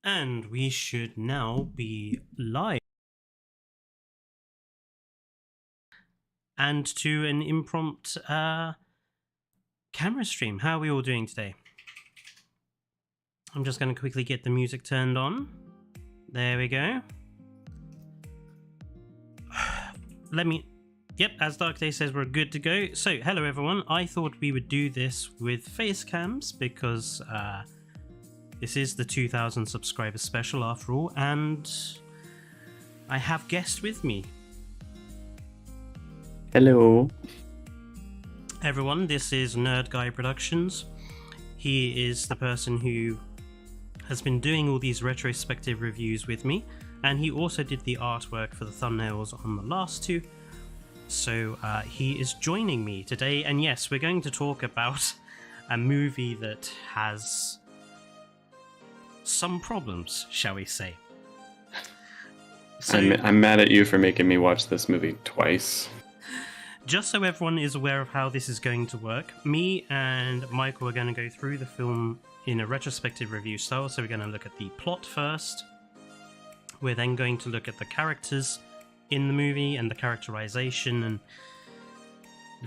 And we should now be live. And to an impromptu camera stream. How are we all doing today? I'm just going to quickly get the music turned on. There we go. Yep, as Dark Day says, we're good to go. So, hello everyone. I thought we would do this with face cams because this is the 2000 subscriber special after all, and I have guests with me. Hello. Everyone, this is Nerd Guy Productions. He is the person who has been doing all these retrospective reviews with me, and he also did the artwork for the thumbnails on the last two. So he is joining me today, and yes, we're going to talk about a movie that has some problems, shall we say. So, I'm mad at you for making me watch this movie twice. Just so everyone is aware of how this is going to work, me and Michael are going to go through the film in a retrospective review style. So we're going to look at the plot first. We're then going to look at the characters in the movie and the characterization, and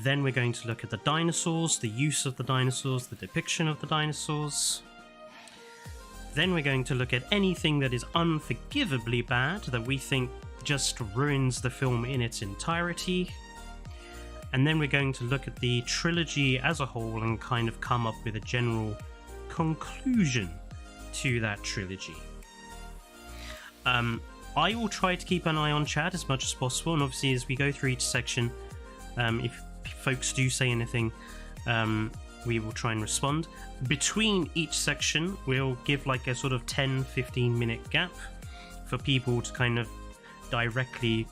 then we're going to look at the dinosaurs, the use of the dinosaurs, the depiction of the dinosaurs. Then we're going to look at anything that is unforgivably bad that we think just ruins the film in its entirety. And then we're going to look at the trilogy as a whole and kind of come up with a general conclusion to that trilogy. I will try to keep an eye on chat as much as possible, and obviously as we go through each section, if folks do say anything, we will try and respond. Between each section, we'll give like a sort of 10-15 minute gap for people to kind of directly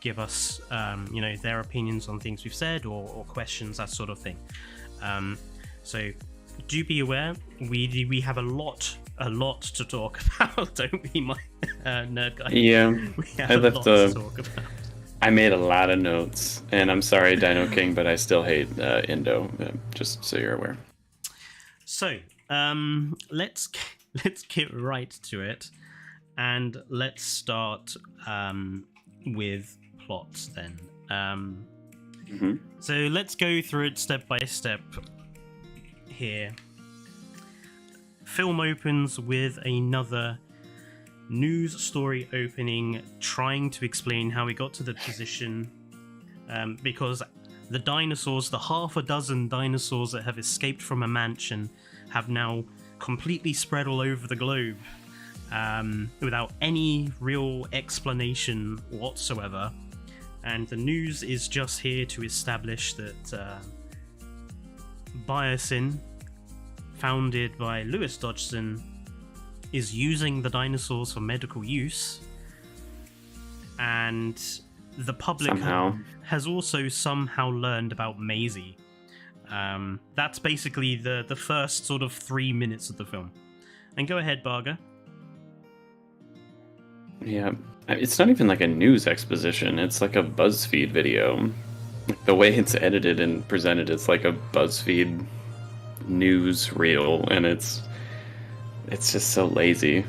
give us, their opinions on things we've said or questions, that sort of thing. So do be aware, we have a lot to talk about, don't we, my nerd guy? Yeah, We have a lot to talk about. I made a lot of notes, and I'm sorry, Dino King, but I still hate Indo. Just so you're aware. So let's get right to it, and let's start with plots then. So let's go through it step by step here. Film opens with another news story opening, trying to explain how we got to the position, because the dinosaurs, the half a dozen dinosaurs that have escaped from a mansion, have now completely spread all over the globe, without any real explanation whatsoever. And the news is just here to establish that BIOSYN, founded by Lewis Dodgson, is using the dinosaurs for medical use, and the public has also somehow learned about Maisie. That's basically the first sort of 3 minutes of the film. And go ahead, Barger. Yeah, it's not even like a news exposition. It's like a BuzzFeed video. The way it's edited and presented, it's like a BuzzFeed news reel, and it's just so lazy.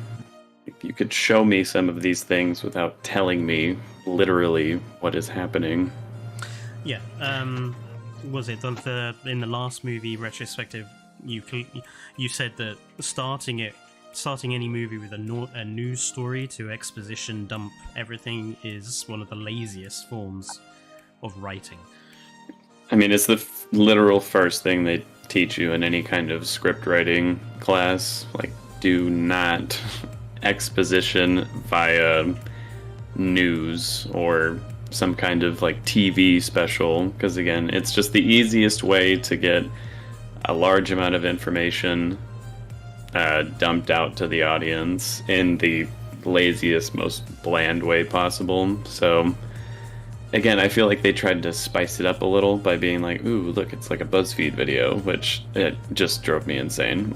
You could show me some of these things without telling me literally what is happening. Yeah, was it in the last movie retrospective, you said that starting any movie with a news story to exposition dump everything is one of the laziest forms of writing. I mean, it's the literal first thing they teach you in any kind of script writing class. Like, do not exposition via news or some kind of like TV special, because again, it's just the easiest way to get a large amount of information dumped out to the audience in the laziest, most bland way possible. So again, I feel like they tried to spice it up a little by being like, ooh, look, it's like a BuzzFeed video, which it just drove me insane.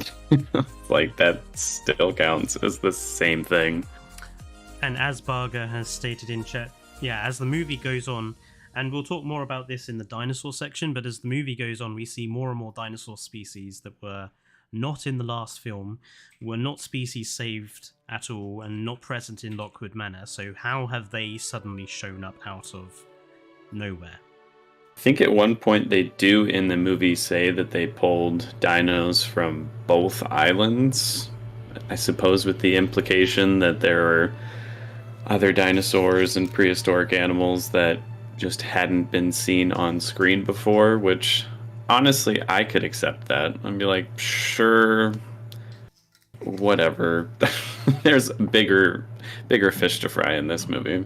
Like, that still counts as the same thing. And as Barger has stated in chat, yeah, as the movie goes on, and we'll talk more about this in the dinosaur section, but as the movie goes on, we see more and more dinosaur species that were not in the last film, were not species saved at all, and not present in Lockwood Manor. So how have they suddenly shown up out of nowhere? I think at one point they do in the movie say that they pulled dinos from both islands. I suppose with the implication that there are other dinosaurs and prehistoric animals that just hadn't been seen on screen before, which honestly I could accept that. I'd be like, sure, whatever. There's bigger fish to fry in this movie.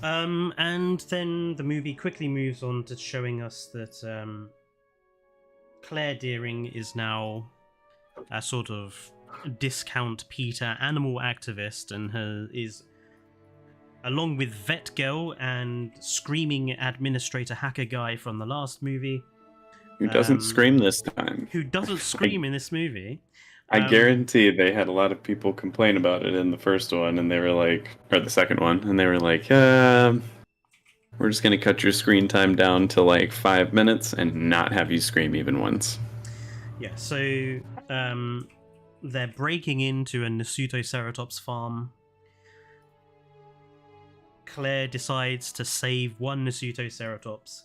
And then the movie quickly moves on to showing us that Claire Dearing is now a sort of discount Peter animal activist, and is, along with Vet Girl and screaming administrator hacker guy from the last movie, who doesn't scream this time. Who doesn't scream in this movie. I guarantee they had a lot of people complain about it in the first one, and they were like, or the second one, and they were like, we're just going to cut your screen time down to like 5 minutes and not have you scream even once. Yeah, so they're breaking into a Nasutoceratops farm. Claire decides to save one Nasutoceratops.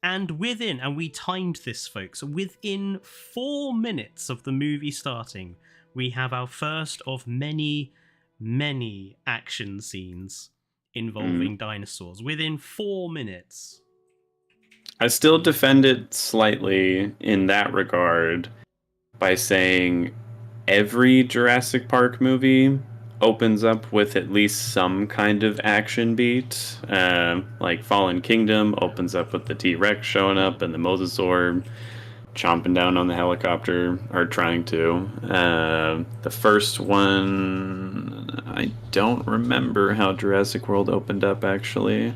And we timed this, folks, within 4 minutes of the movie starting, we have our first of many, many action scenes involving dinosaurs. Within 4 minutes. I still defend it slightly in that regard by saying every Jurassic Park movie opens up with at least some kind of action beat. Like Fallen Kingdom opens up with the T-Rex showing up and the Mosasaur chomping down on the helicopter, or trying to. The first one, I don't remember how Jurassic World opened up, actually.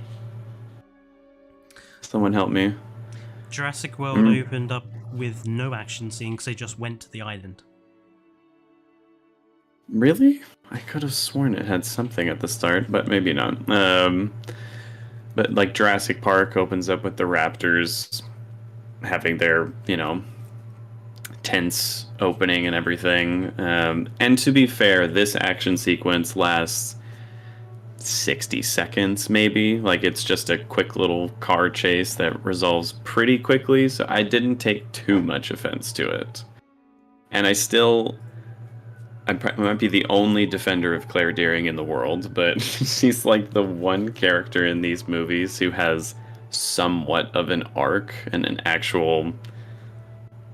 Someone help me. Jurassic World opened up with no action scene because they just went to the island. Really? I could have sworn it had something at the start, but maybe not. But like Jurassic Park opens up with the raptors having their, tense opening and everything. And to be fair, this action sequence lasts 60 seconds, maybe. Like, it's just a quick little car chase that resolves pretty quickly, so I didn't take too much offense to it. And I might be the only defender of Claire Dearing in the world, but she's like the one character in these movies who has somewhat of an arc and an actual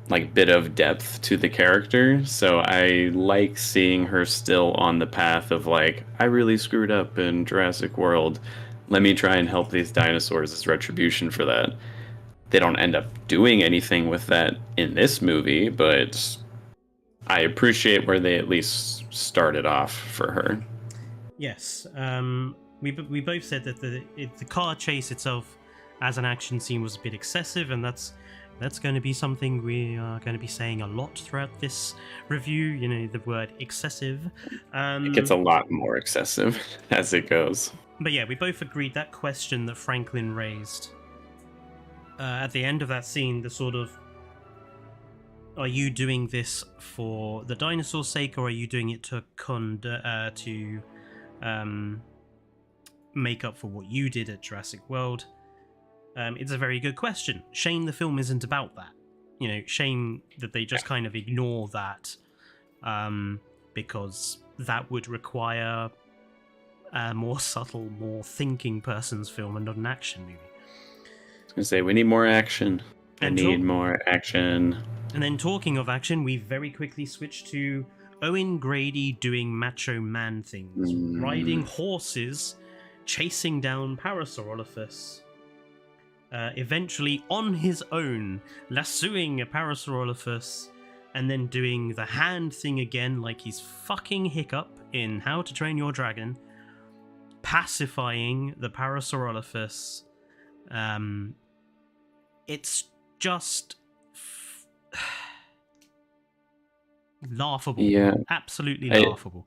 like bit of depth to the character. So I like seeing her still on the path of like, I really screwed up in Jurassic World. Let me try and help these dinosaurs as retribution for that. They don't end up doing anything with that in this movie, but I appreciate where they at least started off for her. Yes, we both said that the car chase itself as an action scene was a bit excessive, and that's going to be something we are going to be saying a lot throughout this review. The word excessive. It gets a lot more excessive as it goes. But yeah, we both agreed that question that Franklin raised at the end of that scene, the sort of, are you doing this for the dinosaur's sake, or are you doing it to make up for what you did at Jurassic World? It's a very good question. Shame the film isn't about that. Shame that they just kind of ignore that, because that would require a more subtle, more thinking person's film and not an action movie. I was going to say, we need more action. More action. And then, talking of action, we very quickly switch to Owen Grady doing macho man things, riding horses, chasing down Parasaurolophus, eventually on his own, lassoing a Parasaurolophus, and then doing the hand thing again like he's fucking Hiccup in How to Train Your Dragon, pacifying the Parasaurolophus. It's just laughable. Yeah, Absolutely laughable.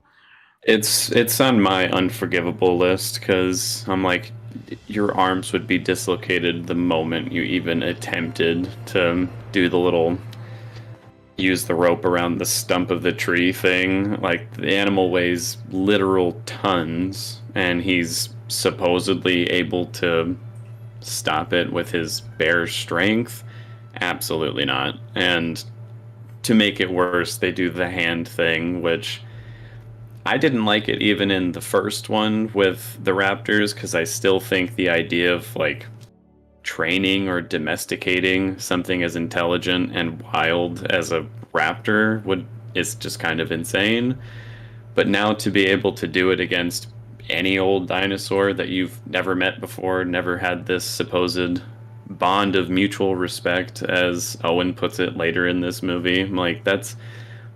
It's on my unforgivable list because I'm like, your arms would be dislocated the moment you even attempted to do the little use the rope around the stump of the tree thing. Like, the animal weighs literal tons, and he's supposedly able to stop it with his bare strength. Absolutely not. And to make it worse, they do the hand thing, which I didn't like it even in the first one with the raptors, because I still think the idea of like training or domesticating something as intelligent and wild as a raptor would is just kind of insane. But now to be able to do it against any old dinosaur that you've never met before, never had this supposed bond of mutual respect, as Owen puts it later in this movie, I'm like, that's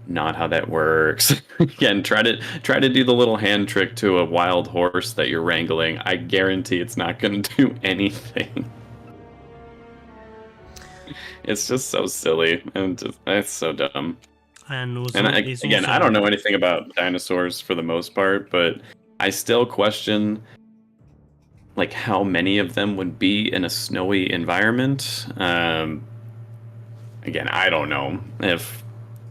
not how that works. Again, try to do the little hand trick to a wild horse that you're wrangling. I guarantee it's not going to do anything. It's just so silly, and it's so dumb. And also, again, I don't know anything about dinosaurs for the most part, but I still question like how many of them would be in a snowy environment. Again, I don't know if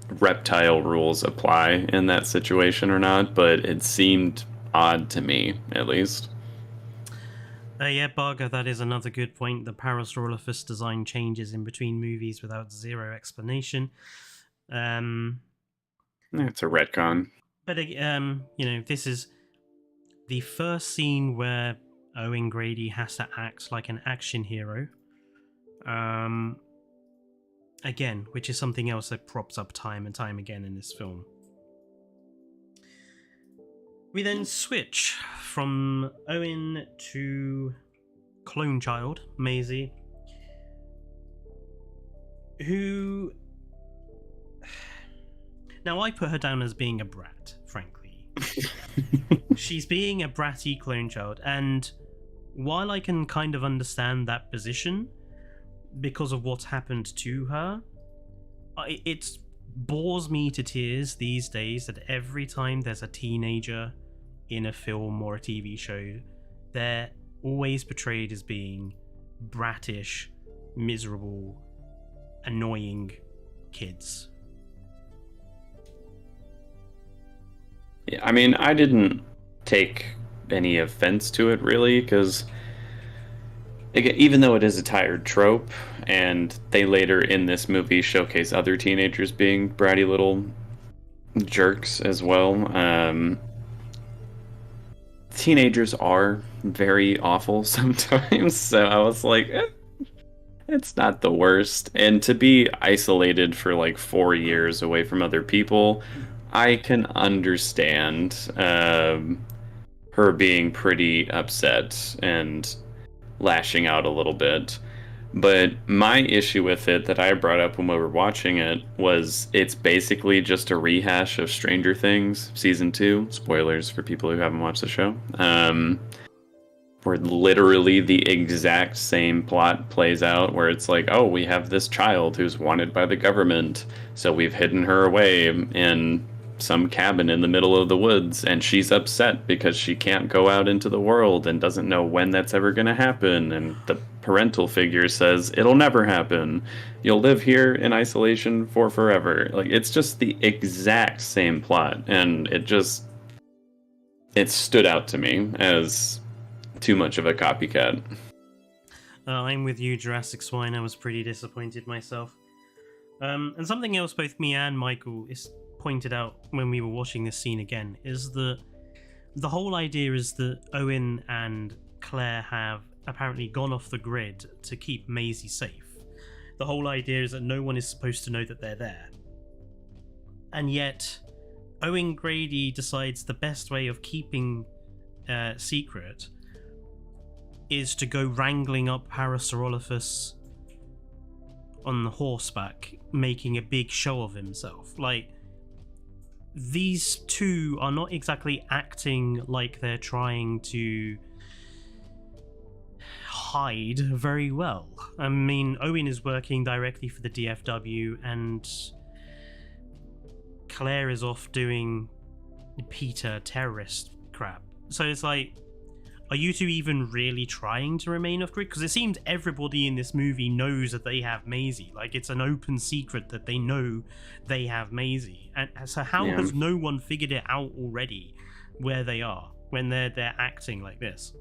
reptile rules apply in that situation or not, but it seemed odd to me, at least. Yeah, Barger, that is another good point. The Parasaurolophus design changes in between movies without zero explanation. It's a retcon. But this is the first scene where Owen Grady has to act like an action hero. Again, which is something else that props up time and time again in this film. We then switch from Owen to clone child, Maisie, who... Now, I put her down as being a brat, frankly. She's being a bratty clone child, and while I can kind of understand that position, because of what's happened to her, it bores me to tears these days that every time there's a teenager in a film or a TV show, they're always portrayed as being brattish, miserable, annoying kids. Yeah, I mean, I didn't take any offense to it, really, because even though it is a tired trope, and they later in this movie showcase other teenagers being bratty little jerks as well, teenagers are very awful sometimes, so I was like, it's not the worst. And to be isolated for like 4 years away from other people, I can understand her being pretty upset and lashing out a little bit. But my issue with it that I brought up when we were watching it was it's basically just a rehash of Stranger Things Season 2. Spoilers for people who haven't watched the show. Where literally the exact same plot plays out, where it's like, oh, we have this child who's wanted by the government, so we've hidden her away in some cabin in the middle of the woods, and she's upset because she can't go out into the world and doesn't know when that's ever going to happen, and the parental figure says it'll never happen, you'll live here in isolation for forever. Like, it's just the exact same plot, and it stood out to me as too much of a copycat. I'm with you, Jurassic Swine. I was pretty disappointed myself. And something else both me and Michael pointed out when we were watching this scene again is that the whole idea is that Owen and Claire have apparently gone off the grid to keep Maisie safe. The whole idea is that no one is supposed to know that they're there. And yet, Owen Grady decides the best way of keeping secret is to go wrangling up Parasaurolophus on the horseback, making a big show of himself. Like, these two are not exactly acting like they're trying to hide very well. I mean, Owen is working directly for the DFW, and Claire is off doing Peter terrorist crap. So it's like, are you two even really trying to remain off grid? Because it seems everybody in this movie knows that they have Maisie. Like, it's an open secret that they know they have Maisie. And so how has no one figured it out already where they are when they're acting like this?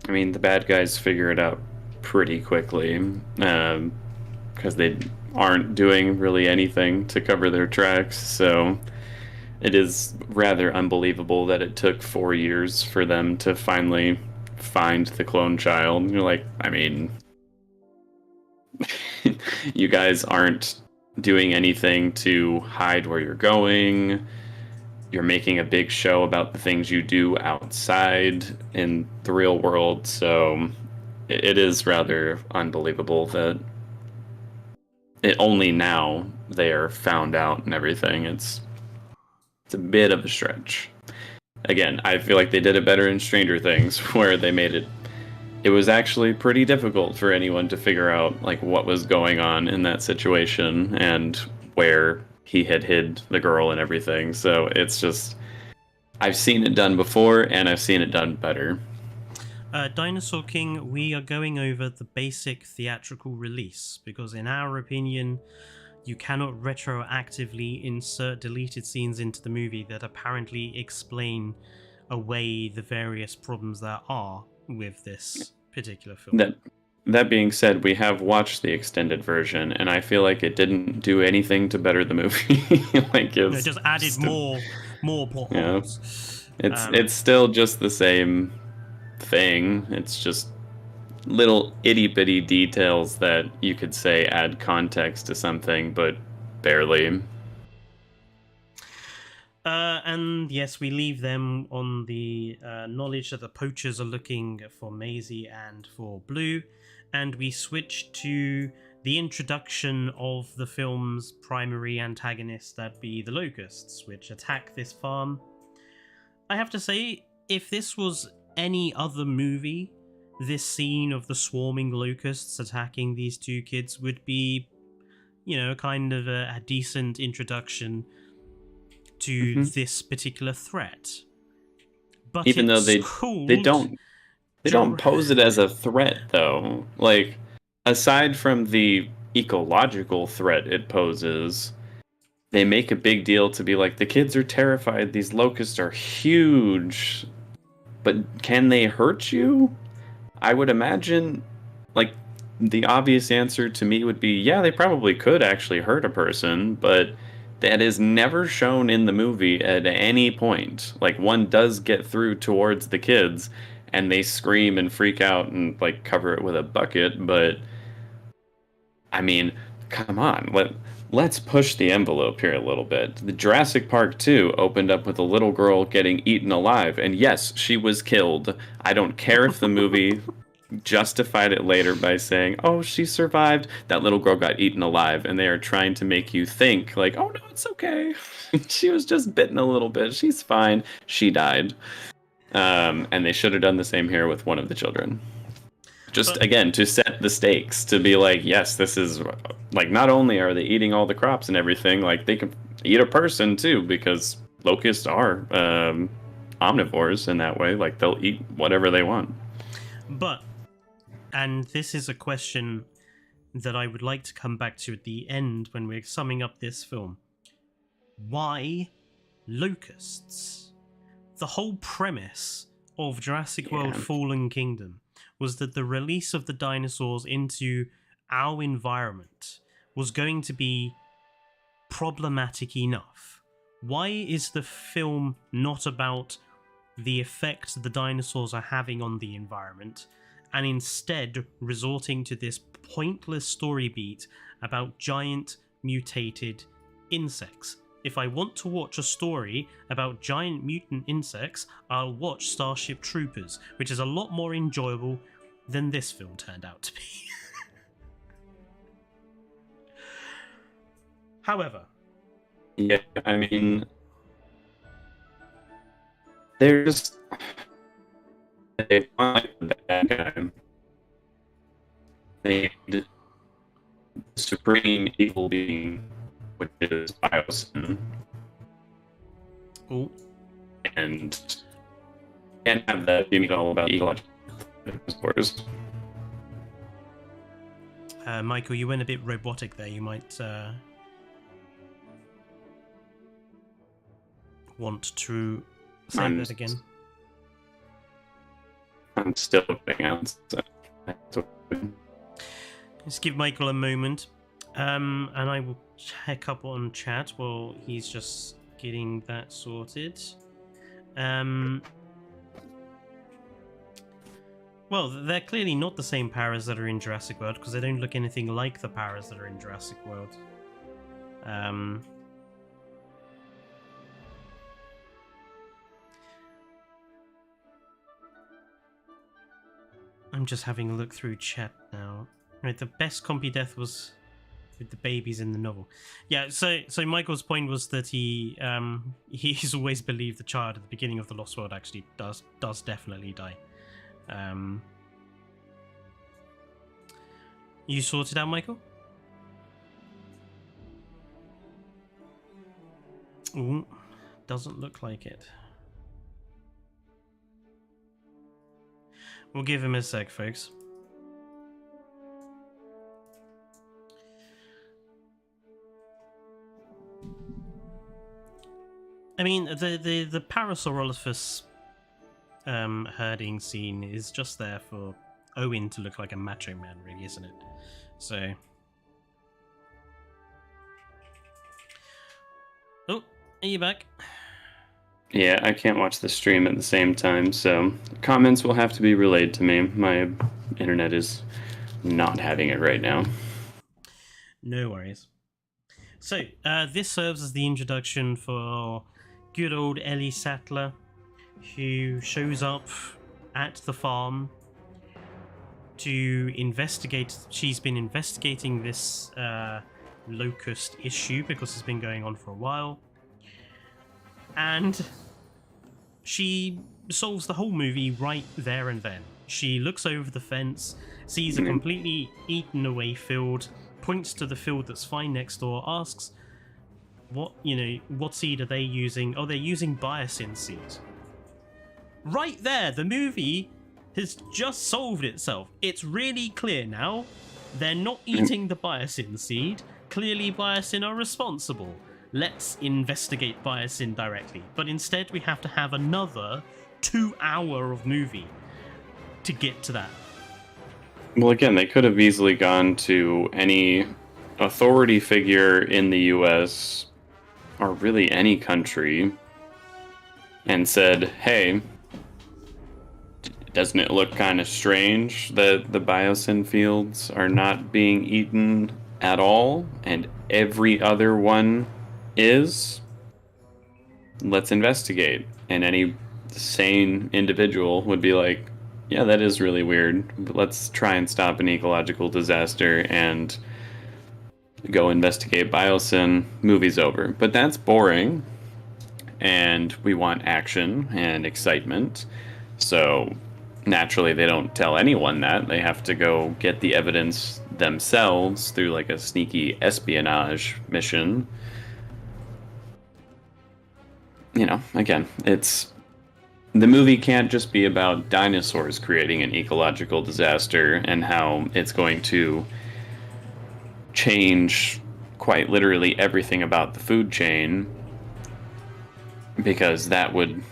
I mean, the bad guys figure it out pretty quickly because they aren't doing really anything to cover their tracks. So it is rather unbelievable that it took 4 years for them to finally find the clone child. You're like, I mean, you guys aren't doing anything to hide where you're going. You're making a big show about the things you do outside in the real world. So it is rather unbelievable that it only now they are found out and everything. It's a bit of a stretch. Again, I feel like they did it better in Stranger Things, where they made it. It was actually pretty difficult for anyone to figure out like what was going on in that situation and where he had hid the girl and everything. So it's just, I've seen it done before, and I've seen it done better. Dinosaur King, we are going over the basic theatrical release because, in our opinion, you cannot retroactively insert deleted scenes into the movie that apparently explain away the various problems there are with this particular film. That being said, we have watched the extended version, and I feel like it didn't do anything to better the movie. Like it just added more plot holes. It's still just the same thing. It's just little itty bitty details that you could say add context to something, but barely. And yes, we leave them on the knowledge that the poachers are looking for Maisie and for Blue, and we switch to the introduction of the film's primary antagonists, that be the locusts, which attack this farm. I have to say, if this was any other movie, this scene of the swarming locusts attacking these two kids would be, you know, kind of a decent introduction to this particular threat. But even though they don't pose it as a threat, though. Like, aside from the ecological threat it poses, they make a big deal to be like, the kids are terrified, these locusts are huge, but can they hurt you? I would imagine, like, the obvious answer to me would be, yeah, they probably could actually hurt a person, but that is never shown in the movie at any point. Like, one does get through towards the kids, and they scream and freak out and, like, cover it with a bucket, but, I mean, come on, let's push the envelope here a little bit. The Jurassic Park 2 opened up with a little girl getting eaten alive, and yes, she was killed. I don't care if the movie justified it later by saying, oh, she survived. That little girl got eaten alive, and they are trying to make you think, like, oh, no, it's okay. She was just bitten a little bit. She's fine. She died. And they should have done the same here with one of the children. Just, again, to set the stakes, to be like, yes, this is, like, not only are they eating all the crops and everything, like, they can eat a person, too, because locusts are omnivores in that way. Like, they'll eat whatever they want. But, and this is a question that I would like to come back to at the end when we're summing up this film. Why locusts? The whole premise of Jurassic World Fallen Kingdom was that the release of the dinosaurs into our environment was going to be problematic enough. Why is the film not about the effect the dinosaurs are having on the environment, and instead resorting to this pointless story beat about giant mutated insects? If I want to watch a story about giant mutant insects, I'll watch Starship Troopers, which is a lot more enjoyable than this film turned out to be. However, yeah, I mean, there's they want the bad guy. They need the supreme evil being, which is BIOSYN. Oh. and can't have that being all about ecological discourse. Michael, you went a bit robotic there. You might want to say that again. I'm still putting out. So. Just give Michael a moment, and I will check up on chat while he's just getting that sorted. Well, they're clearly not the same paras that are in Jurassic World, because they don't look anything like the paras that are in Jurassic World. I'm just having a look through chat now. Right, the best compy death was with the babies in the novel. Yeah, so Michael's point was that he's always believed the child at the beginning of the Lost World actually does definitely die. You sorted out, Michael? Ooh, doesn't look like it. We'll give him a sec, folks. I mean, the Parasaurolophus herding scene is just there for Owen to look like a macho man, really, isn't it? So... Oh, are you back? Yeah, I can't watch the stream at the same time, so comments will have to be relayed to me. My internet is not having it right now. No worries. So, this serves as the introduction for good old Ellie Sattler, who shows up at the farm to investigate. She's been investigating this locust issue because it's been going on for a while. And she solves the whole movie right there and then. She looks over the fence, sees a completely eaten away field, points to the field that's fine next door, asks, what seed are they using? Oh, they're using BIOSYN seed. Right there, the movie has just solved itself. It's really clear now. They're not eating the BIOSYN seed. Clearly, BIOSYN are responsible. Let's investigate BIOSYN directly. But instead, we have to have another 2 hour of movie to get to that. Well, again, they could have easily gone to any authority figure in the US, or really any country, and said, hey, doesn't it look kind of strange that the BIOSYN fields are not being eaten at all, and every other one is? Let's investigate. And any sane individual would be like, yeah, that is really weird, but let's try and stop an ecological disaster and go investigate BIOSYN. Movie's over. But that's boring, and we want action and excitement. So naturally, they don't tell anyone that. They have to go get the evidence themselves through like a sneaky espionage mission. You know, again, the movie can't just be about dinosaurs creating an ecological disaster and how it's going to change quite literally everything about the food chain, because that would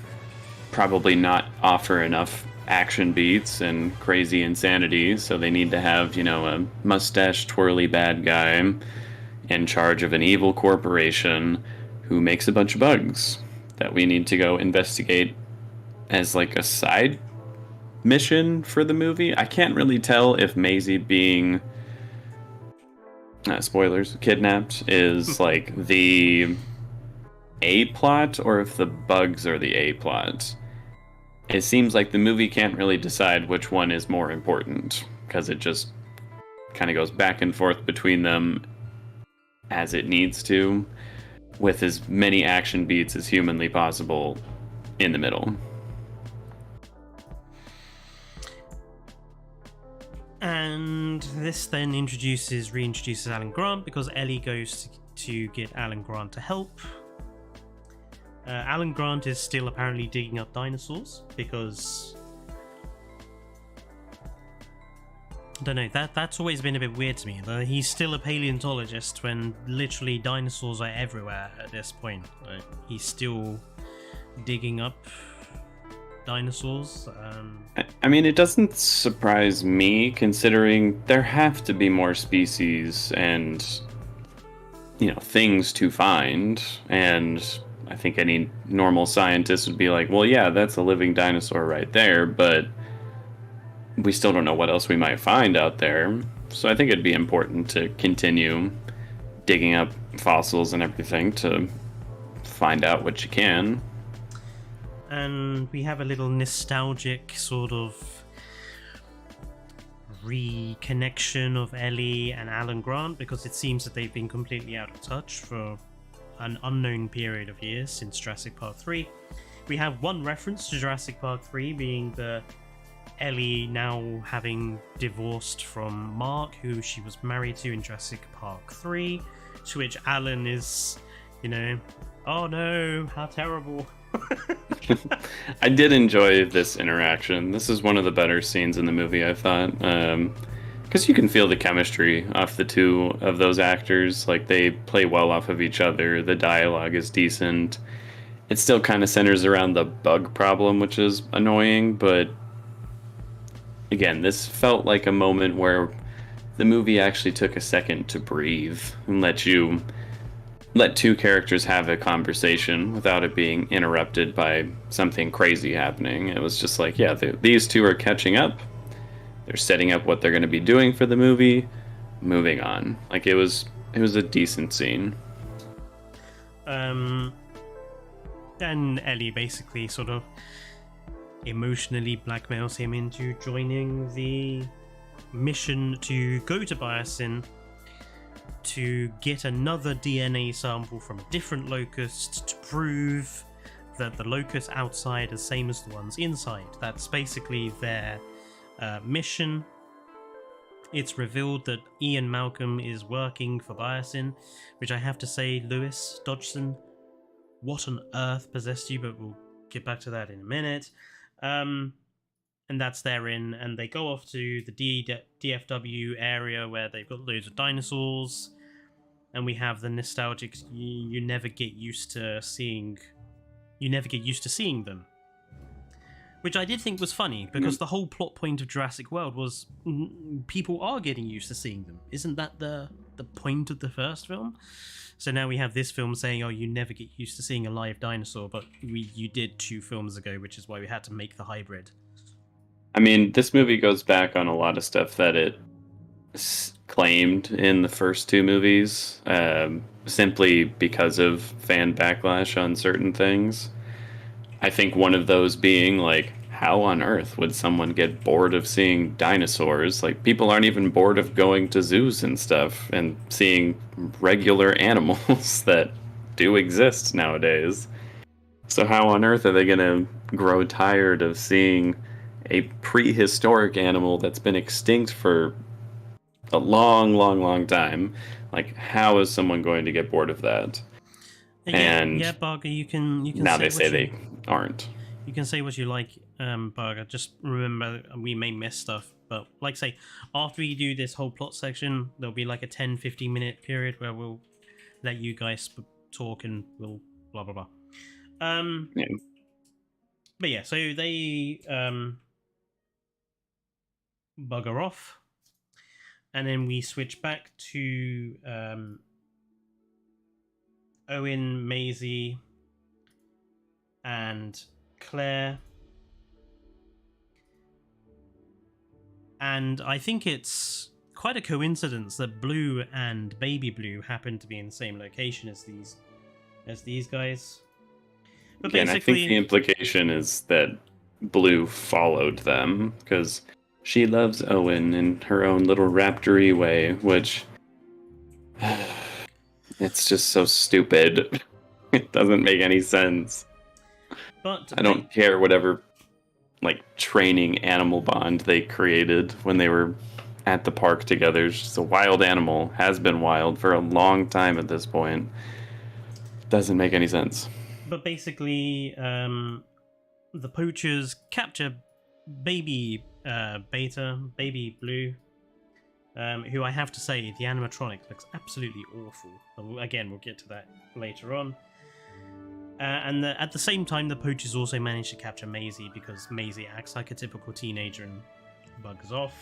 probably not offer enough action beats and crazy insanity. So they need to have, a mustache twirly bad guy in charge of an evil corporation who makes a bunch of bugs that we need to go investigate as like a side mission for the movie. I can't really tell if Maisie being spoilers, kidnapped is like the A plot or if the bugs are the A plot. It seems like the movie can't really decide which one is more important, because it just kind of goes back and forth between them as it needs to, with as many action beats as humanly possible in the middle. And this then reintroduces Alan Grant, because Ellie goes to get Alan Grant to help. Alan Grant is still apparently digging up dinosaurs because I don't know, that's always been a bit weird to me. He's still a paleontologist when literally dinosaurs are everywhere at this point. He's still digging up dinosaurs. I mean, it doesn't surprise me considering there have to be more species and, things to find. And I think any normal scientist would be like, well, yeah, that's a living dinosaur right there, but we still don't know what else we might find out there. So I think it'd be important to continue digging up fossils and everything to find out what you can. And we have a little nostalgic sort of reconnection of Ellie and Alan Grant, because it seems that they've been completely out of touch for an unknown period of years since Jurassic Park 3. We have one reference to Jurassic Park 3 being the Ellie now having divorced from Mark, who she was married to in Jurassic Park 3, to which Alan is, oh no, how terrible. I did enjoy this interaction. This is one of the better scenes in the movie, I thought. Because you can feel the chemistry off the two of those actors. Like, they play well off of each other. The dialogue is decent. It still kind of centers around the bug problem, which is annoying, but again, this felt like a moment where the movie actually took a second to breathe and let two characters have a conversation without it being interrupted by something crazy happening. It was just like, yeah, these two are catching up. They're setting up what they're going to be doing for the movie. Moving on. Like, it was a decent scene. Then Ellie basically sort of emotionally blackmails him into joining the mission to go to BIOSYN to get another DNA sample from a different locust to prove that the locusts outside are the same as the ones inside. That's basically their mission. It's revealed that Ian Malcolm is working for BIOSYN, which I have to say, Lewis Dodgson, what on earth possessed you? But we'll get back to that in a minute. And that's therein, and they go off to the DFW area where they've got loads of dinosaurs, and we have the nostalgic you never get used to seeing them, which I did think was funny, because the whole plot point of Jurassic World was people are getting used to seeing them. Isn't that the point of the first film? So now we have this film saying, oh, you never get used to seeing a live dinosaur, but you did 2 films ago, which is why we had to make the hybrid. I mean, this movie goes back on a lot of stuff that it claimed in the first 2 movies, simply because of fan backlash on certain things. I think one of those being, like, how on earth would someone get bored of seeing dinosaurs? Like, people aren't even bored of going to zoos and stuff and seeing regular animals that do exist nowadays. So how on earth are they going to grow tired of seeing a prehistoric animal that's been extinct for a long, long, long time? Like, how is someone going to get bored of that? Yeah, Barger, you can now they say they aren't. You can say what you like, Barger. Just remember, we may miss stuff. But, like I say, after we do this whole plot section, there'll be like a 10-15 minute period where we'll let you guys talk and we'll blah, blah, blah. Yeah. But yeah, so they bugger off. And then we switch back to Owen, Maisie, and Claire. And I think it's quite a coincidence that Blue and Baby Blue happen to be in the same location as these guys. But again, I think the implication is that Blue followed them because she loves Owen in her own little raptory way, which it's just so stupid. It doesn't make any sense. But I don't care whatever, like, training animal bond they created when they were at the park together. It's just a wild animal, has been wild for a long time at this point. Doesn't make any sense. But basically, the poachers capture baby baby Blue, who I have to say, the animatronic looks absolutely awful. Again, we'll get to that later on. And at the same time, the poachers also manage to capture Maisie, because Maisie acts like a typical teenager and bugs off.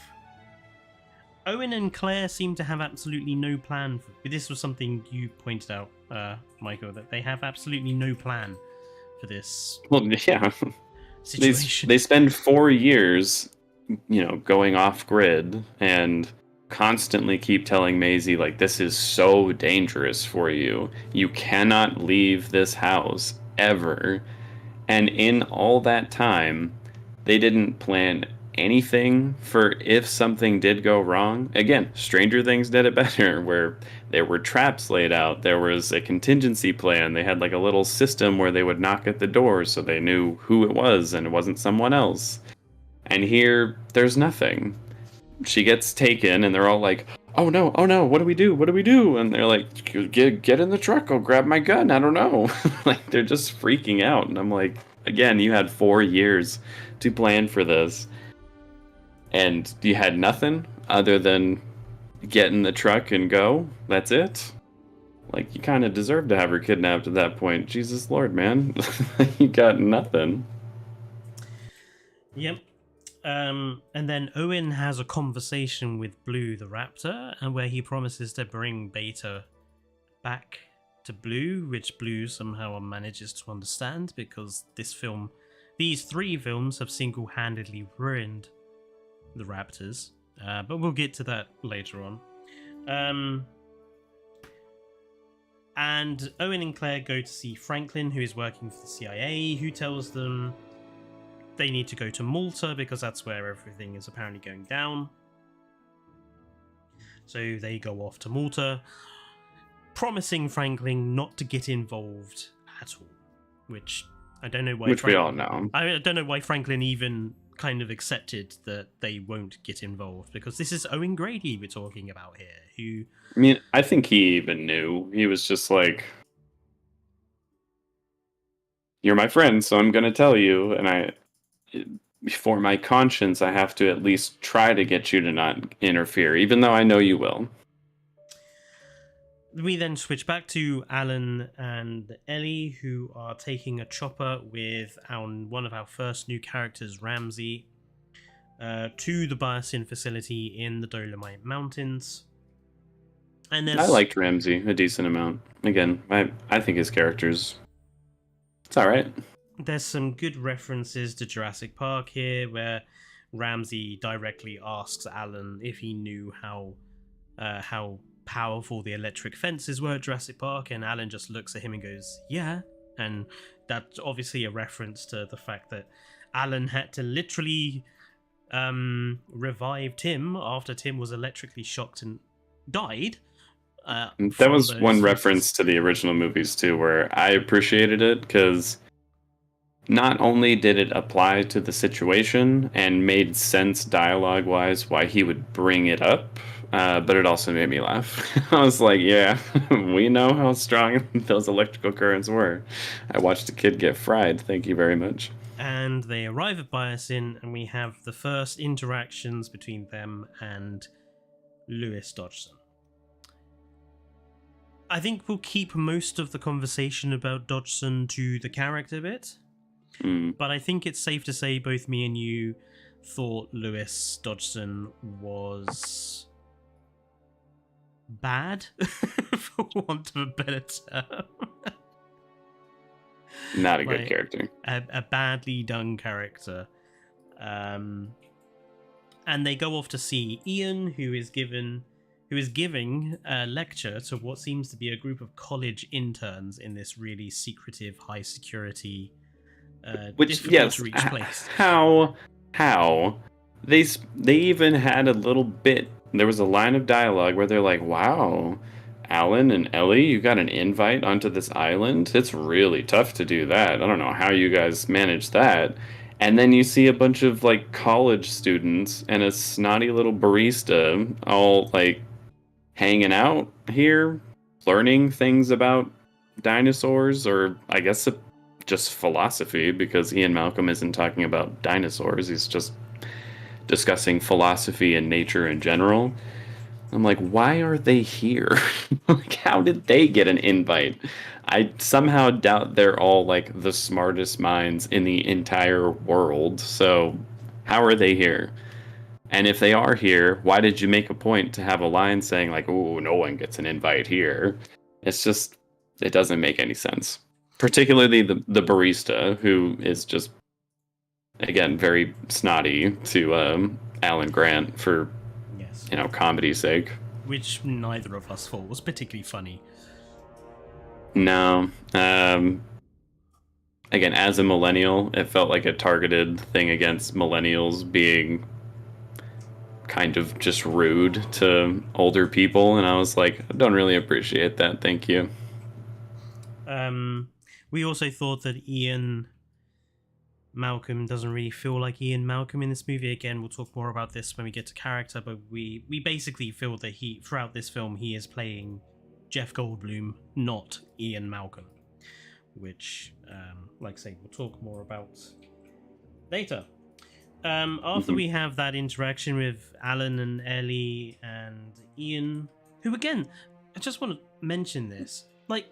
Owen and Claire seem to have absolutely no plan for this. Was something you pointed out, Michael, that they have absolutely no plan for this. Well, yeah. Situation. They spend 4 years, going off grid and constantly keep telling Maisie, like, this is so dangerous for you. You cannot leave this house ever. And in all that time, they didn't plan anything for if something did go wrong. Again, Stranger Things did it better, where there were traps laid out. There was a contingency plan. They had like a little system where they would knock at the door so they knew who it was and it wasn't someone else. And here, there's nothing. She gets taken and they're all like, oh no, what do we do? What do we do? And they're like, get in the truck, I'll grab my gun, I don't know. Like, they're just freaking out. And I'm like, again, you had 4 years to plan for this. And you had nothing other than get in the truck and go. That's it. Like, you kind of deserve to have her kidnapped at that point. Jesus Lord, man. You got nothing. Yep. And then Owen has a conversation with Blue the Raptor, and where he promises to bring Beta back to Blue, which Blue somehow manages to understand, because these 3 films have single-handedly ruined the Raptors. But we'll get to that later on. And Owen and Claire go to see Franklin, who is working for the CIA, who tells them they need to go to Malta because that's where everything is apparently going down. So they go off to Malta, promising Franklin not to get involved at all. Which I don't know why. Which we all know. I don't know why Franklin even kind of accepted that they won't get involved, because this is Owen Grady we're talking about here. Who, I mean, I think he even knew. He was just like, "You're my friend, so I'm gonna tell you," and for my conscience, I have to at least try to get you to not interfere, even though I know you will. We then switch back to Alan and Ellie, who are taking a chopper with one of our first new characters, Ramsey, to the BIOSYN facility in the Dolomite Mountains. And I liked Ramsey a decent amount. Again, I think his character's... it's alright. There's some good references to Jurassic Park here, where Ramsey directly asks Alan if he knew how powerful the electric fences were at Jurassic Park, and Alan just looks at him and goes, yeah. And that's obviously a reference to the fact that Alan had to literally revive Tim after Tim was electrically shocked and died. That was one reference to the original movies too, where I appreciated it, because not only did it apply to the situation and made sense dialogue-wise why he would bring it up, but it also made me laugh. I was like, yeah, we know how strong those electrical currents were. I watched a kid get fried, thank you very much. And they arrive at BIOSYN, and we have the first interactions between them and Lewis Dodgson. I think we'll keep most of the conversation about Dodgson to the character bit. But I think it's safe to say both me and you thought Lewis Dodgson was bad, for want of a better term. Not a good character. A badly done character. And they go off to see Ian, who is giving a lecture to what seems to be a group of college interns in this really secretive, high security, which, yes, to reach place. How they even had a little bit. There was a line of dialogue where they're like, "Wow, Alan and Ellie, you got an invite onto this island? It's really tough to do that. I don't know how you guys managed that." And then you see a bunch of like college students and a snotty little barista all like hanging out here, learning things about dinosaurs, or I guess just philosophy, because Ian Malcolm isn't talking about dinosaurs. He's just discussing philosophy and nature in general. I'm like, why are they here? Like, how did they get an invite? I somehow doubt they're all like the smartest minds in the entire world. So, how are they here? And if they are here, why did you make a point to have a line saying like, "Oh, no one gets an invite here"? It's just, it doesn't make any sense. Particularly the barista, who is just, again, very snotty to Alan Grant for, Yes. comedy's sake. Which neither of us thought was particularly funny. No. Again, as a millennial, it felt like a targeted thing against millennials being kind of just rude to older people, and I was like, I don't really appreciate that. Thank you. We also thought that Ian Malcolm doesn't really feel like Ian Malcolm in this movie. Again, we'll talk more about this when we get to character, but we basically feel that throughout this film, he is playing Jeff Goldblum, not Ian Malcolm. Which, like I say, we'll talk more about later. After we have that interaction with Alan and Ellie and Ian, who, again, I just want to mention this, like,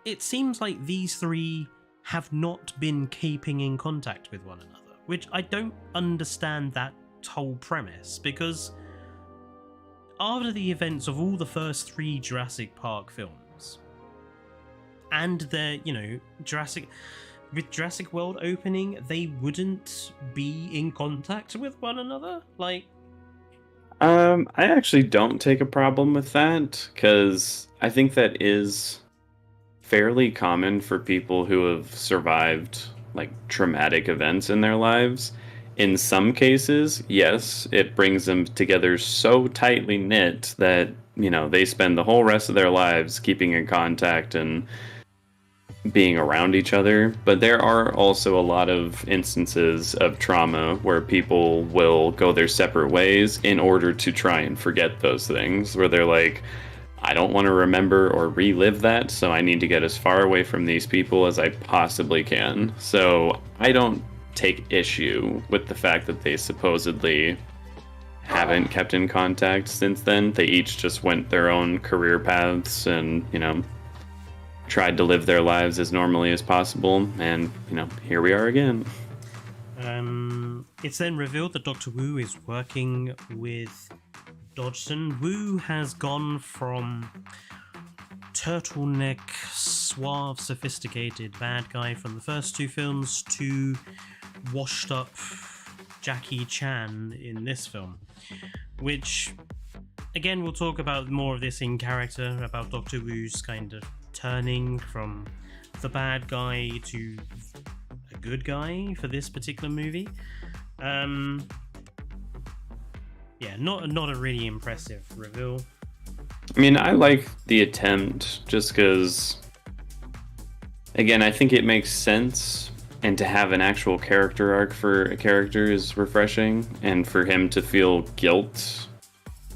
it seems like these three have not been keeping in contact with one another, which I don't understand that whole premise, because after the events of all the first three Jurassic Park films, and their, with Jurassic World opening, they wouldn't be in contact with one another? Like... I actually don't take a problem with that, because I think that is fairly common for people who have survived like traumatic events in their lives. In some cases, yes, it brings them together so tightly knit that, they spend the whole rest of their lives keeping in contact and being around each other. But there are also a lot of instances of trauma where people will go their separate ways in order to try and forget those things, where they're like, I don't want to remember or relive that, so I need to get as far away from these people as I possibly can. So I don't take issue with the fact that they supposedly haven't kept in contact since then. They each just went their own career paths and, tried to live their lives as normally as possible, and, here we are again. It's then revealed that Dr. Wu is working with Dodgson. Wu has gone from turtleneck, suave, sophisticated bad guy from the first two films to washed up Jackie Chan in this film, which, again, we'll talk about more of this in character, about Dr. Wu's kind of turning from the bad guy to a good guy for this particular movie. Yeah, not a really impressive reveal. I mean, I like the attempt just because, again, I think it makes sense, and to have an actual character arc for a character is refreshing, and for him to feel guilt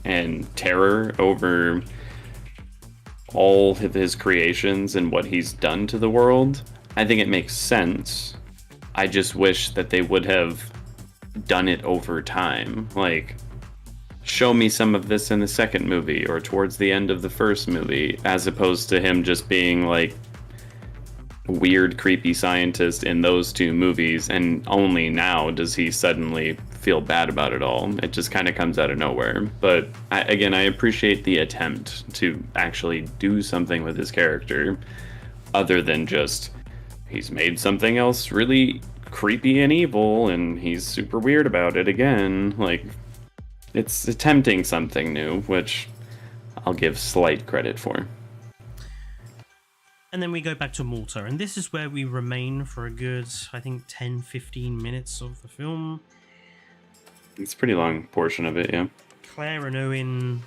and terror over all of his creations and what he's done to the world, I think it makes sense. I just wish that they would have done it over time. Like, show me some of this in the second movie or towards the end of the first movie, as opposed to him just being like weird, creepy scientist in those two movies, and only now does he suddenly feel bad about it all. It just kind of comes out of nowhere. But I appreciate the attempt to actually do something with his character, other than just he's made something else really creepy and evil, and he's super weird about it again. Like, it's attempting something new, which I'll give slight credit for. And then we go back to Malta, and this is where we remain for a good, I think, 10-15 minutes of the film. It's a pretty long portion of it, yeah. Claire and Owen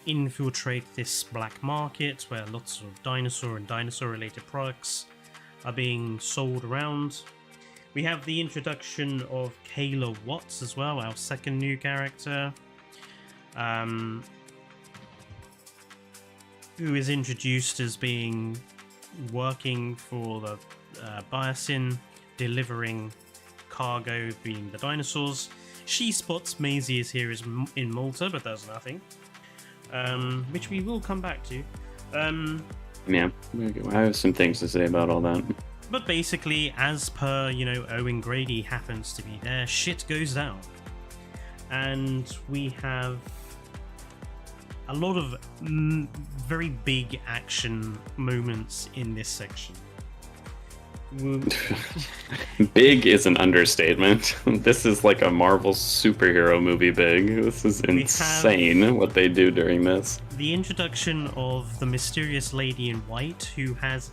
infiltrate this black market where lots of dinosaur and dinosaur-related products are being sold around. We have the introduction of Kayla Watts as well, our second new character, who is introduced as being working for the BIOSYN, delivering cargo, being the dinosaurs. She spots Maisie is here in Malta, but does nothing, which we will come back to. Yeah, I have some things to say about all that. But basically, as per, Owen Grady happens to be there, shit goes down. And we have a lot of very big action moments in this section. Big is an understatement. This is like a Marvel superhero movie big. This is insane what they do during this. The introduction of the mysterious lady in white who has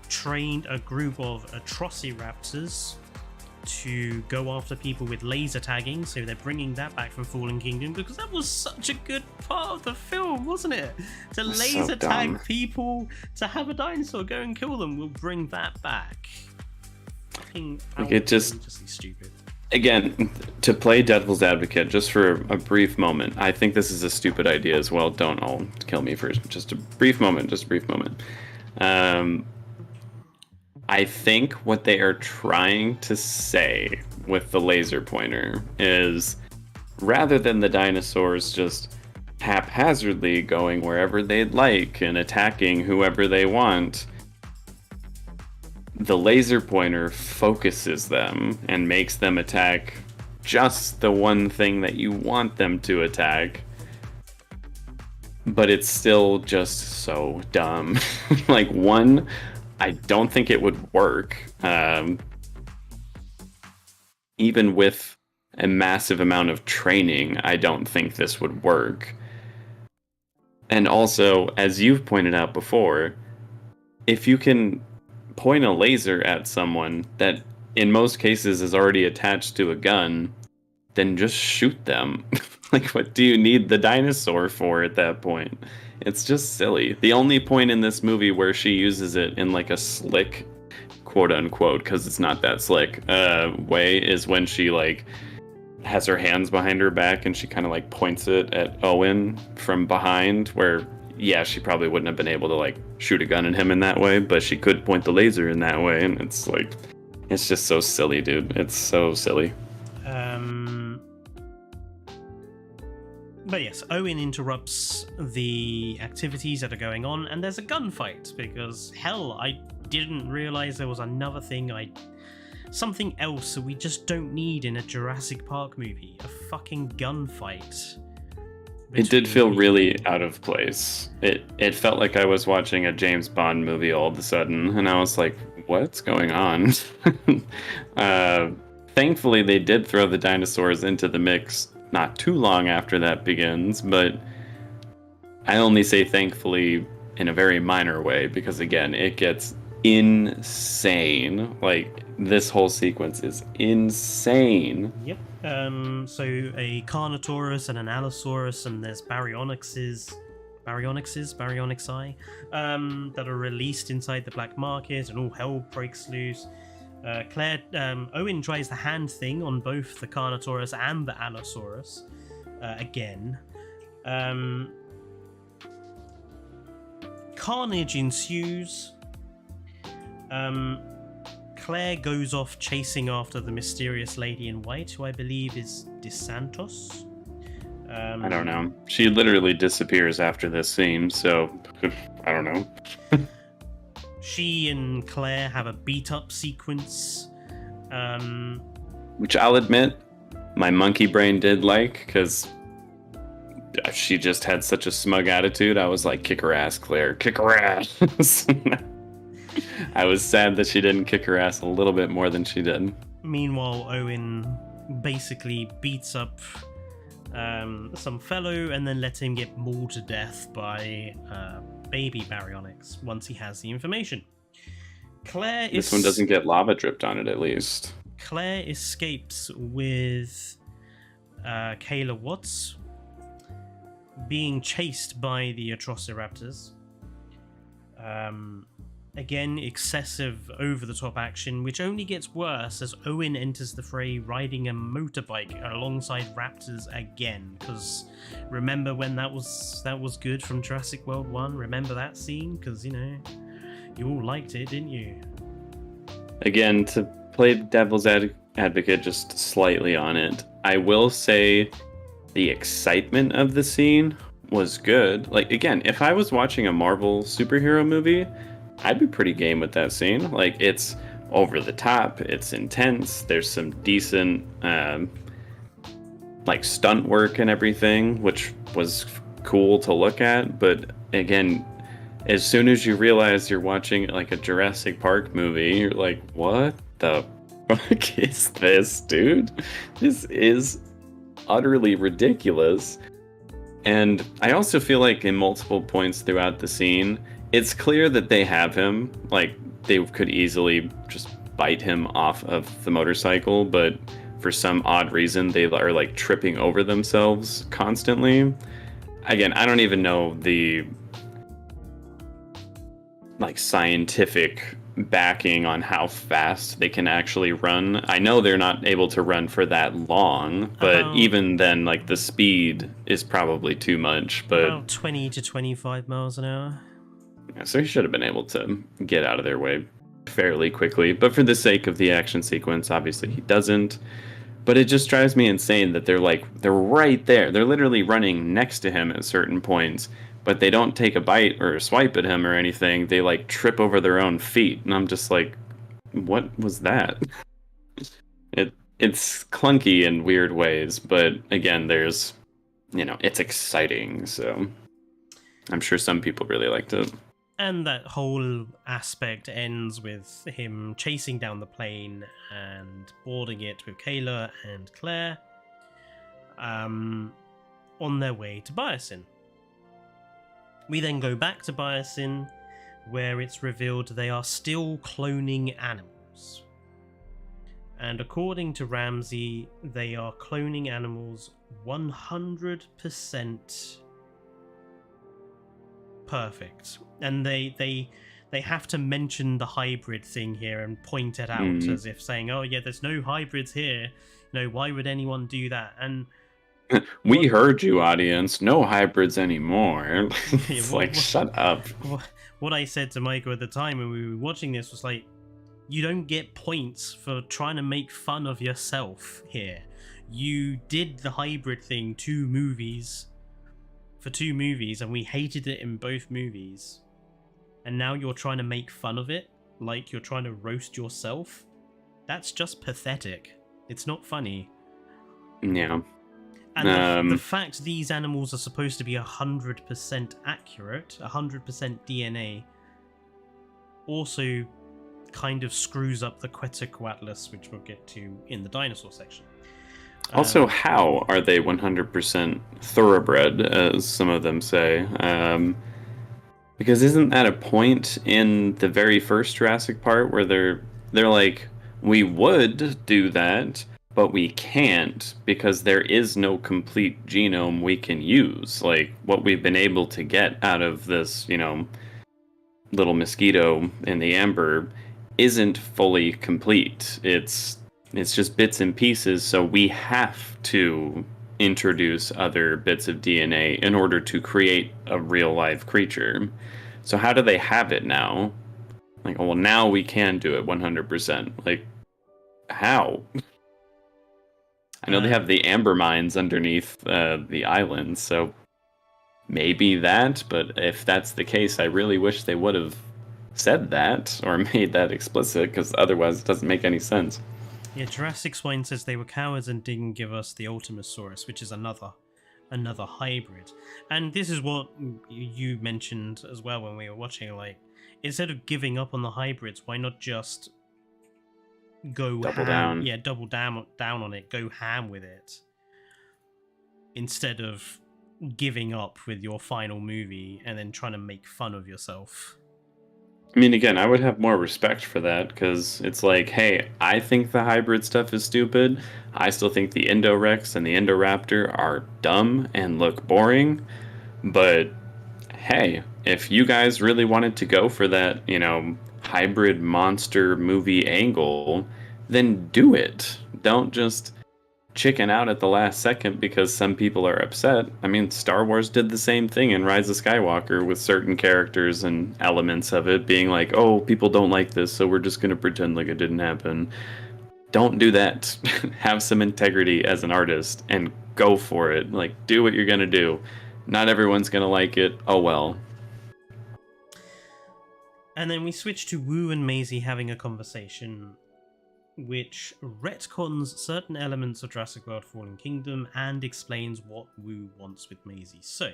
trained a group of Atrociraptors to go after people with laser tagging, so they're bringing that back from Fallen Kingdom, because that was such a good part of the film, wasn't it? To laser tag people, to have a dinosaur go and kill them, we'll bring that back. Fucking outrageously stupid. Again, to play devil's advocate, just for a brief moment, I think this is a stupid idea as well. Don't all kill me for just a brief moment. I think what they are trying to say with the laser pointer is, rather than the dinosaurs just haphazardly going wherever they'd like and attacking whoever they want, the laser pointer focuses them and makes them attack just the one thing that you want them to attack. But it's still just so dumb. Like, one, I don't think it would work. Even with a massive amount of training, I don't think this would work. And also, as you've pointed out before, if you can point a laser at someone that in most cases is already attached to a gun, then just shoot them. Like, what do you need the dinosaur for at that point? It's just silly. The only point in this movie where she uses it in like a slick, quote unquote, because it's not that slick, way is when she like has her hands behind her back and she kind of like points it at Owen from behind, where yeah, she probably wouldn't have been able to like shoot a gun at him in that way, but she could point the laser in that way, and it's like, it's just so silly, dude. It's so silly. But yes, Owen interrupts the activities that are going on, and there's a gunfight, because hell, I didn't realize there was another thing something else that we just don't need in a Jurassic Park movie. A fucking gunfight. It did feel really out of place. It felt like I was watching a James Bond movie all of a sudden, and I was like, what's going on? Thankfully, they did throw the dinosaurs into the mix not too long after that begins, but I only say thankfully in a very minor way, because again, it gets insane. Like, this whole sequence is insane. Yep. So a Carnotaurus and an Allosaurus, and there's Baryonyxi, that are released inside the black market, and all hell breaks loose. Owen tries the hand thing on both the Carnotaurus and the Allosaurus again. Carnage ensues. Claire goes off chasing after the mysterious lady in white, who I believe is DeSantos. I don't know. She literally disappears after this scene, so I don't know. She and Claire have a beat-up sequence. Which I'll admit, my monkey brain did like, because she just had such a smug attitude. I was like, kick her ass, Claire. Kick her ass. I was sad that she didn't kick her ass a little bit more than she did. Meanwhile, Owen basically beats up some fellow and then lets him get mauled to death by baby Baryonyx once he has the information. This one doesn't get lava dripped on it, at least. Claire escapes with Kayla Watts being chased by the Atrociraptors. Again, excessive over-the-top action, which only gets worse as Owen enters the fray riding a motorbike alongside raptors again. Because remember when that was good from Jurassic World 1? Remember that scene? Because, You all liked it, didn't you? Again, to play devil's advocate just slightly on it, I will say the excitement of the scene was good. Like, again, if I was watching a Marvel superhero movie, I'd be pretty game with that scene. Like, it's over the top, it's intense, there's some decent like stunt work and everything, which was cool to look at. But again, as soon as you realize you're watching like a Jurassic Park movie, you're like, what the fuck is this, dude? This is utterly ridiculous. And I also feel like in multiple points throughout the scene, it's clear that they have him. Like, they could easily just bite him off of the motorcycle, but for some odd reason, they are like tripping over themselves constantly. Again, I don't even know the like scientific backing on how fast they can actually run. I know they're not able to run for that long, but even then, like, the speed is probably too much. But about 20 to 25 miles an hour. Yeah, so he should have been able to get out of their way fairly quickly. But for the sake of the action sequence, obviously he doesn't. But it just drives me insane that they're right there. They're literally running next to him at certain points, but they don't take a bite or a swipe at him or anything. They like trip over their own feet. And I'm just like, what was that? It's clunky in weird ways, but again, there's, it's exciting. So I'm sure some people really liked it. And that whole aspect ends with him chasing down the plane and boarding it with Kayla and Claire on their way to BIOSYN. We then go back to BIOSYN, where it's revealed they are still cloning animals. And according to Ramsey, they are cloning animals 100% perfect. And they have to mention the hybrid thing here and point it out as if saying, oh yeah, there's no hybrids here. Why would anyone do that? And we heard you, audience. No hybrids anymore. It's shut up. What I said to Michael at the time when we were watching this was like, you don't get points for trying to make fun of yourself here. You did the hybrid thing for 2 movies, and we hated it in both movies. And now you're trying to make fun of it, like you're trying to roast yourself. That's just pathetic. It's not funny. Yeah. And the fact these animals are supposed to be 100% accurate, 100% DNA, also kind of screws up the Quetzalcoatlus, which we'll get to in the dinosaur section. Also, how are they 100% thoroughbred, as some of them say? Because isn't that a point in the very first Jurassic part where they're like, we would do that, but we can't because there is no complete genome we can use. Like, what we've been able to get out of this, little mosquito in the amber isn't fully complete. It's just bits and pieces, so we have to introduce other bits of DNA in order to create a real live creature. So how do they have it now? Like, well, now we can do it 100%. Like, how? I know they have the amber mines underneath the island, so maybe that, but if that's the case, I really wish they would have said that or made that explicit, because otherwise it doesn't make any sense. Yeah, Jurassic Swine says they were cowards and didn't give us the Ultimasaurus, which is another hybrid. And this is what you mentioned as well when we were watching, like, instead of giving up on the hybrids, why not just go double ham? Down. Yeah, double down on it, go ham with it. Instead of giving up with your final movie and then trying to make fun of yourself. I mean, again, I would have more respect for that, because it's like, hey, I think the hybrid stuff is stupid. I still think the Indorex and the Indoraptor are dumb and look boring. But, hey, if you guys really wanted to go for that, hybrid monster movie angle, then do it. Don't just chicken out at the last second because some people are upset. I mean, Star Wars did the same thing in Rise of Skywalker with certain characters and elements of it being like, oh, people don't like this, so we're just going to pretend like it didn't happen. Don't do that. Have some integrity as an artist and go for it. Like, do what you're going to do. Not everyone's going to like it. Oh, well. And then we switch to Wu and Maisie having a conversation which retcons certain elements of Jurassic World Fallen Kingdom and explains what Wu wants with Maisie. So,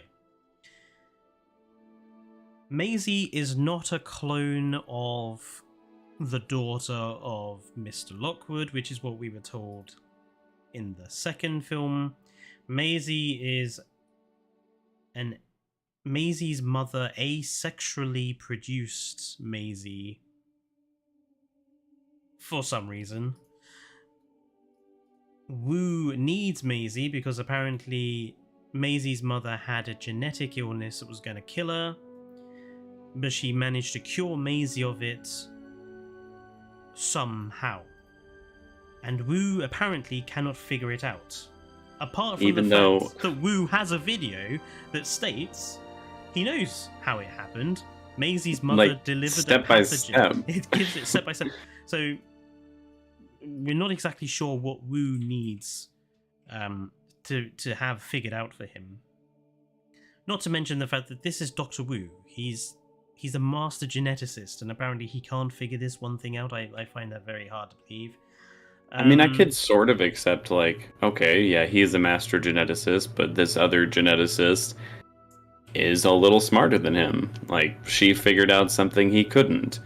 Maisie is not a clone of the daughter of Mr. Lockwood, which is what we were told in the second film. Maisie's mother asexually produced Maisie for some reason. Wu needs Maisie because apparently Maisie's mother had a genetic illness that was going to kill her, but she managed to cure Maisie of it somehow. And Wu apparently cannot figure it out. Apart from the fact that Wu has a video that states he knows how it happened. Maisie's mother delivered step a by pathogen. step. It gives it step by step. So we're not exactly sure what Wu needs to have figured out for him. Not to mention the fact that this is Dr. Wu. He's a master geneticist, and apparently he can't figure this one thing out. I find that very hard to believe. I mean, I could sort of accept, like, okay, yeah, he's a master geneticist, but this other geneticist is a little smarter than him. Like, she figured out something he couldn't.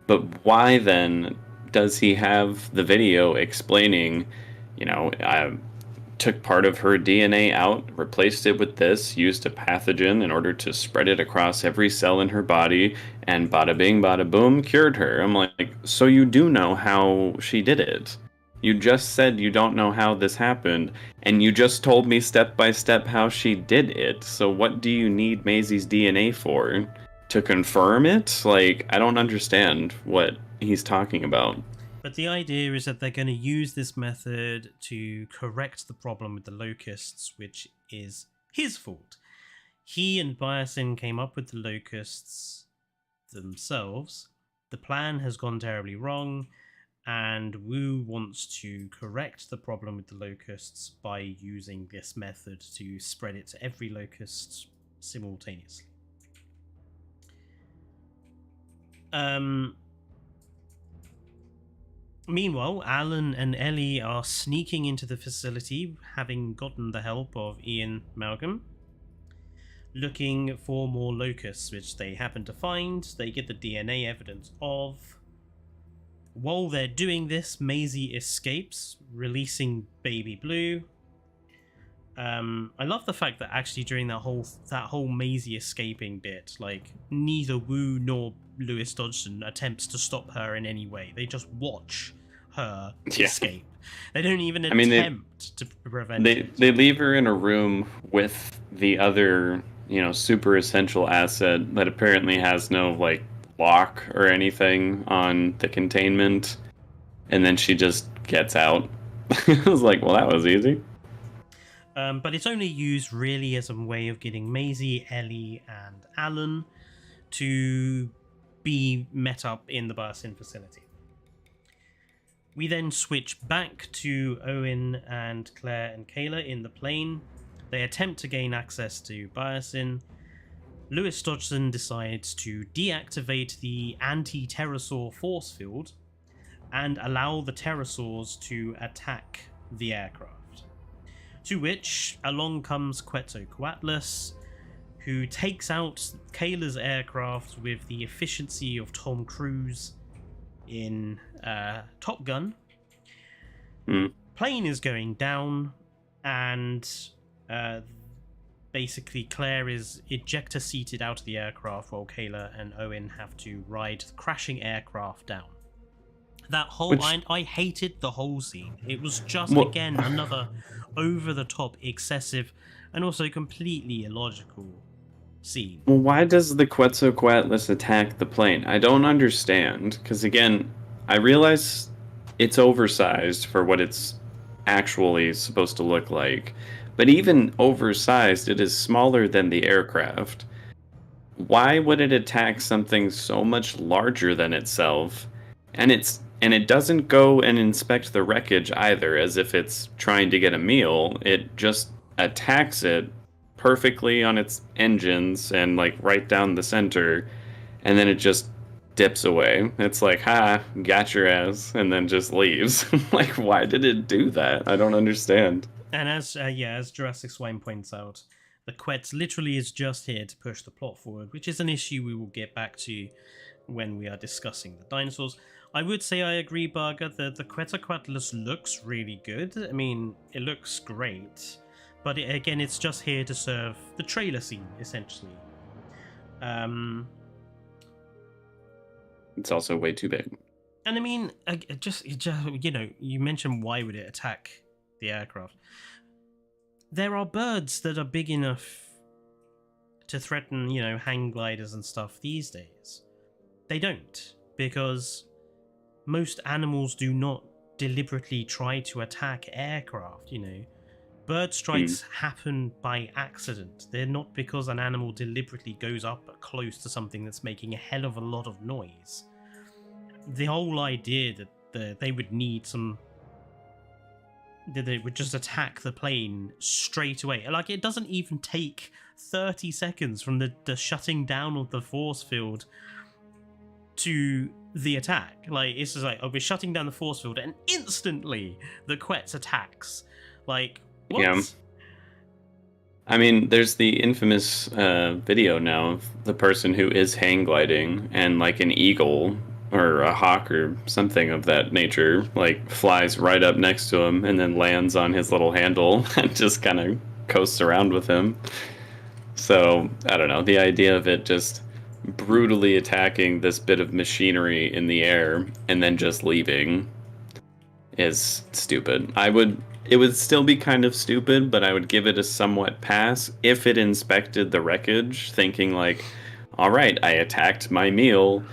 But why then does he have the video explaining, I took part of her DNA out, replaced it with this, used a pathogen in order to spread it across every cell in her body, and bada bing, bada boom, cured her. I'm like, so you do know how she did it. You just said you don't know how this happened, and you just told me step by step how she did it. So what do you need Maisie's DNA for? To confirm it? Like, I don't understand what he's talking about. But the idea is that they're going to use this method to correct the problem with the locusts, which is his fault. He and BIOSYN came up with the locusts themselves. The plan has gone terribly wrong, and Wu wants to correct the problem with the locusts by using this method to spread it to every locust simultaneously. Meanwhile, Alan and Ellie are sneaking into the facility, having gotten the help of Ian Malcolm, looking for more locusts, which they happen to find. They get the DNA evidence of. While they're doing this, Maisie escapes, releasing Baby Blue. I love the fact that actually during that whole Maisie escaping bit, like, neither Wu nor Lewis Dodgson attempts to stop her in any way. They just watch her escape. They don't even attempt to prevent it. They leave her in a room with the other, super essential asset that apparently has no, like, lock or anything on the containment, and then she just gets out. I was like, well, that was easy. But it's only used really as a way of getting Maisie, Ellie, and Alan to be met up in the BIOSYN facility. We then switch back to Owen and Claire and Kayla in the plane. They attempt to gain access to BIOSYN. Lewis Dodgson decides to deactivate the anti-pterosaur force field and allow the pterosaurs to attack the aircraft. To which, along comes Quetzalcoatlus, who takes out Kayla's aircraft with the efficiency of Tom Cruise in Top Gun. Plane is going down, and basically Claire is ejector seated out of the aircraft while Kayla and Owen have to ride the crashing aircraft down. That whole I hated the whole scene. It was just again another over-the-top, excessive, and also completely illogical scene. Well, why does the Quetzalcoatlus attack the plane? I don't understand. Because again, I realize it's oversized for what it's actually supposed to look like. But even oversized, it is smaller than the aircraft. Why would it attack something so much larger than itself? And it doesn't go and inspect the wreckage either, as if it's trying to get a meal. It just attacks it perfectly on its engines and like right down the center, and then it just dips away. It's like, ha, got your ass, and then just leaves. Like, why did it do that? I don't understand. And as Jurassic Swine points out, the Quetz literally is just here to push the plot forward, which is an issue we will get back to when we are discussing the dinosaurs. I would say I agree, Barger, that the Quetzalcoatlus looks really good. I mean, it looks great, but again, it's just here to serve the trailer scene, essentially. It's also way too big. And I mean, just you know, you mentioned why would it attack the aircraft? There are birds that are big enough to threaten, you know, hang gliders and stuff these days. They don't, because most animals do not deliberately try to attack aircraft, you know. Bird strikes happen by accident. They're not because an animal deliberately goes up close to something that's making a hell of a lot of noise. The whole idea that they would need some... that they would just attack the plane straight away. Like, it doesn't even take 30 seconds from the shutting down of the force field to the attack. Like, it's just like, oh, we're shutting down the force field, and instantly the Quetz attacks. Like, what? Yeah. I mean, there's the infamous video now of the person who is hang gliding, and like an eagle or a hawk or something of that nature, like flies right up next to him and then lands on his little handle and just kind of coasts around with him. So, I don't know, the idea of it just brutally attacking this bit of machinery in the air and then just leaving is stupid. It would still be kind of stupid, but I would give it a somewhat pass if it inspected the wreckage, thinking like, all right, I attacked my meal,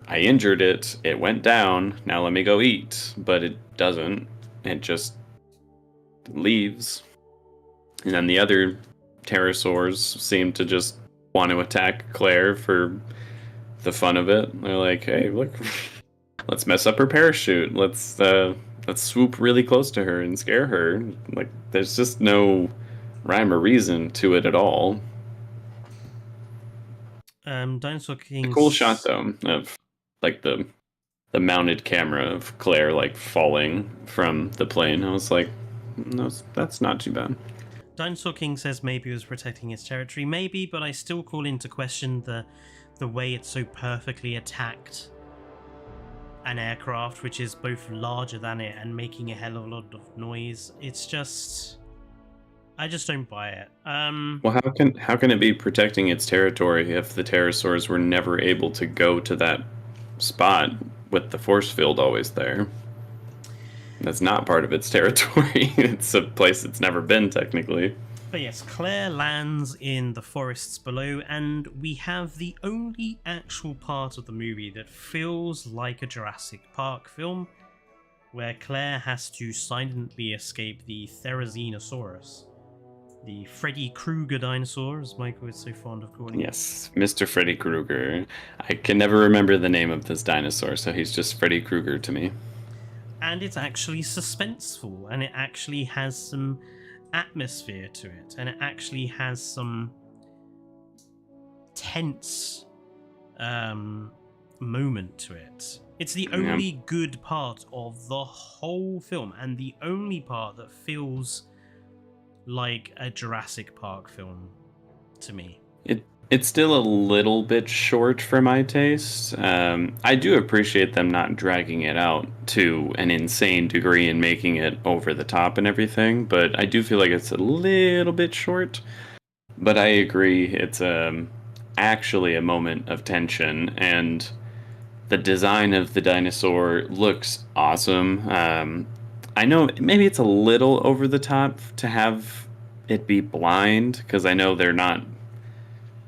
I injured it, it went down, now let me go eat. But it doesn't. It just leaves. And then the other pterosaurs seem to just want to attack Claire for the fun of it. They're like, hey, look, let's mess up her parachute. Let's swoop really close to her and scare her. Like, there's just no rhyme or reason to it at all. Dinosaur King. A cool shot though of like the mounted camera of Claire like falling from the plane. I was like, no, that's not too bad. Dinosaur King says maybe it was protecting its territory. Maybe, but I still call into question the way it so perfectly attacked an aircraft which is both larger than it and making a hell of a lot of noise. It's just... I just don't buy it. Well, how can it be protecting its territory if the pterosaurs were never able to go to that spot with the force field always there? That's not part of its territory. It's a place it's never been, technically. But yes, Claire lands in the forests below, and we have the only actual part of the movie that feels like a Jurassic Park film, where Claire has to silently escape the Therizinosaurus, the Freddy Krueger dinosaur, as Michael is so fond of calling it. Yes, Mr. Freddy Krueger. I can never remember the name of this dinosaur, so he's just Freddy Krueger to me. And it's actually suspenseful, and it actually has some atmosphere to it, and it actually has some tense moment to it. It's the only good part of the whole film, and the only part that feels like a Jurassic Park film to me. It's still a little bit short for my taste. I do appreciate them not dragging it out to an insane degree and making it over the top and everything, but I do feel like it's a little bit short. But I agree, it's actually a moment of tension, and the design of the dinosaur looks awesome. I know maybe it's a little over the top to have it be blind, because I know they're not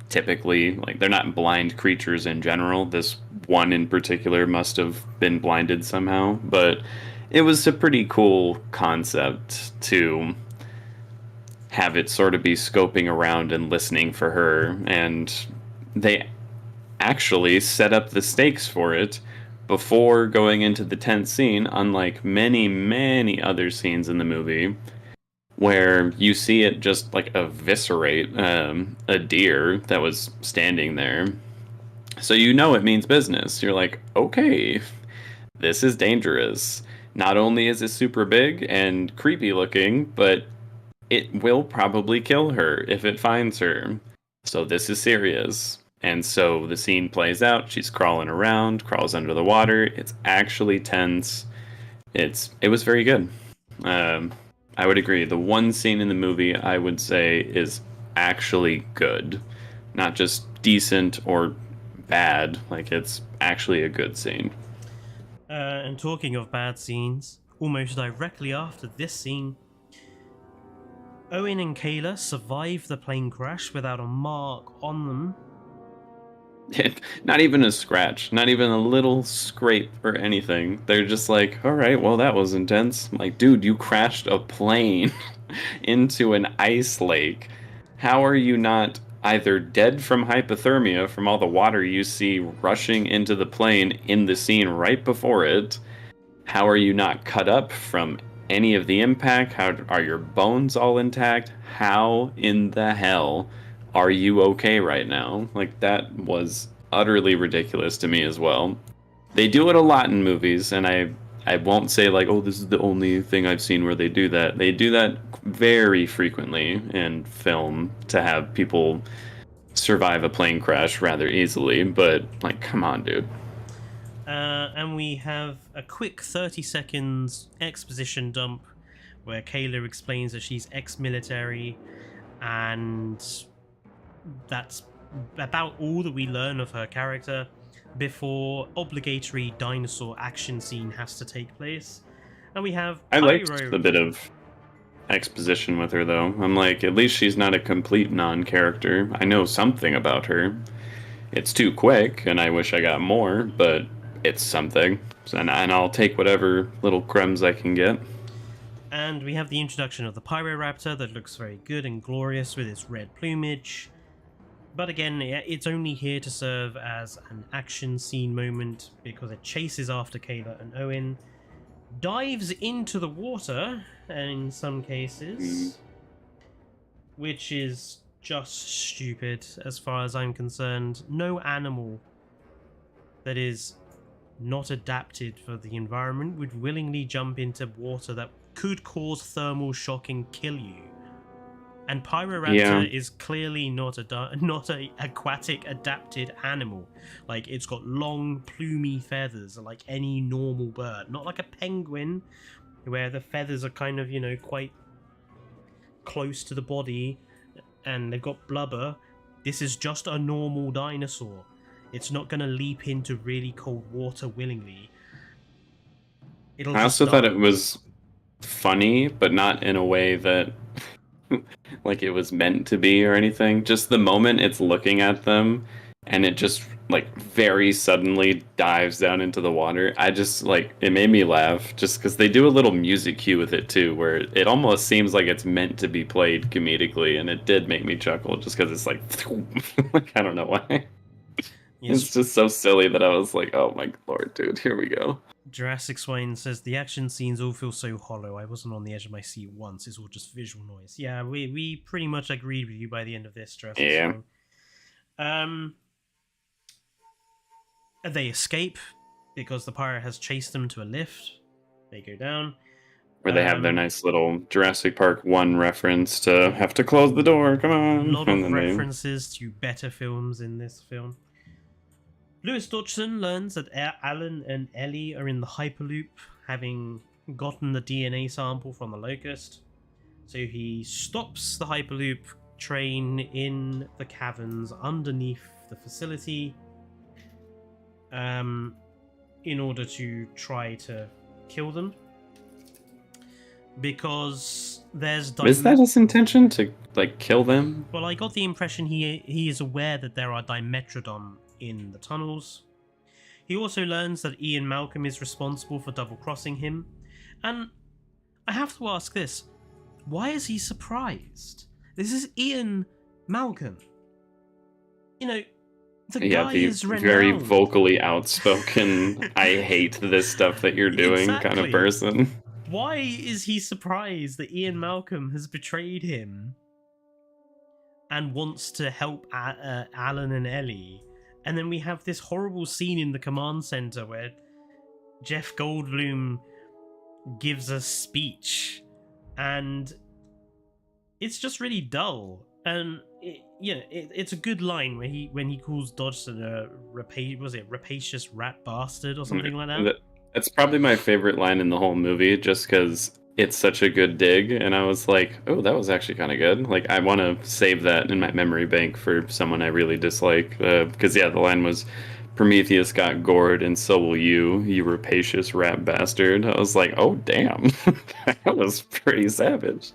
typically, like, they're not blind creatures in general. This one in particular must have been blinded somehow, but it was a pretty cool concept to have it sort of be scoping around and listening for her, and they actually set up the stakes for it before going into the tenth scene, unlike many, many other scenes in the movie where you see it just like eviscerate a deer that was standing there. So you know it means business. You're like, okay, this is dangerous. Not only is it super big and creepy looking, but it will probably kill her if it finds her. So this is serious. And so the scene plays out. She's crawling around, crawls under the water. It's actually tense. It was very good. I would agree. The one scene in the movie I would say is actually good, not just decent or bad. Like it's actually a good scene. And talking of bad scenes, almost directly after this scene, Owen and Kayla survive the plane crash without a mark on them. Not even a scratch, not even a little scrape or anything. They're just like, all right, well, that was intense. I'm like, dude, you crashed a plane into an ice lake. How are you not either dead from hypothermia from all the water you see rushing into the plane in the scene right before it? How are you not cut up from any of the impact? How are your bones all intact? How in the hell are you okay right now? Like, that was utterly ridiculous to me as well. They do it a lot in movies, and I won't say like, oh, this is the only thing I've seen where they do that. They do that very frequently in film to have people survive a plane crash rather easily, but like, come on, dude. And we have a quick 30 seconds exposition dump where Kayla explains that she's ex-military, and that's about all that we learn of her character before obligatory dinosaur action scene has to take place. And we have I liked the bit of exposition with her, though. I'm like, at least she's not a complete non-character. I know something about her. It's too quick, and I wish I got more, but it's something. And I'll take whatever little crumbs I can get. And we have the introduction of the Pyroraptor that looks very good and glorious with its red plumage. But again, it's only here to serve as an action scene moment because it chases after Kayla and Owen, dives into the water in some cases, which is just stupid as far as I'm concerned. No animal that is not adapted for the environment would willingly jump into water that could cause thermal shock and kill you. And Pyroraptor is clearly not a aquatic adapted animal. Like, it's got long plumy feathers like any normal bird, not like a penguin where the feathers are kind of, you know, quite close to the body and they've got blubber. This is just a normal dinosaur. It's not going to leap into really cold water willingly. I also thought it was funny, but not in a way that like it was meant to be or anything. Just the moment it's looking at them and it just like very suddenly dives down into the water, I just like, it made me laugh just because they do a little music cue with it too, where it almost seems like it's meant to be played comedically, and it did make me chuckle just because it's like, like, I don't know why. Yes. It's just so silly that I was like, oh my lord, dude, here we go. Jurassic Swine says the action scenes all feel so hollow. I wasn't on the edge of my seat once. It's all just visual noise. Yeah, we pretty much agreed with you by the end of this, Jurassic Swine. They escape because the pirate has chased them to a lift. They go down. Where they have their nice little Jurassic Park 1 reference to have to close the door, come on. A lot of references to better films in this film. Lewis Dodgson learns that Alan and Ellie are in the Hyperloop, having gotten the DNA sample from the Locust. So he stops the Hyperloop train in the caverns underneath the facility in order to try to kill them. Because there's... Is that his intention, to like kill them? Well, I got the impression he is aware that there are Dimetrodon in the tunnels. He also learns that Ian Malcolm is responsible for double-crossing him, And I have to ask this: why is he surprised? This is Ian Malcolm. You know, the guy is renowned. Very vocally outspoken, I hate this stuff that you're doing kind of person. Why is he surprised that Ian Malcolm has betrayed him and wants to help Alan and Ellie? And then we have this horrible scene in the command center where Jeff Goldblum gives a speech, and it's just really dull. And it's a good line when he calls Dodgson a rapacious rat bastard or something like that. That's probably my favorite line in the whole movie, just because it's such a good dig, and I was like, oh, that was actually kind of good. Like, I want to save that in my memory bank for someone I really dislike, because the line was, Prometheus got gored, and so will you rapacious rat bastard. I was like, oh, damn. That was pretty savage.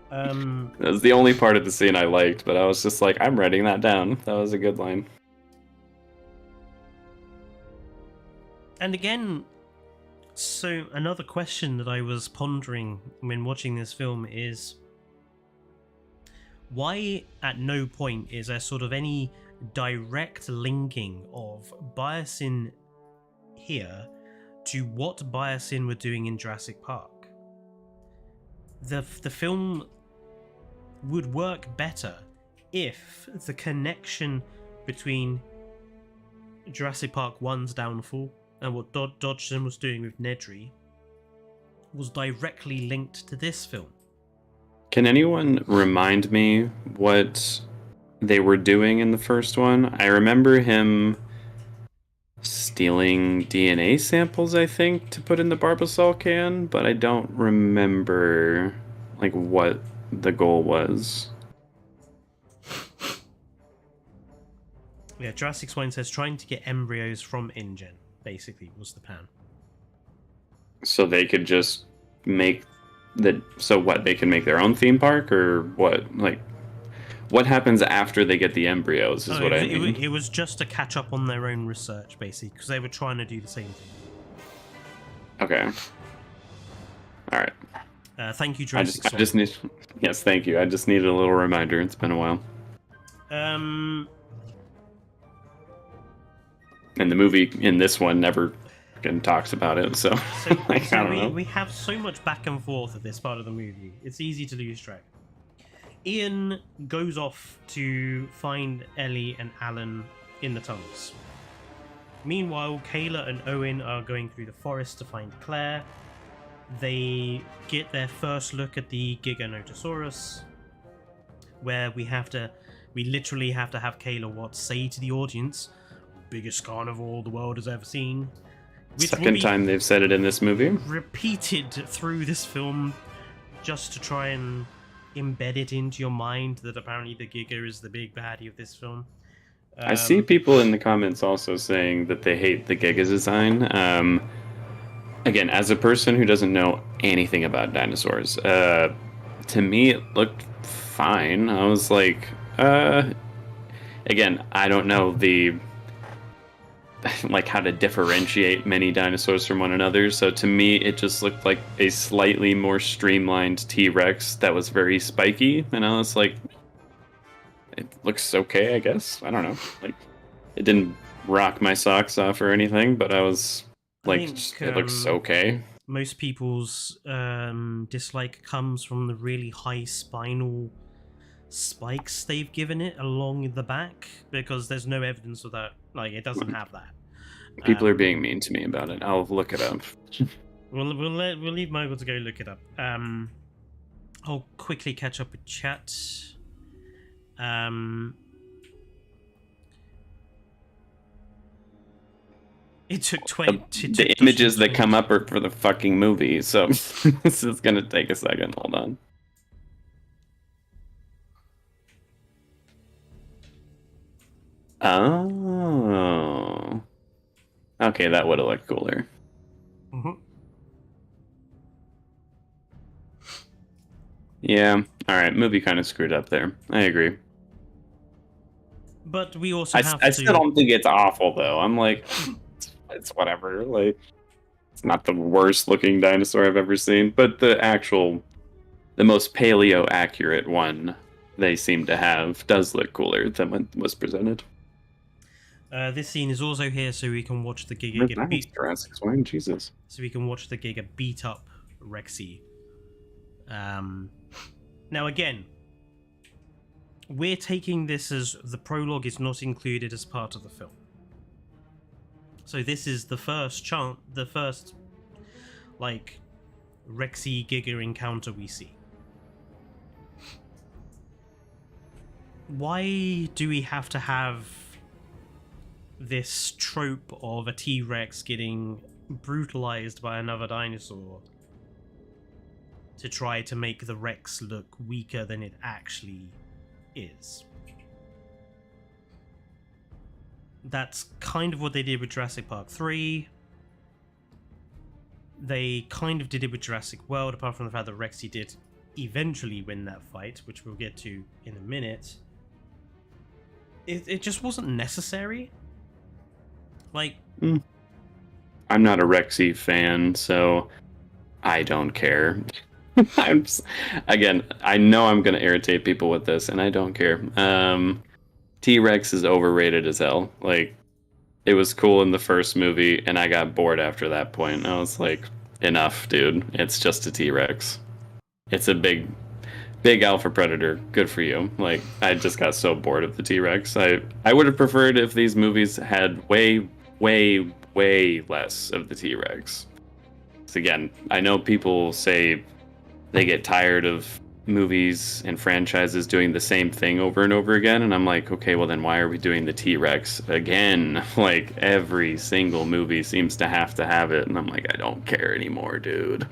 That was the only part of the scene I liked, but I was just like, I'm writing that down. That was a good line. And again, so another question that I was pondering when watching this film is, why at no point is there sort of any direct linking of BIOSYN here to what BIOSYN were doing in Jurassic Park? The film would work better if the connection between Jurassic Park 1's downfall and what Dodgson was doing with Nedry was directly linked to this film. Can anyone remind me what they were doing in the first one? I remember him stealing DNA samples, I think, to put in the Barbasol can, but I don't remember like what the goal was. Yeah, Jurassic Swine says trying to get embryos from InGen, basically, was the plan. So they could just make so what, they can make their own theme park, or what? Like, what happens after they get the embryos is what I mean. It was just to catch up on their own research, basically, because they were trying to do the same thing. Okay. All right. Thank you, Jurassic I just need. Yes, thank you. I just needed a little reminder. It's been a while. And the movie in this one never talks about it, so I don't know. We have so much back and forth at this part of the movie. It's easy to lose track. Ian goes off to find Ellie and Alan in the tunnels. Meanwhile, Kayla and Owen are going through the forest to find Claire. They get their first look at the Giganotosaurus, where we literally have to have Kayla Watts say to the audience, biggest carnivore the world has ever seen. Second time they've said it in this movie. Repeated through this film just to try and embed it into your mind that apparently the Giga is the big baddie of this film. I see people in the comments also saying that they hate the Giga design. Again, as a person who doesn't know anything about dinosaurs, to me it looked fine. I was like, again, I don't know like how to differentiate many dinosaurs from one another, so to me it just looked like a slightly more streamlined T-Rex that was very spiky, and I was like, it looks okay, I guess. I don't know, like, it didn't rock my socks off or anything, but I was like, it looks okay. Most people's dislike comes from the really high spinal spikes they've given it along the back, because there's no evidence of that. Like, it doesn't have that. People are being mean to me about it. I'll look it up. We'll leave Michael to go look it up. I'll quickly catch up with chat. It took 20. The images that come up are for the fucking movie, so this is gonna take a second. Hold on. Oh. Okay, that would have looked cooler. Mm-hmm. Yeah, alright, movie kind of screwed up there. I agree. But we also have I still don't think it's awful, though. I'm like, it's whatever. Like, It's not the worst looking dinosaur I've ever seen, but the most paleo accurate one they seem to have does look cooler than what was presented. This scene is also here so we can watch the Giga get Nice, beat. Jurassic Swine, Jesus. So we can watch the Giga beat up Rexy. Now again, we're taking this as the prologue is not included as part of the film. So this is the first like Rexy Giga encounter we see. Why do we have to have this trope of a T-Rex getting brutalized by another dinosaur to try to make the Rex look weaker than it actually is? That's kind of what they did with Jurassic Park 3. They kind of did it with Jurassic World, apart from the fact that Rexy did eventually win that fight, which we'll get to in a minute. It just wasn't necessary. Like... I'm not a Rexy fan, so I don't care. Again, I know I'm going to irritate people with this, and I don't care. T-Rex is overrated as hell. Like, it was cool in the first movie, and I got bored after that point. I was like, enough, dude. It's just a T-Rex. It's a big alpha predator. Good for you. Like, I just got so bored of the T-Rex. I would have preferred if these movies had way less of the T-Rex. So again, I know people say they get tired of movies and franchises doing the same thing over and over again, and I'm like, okay, well then why are we doing the T-Rex again? Like, every single movie seems to have it, and I'm like, I don't care anymore, dude.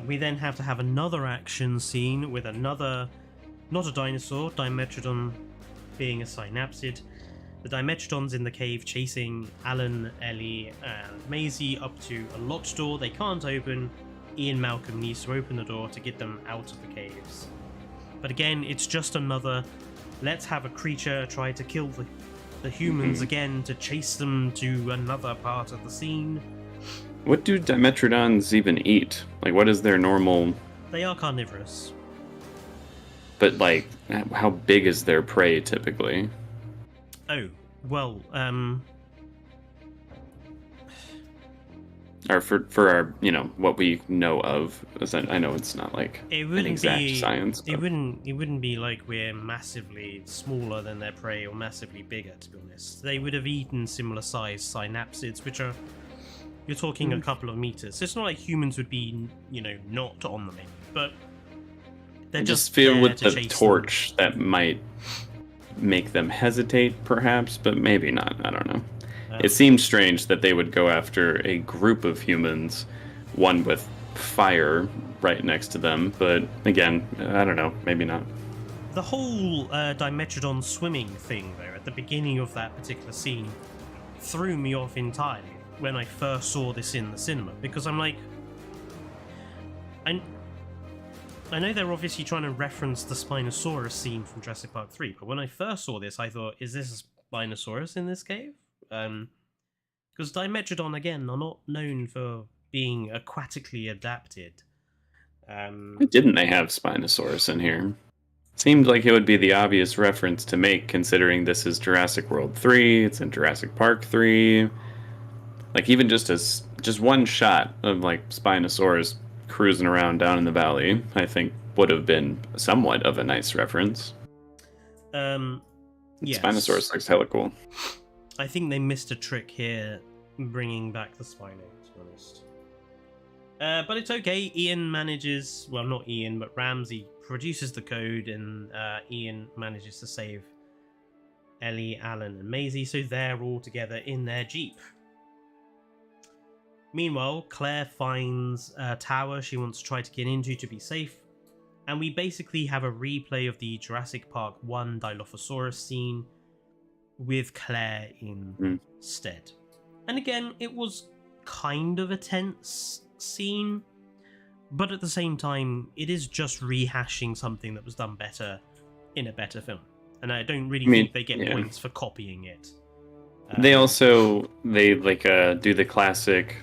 We then have to have another action scene with another, not a dinosaur, Dimetrodon being a synapsid. The Dimetrodon's in the cave chasing Alan, Ellie, and Maisie up to a locked door they can't open. Ian Malcolm needs to open the door to get them out of the caves. But again, it's just another, let's have a creature try to kill the humans again to chase them to another part of the scene. What do Dimetrodons even eat? Like, what is their normal... They are carnivorous. But, like, how big is their prey, typically? Oh, well, Or for our, what we know of. I know it's not, like, an exact science. But... It wouldn't be like we're massively smaller than their prey or massively bigger, to be honest. They would have eaten similar sized synapsids, which are... You're talking a couple of meters. So it's not like humans would be, not on the menu, but they're just feel with the torch that might make them hesitate, perhaps, but maybe not. I don't know. It seems strange that they would go after a group of humans, one with fire right next to them, but again, I don't know. Maybe not. The whole Dimetrodon swimming thing, though, at the beginning of that particular scene, threw me off entirely when I first saw this in the cinema, because I'm like, I know they're obviously trying to reference the Spinosaurus scene from Jurassic Park 3, but when I first saw this, I thought, is this a Spinosaurus in this cave? Because Dimetrodon, again, are not known for being aquatically adapted. Why didn't they have Spinosaurus in here? Seemed like it would be the obvious reference to make, considering this is Jurassic World 3, it's in Jurassic Park 3. Like, even just one shot of, like, Spinosaurus cruising around down in the valley, I think would have been somewhat of a nice reference. Yes. Spinosaurus looks hella cool. I think they missed a trick here, bringing back the Spino, to be honest. But it's okay. Ian manages... Well, not Ian, but Ramsey produces the code, and Ian manages to save Ellie, Alan, and Maisie, so they're all together in their Jeep. Meanwhile, Claire finds a tower she wants to try to get into to be safe, and we basically have a replay of the Jurassic Park 1 Dilophosaurus scene with Claire instead. And again, it was kind of a tense scene, but at the same time, it is just rehashing something that was done better in a better film. And I don't really think they get points for copying it. They do the classic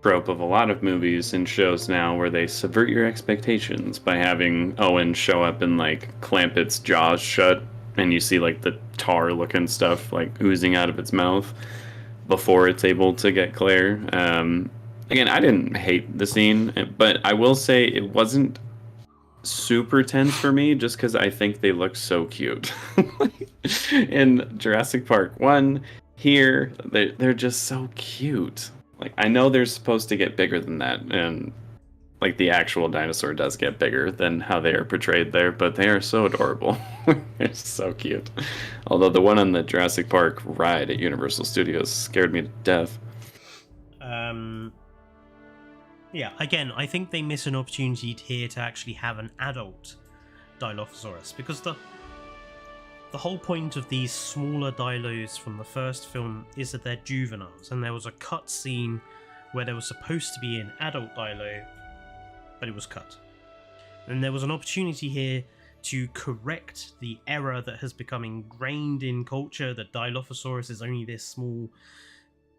trope of a lot of movies and shows now where they subvert your expectations by having Owen show up and like clamp its jaws shut and you see like the tar looking stuff like oozing out of its mouth before it's able to get Claire. Again, I didn't hate the scene, but I will say it wasn't super tense for me just because I think they look so cute. In Jurassic Park 1, here, they're just so cute. Like, I know they're supposed to get bigger than that, and like the actual dinosaur does get bigger than how they are portrayed there, but they are so adorable. They're so cute. Although the one on the Jurassic Park ride at Universal Studios scared me to death. Yeah, again, I think they miss an opportunity here to actually have an adult Dilophosaurus, because the whole point of these smaller dilos from the first film is that they're juveniles, and there was a cut scene where there was supposed to be an adult dilo, but it was cut. And there was an opportunity here to correct the error that has become ingrained in culture, that Dilophosaurus is only this small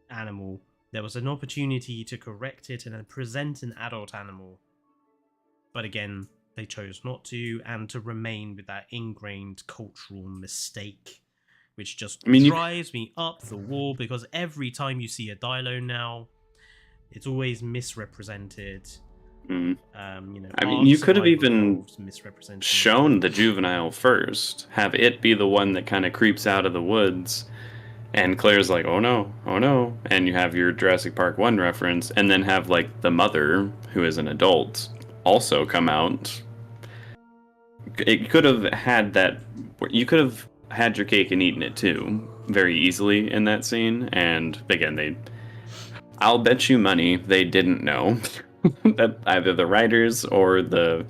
animal. There was an opportunity to correct it and then present an adult animal. But again, they chose not to, and to remain with that ingrained cultural mistake, which just drives me up the wall, because every time you see a dilo now, it's always misrepresented. I mean, you could have even shown the juvenile first, have it be the one that kind of creeps out of the woods, and Claire's like, oh no, and you have your Jurassic Park 1 reference, and then have like the mother, who is an adult, also come out. It could have had that. You could have had your cake and eaten it too, very easily in that scene. And again, I'll bet you money they didn't know that either the writers or the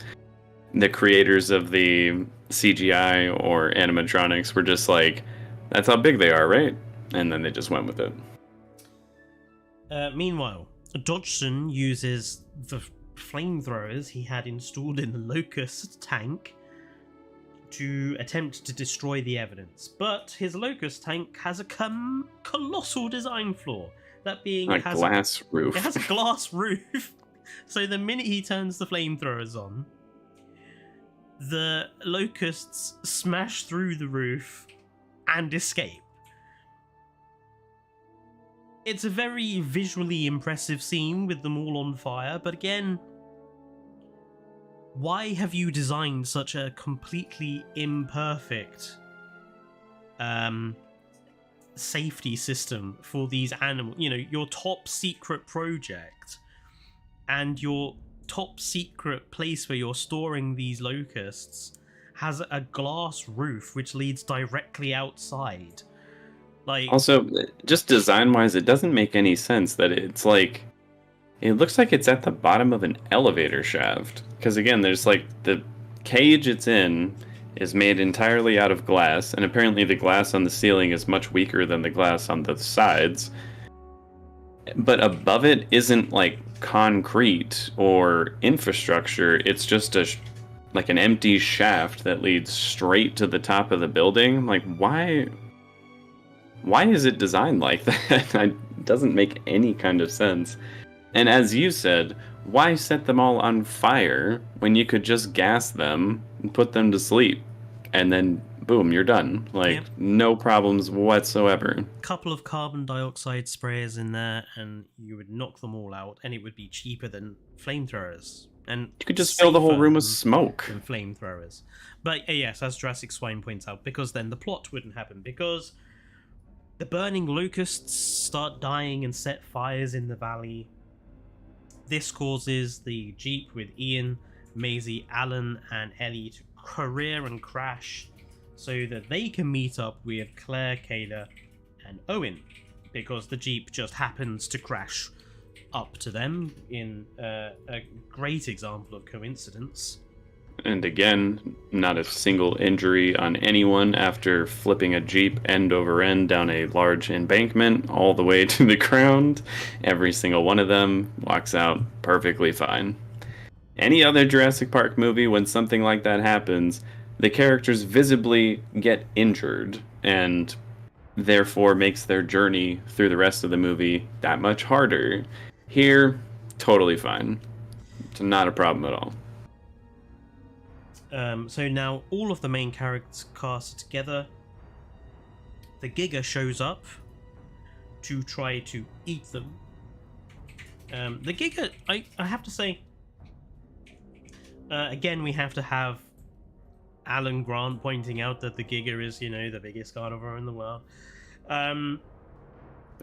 creators of the CGI or animatronics were just like, that's how big they are, right? And then they just went with it. Meanwhile, Dodgson uses the flamethrowers he had installed in the Locust tank to attempt to destroy the evidence. But his Locust tank has a colossal design flaw. That being, it has a glass roof. It has a glass roof. So the minute he turns the flamethrowers on, the locusts smash through the roof and escape. It's a very visually impressive scene with them all on fire, but again, why have you designed such a completely imperfect safety system for these animals? You know, your top secret project and your top secret place where you're storing these locusts has a glass roof which leads directly outside. Like, also, just design-wise, it doesn't make any sense that it's like, it looks like it's at the bottom of an elevator shaft. Because again, there's like, the cage it's in is made entirely out of glass, and apparently the glass on the ceiling is much weaker than the glass on the sides. But above it isn't like concrete or infrastructure, it's just like an empty shaft that leads straight to the top of the building. Like, why is it designed like that? It doesn't make any kind of sense. And as you said, why set them all on fire when you could just gas them and put them to sleep? And then, boom, you're done. Like, yep. No problems whatsoever. Couple of carbon dioxide sprayers in there, and you would knock them all out, and it would be cheaper than flamethrowers. And you could just fill the whole room with smoke. Than flamethrowers. But yes, as Jurassic Swine points out, because then the plot wouldn't happen, because the burning locusts start dying and set fires in the valley. This causes the Jeep with Ian, Maisie, Alan, and Ellie to career and crash so that they can meet up with Claire, Kayla, and Owen, because the Jeep just happens to crash up to them in a great example of coincidence. And again, not a single injury on anyone after flipping a Jeep end over end down a large embankment all the way to the ground. Every single one of them walks out perfectly fine. Any other Jurassic Park movie, when something like that happens, the characters visibly get injured, and therefore makes their journey through the rest of the movie that much harder. Here, totally fine. It's not a problem at all. So now all of the main characters cast together. The Giga shows up to try to eat them. The Giga, I have to say, again, we have to have Alan Grant pointing out that the Giga is, the biggest carnivore in the world.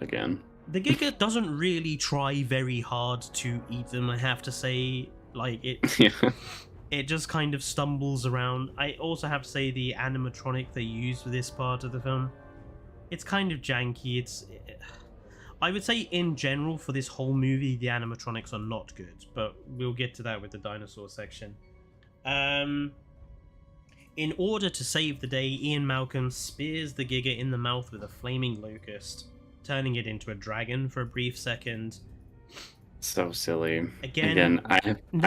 Again. The Giga doesn't really try very hard to eat them, I have to say. Like, it just kind of stumbles around. I also have to say the animatronic they use for this part of the film, it's kind of janky. I would say in general for this whole movie, the animatronics are not good, but we'll get to that with the dinosaur section. In order to save the day, Ian Malcolm spears the Giga in the mouth with a flaming locust, turning it into a dragon for a brief second. So silly. Again, I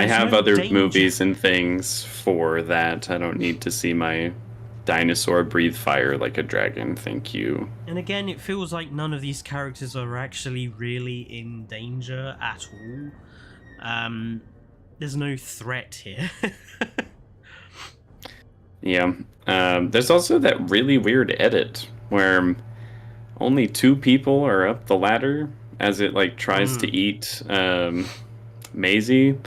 have no other danger. movies and things for that. I don't need to see my dinosaur breathe fire like a dragon. Thank you. And again, it feels like none of these characters are actually really in danger at all. There's no threat here. Yeah. There's also that really weird edit where only 2 people are up the ladder as it like tries to eat Maisie,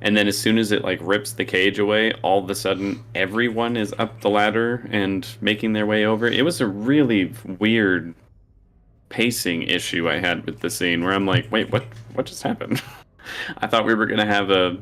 and then as soon as it like rips the cage away, all of a sudden everyone is up the ladder and making their way over. It was a really weird pacing issue I had with the scene where I'm like, wait, what just happened? I thought we were gonna have a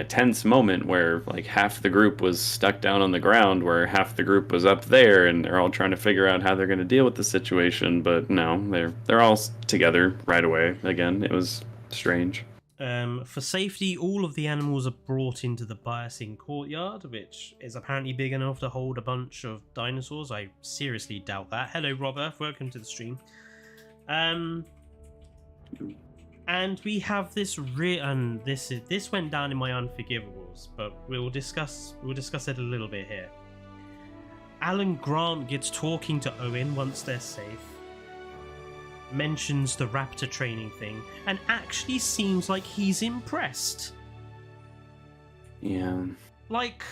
tense moment where like half the group was stuck down on the ground, where half the group was up there, and they're all trying to figure out how they're going to deal with the situation. But no, they're all together right away. Again, it was strange. For safety, all of the animals are brought into the BIOSYN courtyard, which is apparently big enough to hold a bunch of dinosaurs. I seriously doubt that. Hello, Robert. Welcome to the stream. And we have this and this went down in my Unforgivables, but we'll discuss it a little bit here. Alan Grant gets talking to Owen once they're safe, mentions the raptor training thing, and actually seems like he's impressed. Yeah. Like,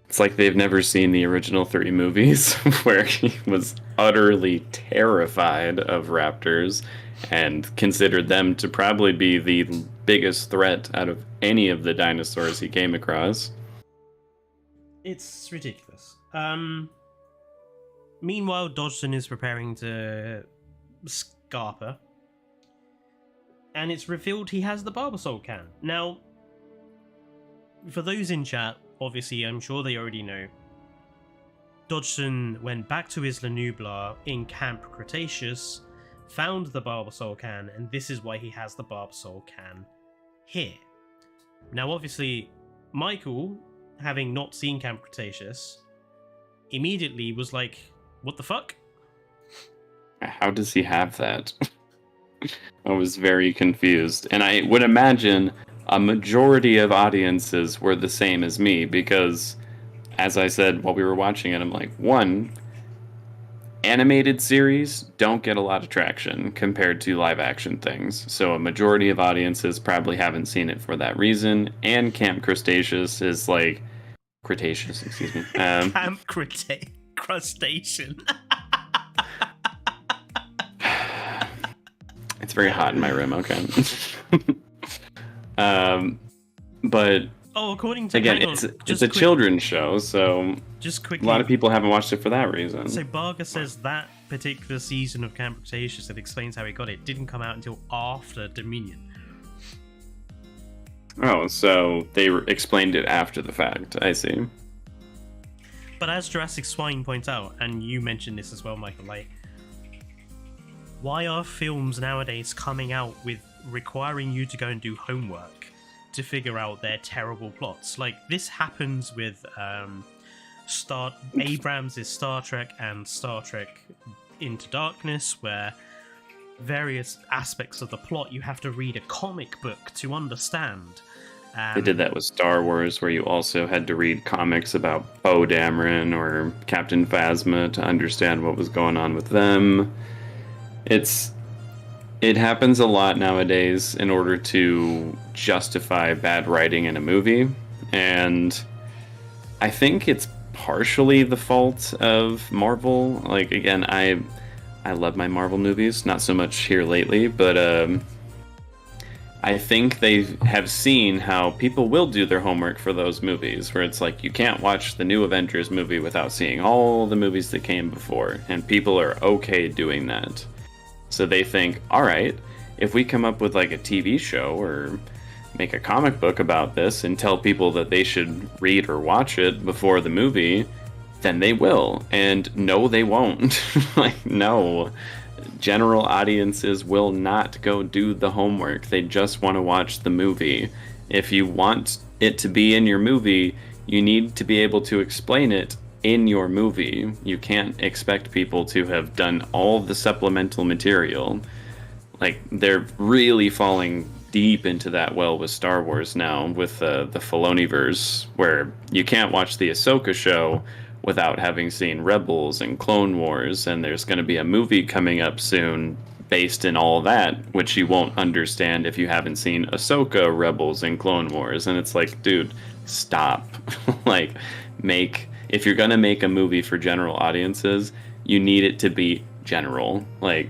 it's like they've never seen the original 3 movies where he was utterly terrified of raptors and considered them to probably be the biggest threat out of any of the dinosaurs he came across. It's ridiculous. Meanwhile, Dodgson is preparing to Scarper, and it's revealed he has the Barbasol can. Now, for those in chat, obviously I'm sure they already know, Dodgson went back to Isla Nublar in Camp Cretaceous, found the Barbasol can, and this is why he has the Barbasol can here. Now, obviously, Michael, having not seen Camp Cretaceous, immediately was like, what the fuck? How does he have that? I was very confused. And I would imagine a majority of audiences were the same as me, because, as I said while we were watching it, I'm like, one, animated series don't get a lot of traction compared to live action things, so a majority of audiences probably haven't seen it for that reason. And Camp Cretaceous is like Cretaceous, excuse me. Camp Crustacean. It's very hot in my room. Okay. But according to again, it's a children's show, so just quickly, a lot of people haven't watched it for that reason. So Barger says that particular season of Camp Cretaceous that explains how he got it didn't come out until after Dominion. Oh, so they explained it after the fact. I see. But as Jurassic Swine points out, and you mentioned this as well, Michael, like, why are films nowadays coming out with requiring you to go and do homework to figure out their terrible plots? Like, this happens with Abrams' Star Trek and Star Trek Into Darkness, where various aspects of the plot you have to read a comic book to understand. They did that with Star Wars, where you also had to read comics about Poe Dameron or Captain Phasma to understand what was going on with them. It's It happens a lot nowadays in order to justify bad writing in a movie, and I think it's partially the fault of Marvel. Like again, I love my Marvel movies, not so much here lately, but I think they have seen how people will do their homework for those movies, where it's like you can't watch the new Avengers movie without seeing all the movies that came before, and people are okay doing that. So they think, all right, if we come up with like a TV show or make a comic book about this and tell people that they should read or watch it before the movie, then they will. And no, they won't. Like, no. General audiences will not go do the homework. They just want to watch the movie. If you want it to be in your movie, you need to be able to explain it in your movie. You can't expect people to have done all the supplemental material. Like, they're really falling deep into that well with Star Wars now, with the Filoniverse, where you can't watch the Ahsoka show without having seen Rebels and Clone Wars, and there's going to be a movie coming up soon based in all that, which you won't understand if you haven't seen Ahsoka, Rebels, and Clone Wars. And it's like, dude, stop. Like, if you're going to make a movie for general audiences, you need it to be general. Like,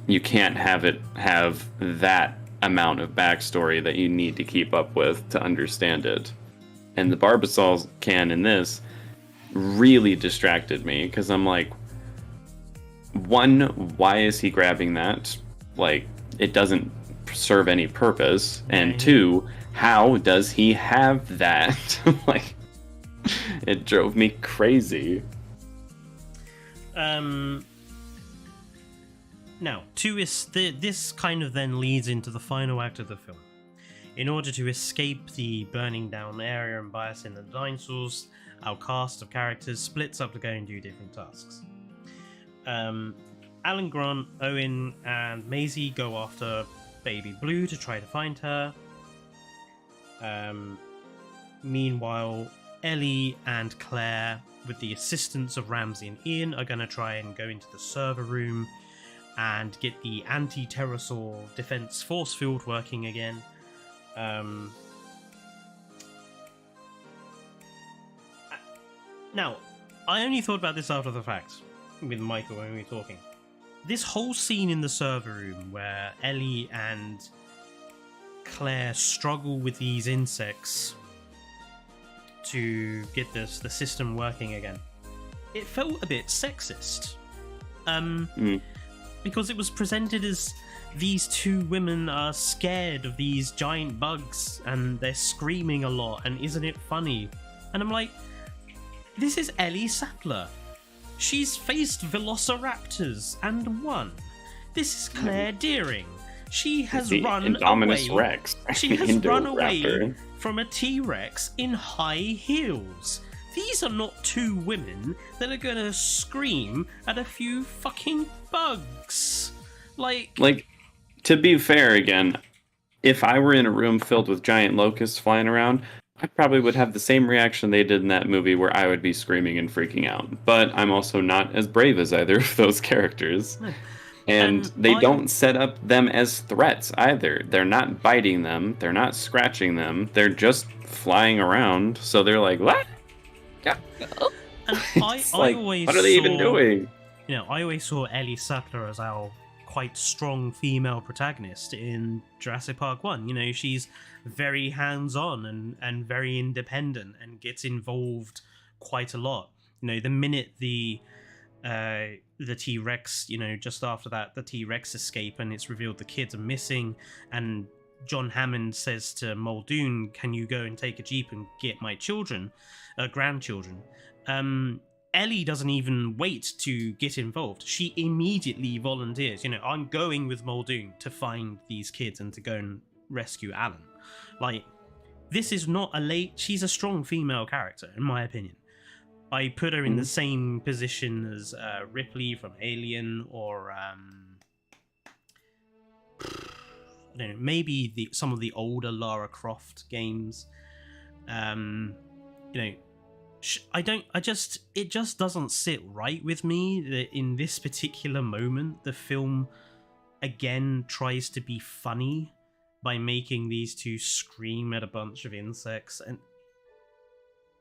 you can't have it have that amount of backstory that you need to keep up with to understand it. And the Barbasol can in this really distracted me, because I'm like, one, why is he grabbing that? Like, it doesn't serve any purpose. And two, how does he have that? Like, it drove me crazy. Now, this kind of then leads into the final act of the film. In order to escape the burning down area and BIOSYN and the dinosaurs, our cast of characters splits up to go and do different tasks. Alan Grant, Owen, and Maisie go after Baby Blue to try to find her. Meanwhile, Ellie and Claire, with the assistance of Ramsey and Ian, are going to try and go into the server room and get the anti-pterosaur defense force field working again. Now, I only thought about this after the fact, with Michael when we were talking. This whole scene in the server room where Ellie and Claire struggle with these insects to get the system working again, it felt a bit sexist. Because it was presented as these two women are scared of these giant bugs and they're screaming a lot, and isn't it funny? And I'm like, this is Ellie Sattler. She's faced velociraptors and won. This is Claire Deering. She has run away. Rex. She has run away from a T-Rex in high heels. These are not two women that are gonna scream at a few fucking bugs. Like, to be fair again, if I were in a room filled with giant locusts flying around, I probably would have the same reaction they did in that movie, where I would be screaming and freaking out. But I'm also not as brave as either of those characters. And they don't set up them as threats either. They're not biting them. They're not scratching them. They're just flying around. So they're like, what? And I always what are they even doing? You know, I always saw Ellie Sattler as our quite strong female protagonist in Jurassic Park 1. You know, she's very hands-on and very independent and gets involved quite a lot. You know, the minute the T-Rex, you know, just after that, the T-Rex escape and it's revealed the kids are missing, and John Hammond says to Muldoon, can you go and take a jeep and get my grandchildren? Ellie doesn't even wait to get involved. She immediately volunteers. You know, I'm going with Muldoon to find these kids and to go and rescue Alan. Like, this is not she's a strong female character, in my opinion. I put her in the same position as Ripley from Alien, or I don't know, maybe some of the older Lara Croft games. You know, it just doesn't sit right with me that in this particular moment the film again tries to be funny by making these two scream at a bunch of insects, and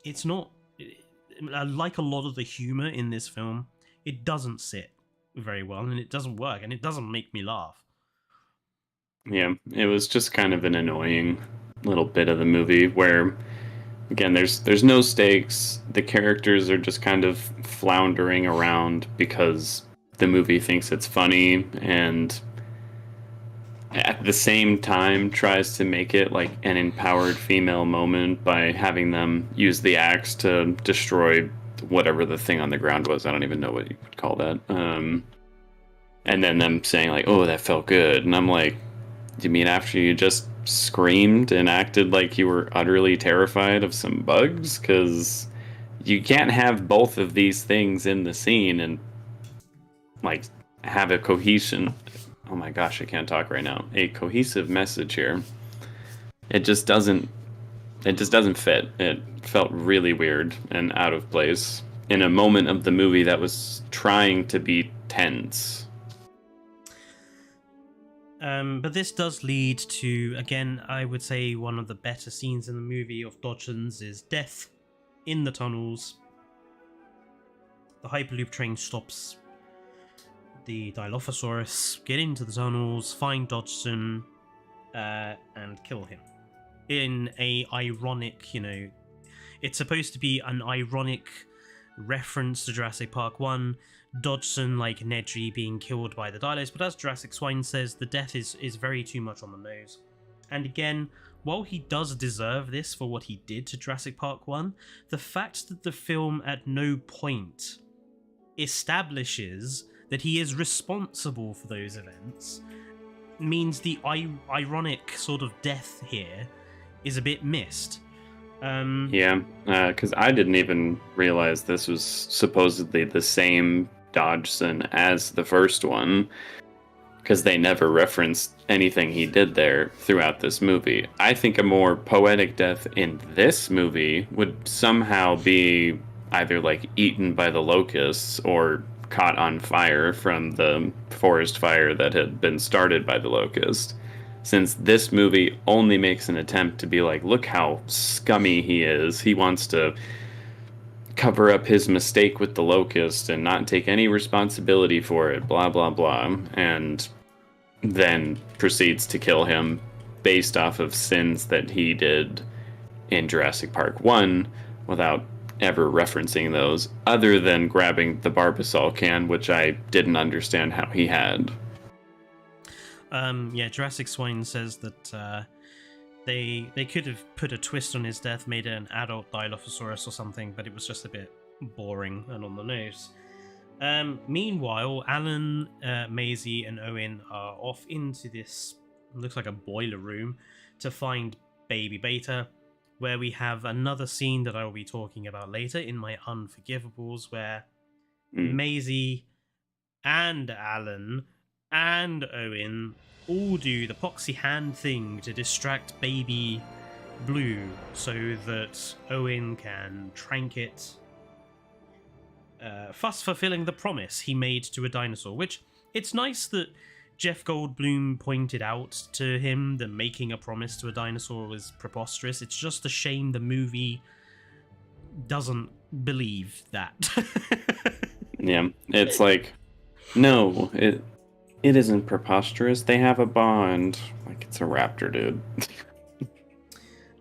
it's not, like a lot of the humor in this film, it doesn't sit very well, and it doesn't work, and it doesn't make me laugh. Yeah, it was just kind of an annoying little bit of the movie where, again, there's no stakes. The characters are just kind of floundering around because the movie thinks it's funny, and at the same time tries to make it like an empowered female moment by having them use the axe to destroy whatever the thing on the ground was. I don't even know what you would call that. And then them saying like, "Oh, that felt good," and I'm like, "Do you mean after you just screamed and acted like you were utterly terrified of some bugs? Because you can't have both of these things in the scene and like have a cohesion." Oh my gosh, I can't talk right now. A cohesive message here. It just doesn't fit. It felt really weird and out of place in a moment of the movie that was trying to be tense. But this does lead to, again, I would say one of the better scenes in the movie of Dodgson's is death in the tunnels. The Hyperloop train stops. The Dilophosaurus get into the tunnels, find Dodgson, and kill him. In a ironic, it's supposed to be an ironic reference to Jurassic Park 1, Dodgson like Nedry being killed by the Dilos, but as Jurassic Swine says, the death is very too much on the nose. And again, while he does deserve this for what he did to Jurassic Park 1, the fact that the film at no point establishes that he is responsible for those events means the ironic sort of death here is a bit missed. Because I didn't even realize this was supposedly the same Dodgson as the first one, because they never referenced anything he did there throughout this movie. I think a more poetic death in this movie would somehow be either like eaten by the locusts or caught on fire from the forest fire that had been started by the locust. Since this movie only makes an attempt to be like, look how scummy he is. He wants to cover up his mistake with the locust and not take any responsibility for it, blah, blah, blah. And then proceeds to kill him based off of sins that he did in Jurassic Park 1 without ever referencing those, other than grabbing the Barbasol can, which I didn't understand how he had. Jurassic Swine says that they could have put a twist on his death, made it an adult Dilophosaurus or something, but it was just a bit boring and on the nose. Meanwhile, Alan, Maisie, and Owen are off into this, looks like a boiler room, to find Baby Beta, where we have another scene that I will be talking about later in my Unforgivables, where Maisie and Alan and Owen all do the Poxy hand thing to distract Baby Blue so that Owen can trank it, thus fulfilling the promise he made to a dinosaur, which it's nice that Jeff Goldblum pointed out to him that making a promise to a dinosaur was preposterous. It's just a shame the movie doesn't believe that. Yeah, it's like, no, it isn't preposterous. They have a bond. Like, it's a raptor, dude.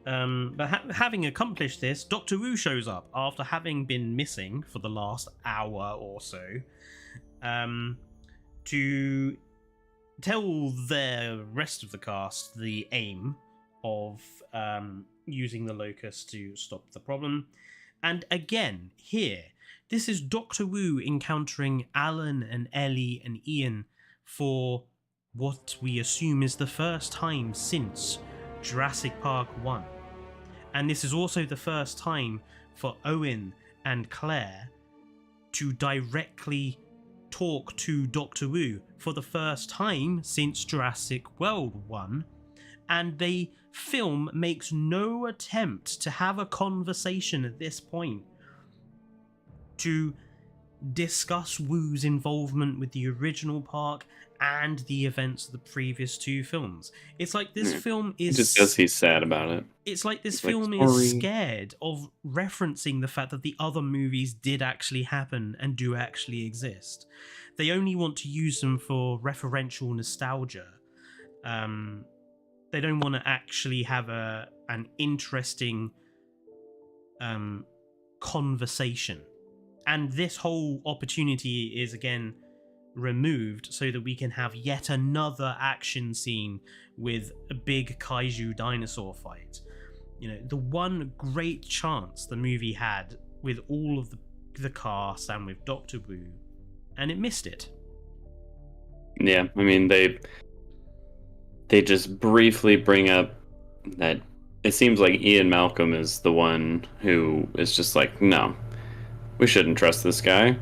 But having accomplished this, Dr. Wu shows up after having been missing for the last hour or so, to tell the rest of the cast the aim of using the locust to stop the problem. And again, here, this is Dr. Wu encountering Alan and Ellie and Ian for what we assume is the first time since Jurassic Park 1. And this is also the first time for Owen and Claire to directly talk to Dr. Wu for the first time since Jurassic World 1, and the film makes no attempt to have a conversation at this point to discuss Wu's involvement with the original park and the events of the previous 2 films. It's like this film is just because he's sad about it. It's like this He's like, film is scared of referencing the fact that the other movies did actually happen and do actually exist. They only want to use them for referential nostalgia. They don't want to actually have an interesting conversation. And this whole opportunity is again removed so that we can have yet another action scene with a big kaiju dinosaur fight. You know, the one great chance the movie had with all of the cast and with Doctor Wu, and it missed it. Yeah, I mean, they just briefly bring up that it seems like Ian Malcolm is the one who is just like, no, we shouldn't trust this guy.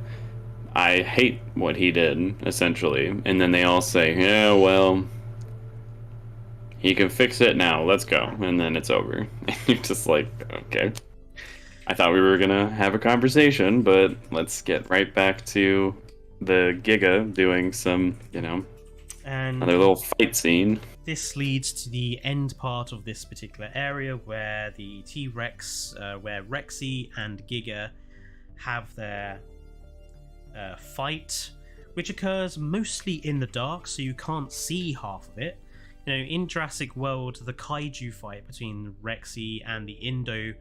I hate what he did, essentially. And then they all say, yeah, well, he can fix it now, let's go. And then it's over. And you're just like, okay. I thought we were going to have a conversation, but let's get right back to the Giga doing some, and another little fight scene. This leads to the end part of this particular area where the T-Rex, where Rexy and Giga have their fight, which occurs mostly in the dark, so you can't see half of it. In Jurassic World, the kaiju fight between Rexy and the Indo,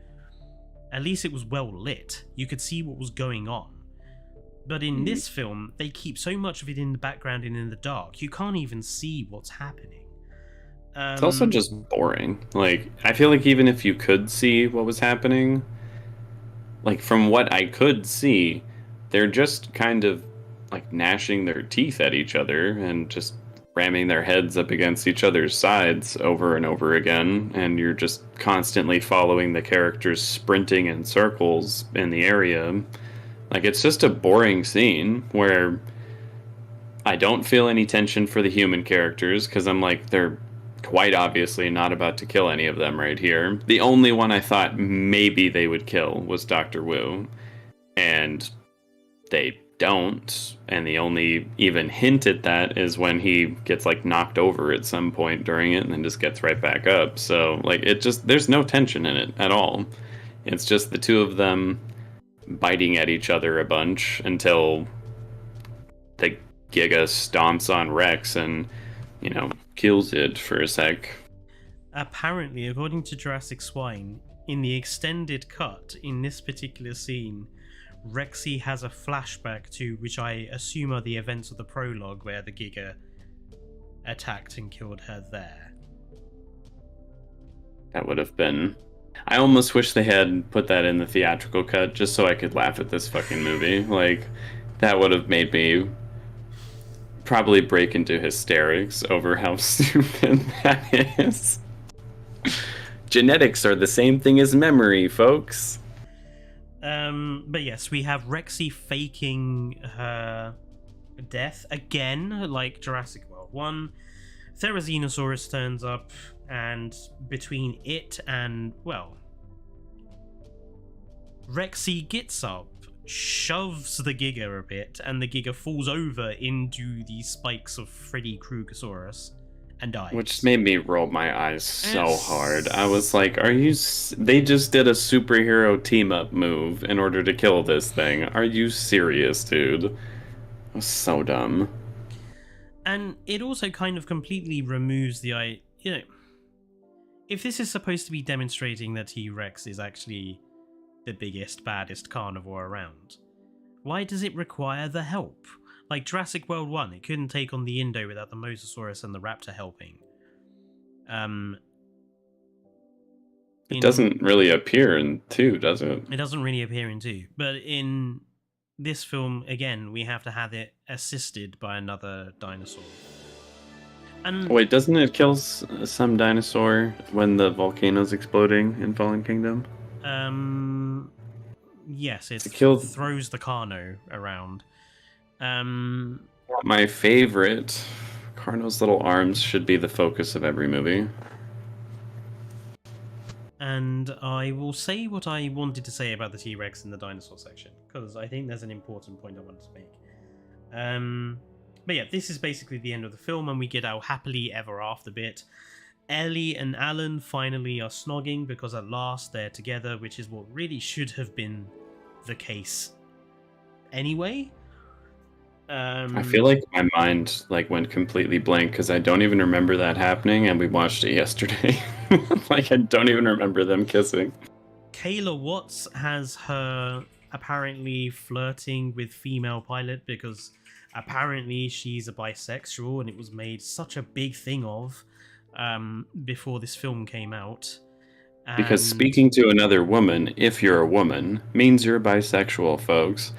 at least it was well lit. You could see what was going on. But in this film, they keep so much of it in the background and in the dark, you can't even see what's happening. It's also just boring. Like, I feel like even if you could see what was happening, like, from what I could see, they're just kind of, like, gnashing their teeth at each other and just ramming their heads up against each other's sides over and over again, and you're just constantly following the characters sprinting in circles in the area. Like, it's just a boring scene where I don't feel any tension for the human characters, because I'm like, they're quite obviously not about to kill any of them right here. The only one I thought maybe they would kill was Dr. Wu, and they don't, and the only even hint at that is when he gets, like, knocked over at some point during it and then just gets right back up. So, like, it just, there's no tension in it at all. It's just the two of them biting at each other a bunch until the Giga stomps on Rex and, kills it for a sec. Apparently, according to Jurassic Swine, in the extended cut in this particular scene, Rexy has a flashback to, which I assume are the events of the prologue where the Giga attacked and killed her there. That would have been... I almost wish they had put that in the theatrical cut just so I could laugh at this fucking movie. Like, that would have made me probably break into hysterics over how stupid that is. Genetics are the same thing as memory, folks. But yes, we have Rexy faking her death again, like Jurassic World 1. Therizinosaurus turns up, and between it and, well, Rexy gets up, shoves the Giga a bit, and the Giga falls over into the spikes of Freddy Kruegersaurus and dies. Which made me roll my eyes so hard. I was like, they just did a superhero team-up move in order to kill this thing. Are you serious, dude? It was so dumb. And it also kind of completely removes the if this is supposed to be demonstrating that T-Rex is actually the biggest, baddest carnivore around, why does it require the help? Like Jurassic World 1, it couldn't take on the Indo without the Mosasaurus and the Raptor helping. It doesn't really appear in 2, does it? It doesn't really appear in 2. But in this film, again, we have to have it assisted by another dinosaur. And wait, doesn't it kill some dinosaur when the volcano's exploding in Fallen Kingdom? Yes, it throws the Carno around. My favorite, Carno's little arms should be the focus of every movie. And I will say what I wanted to say about the T-Rex in the dinosaur section, because I think there's an important point I wanted to make. But yeah, this is basically the end of the film, and we get our happily ever after bit. Ellie and Alan finally are snogging because at last they're together, which is what really should have been the case anyway. I feel like my mind like went completely blank because I don't even remember that happening, and we watched it yesterday. Like I don't even remember them kissing. Kayla Watts has her apparently flirting with female pilot because apparently she's a bisexual, and it was made such a big thing of before this film came out. Because And speaking to another woman, if you're a woman, means you're bisexual, folks.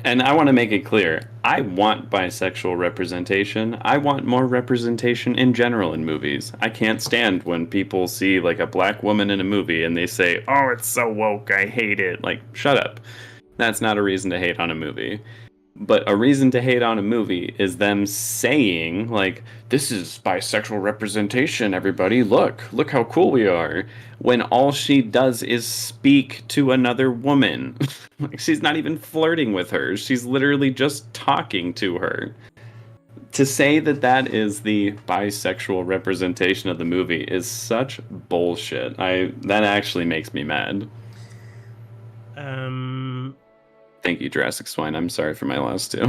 And I want to make it clear, I want bisexual representation. I want more representation in general in movies. I can't stand when people see like a black woman in a movie and they say, "Oh, it's so woke, I hate it." Like, shut up. That's not a reason to hate on a movie. But a reason to hate on a movie is them saying, like, this is bisexual representation, everybody. Look how cool we are. When all she does is speak to another woman. Like, she's not even flirting with her. She's literally just talking to her. To say that that is the bisexual representation of the movie is such bullshit. That actually makes me mad. Thank you, Jurassic Swine. I'm sorry for my loss too.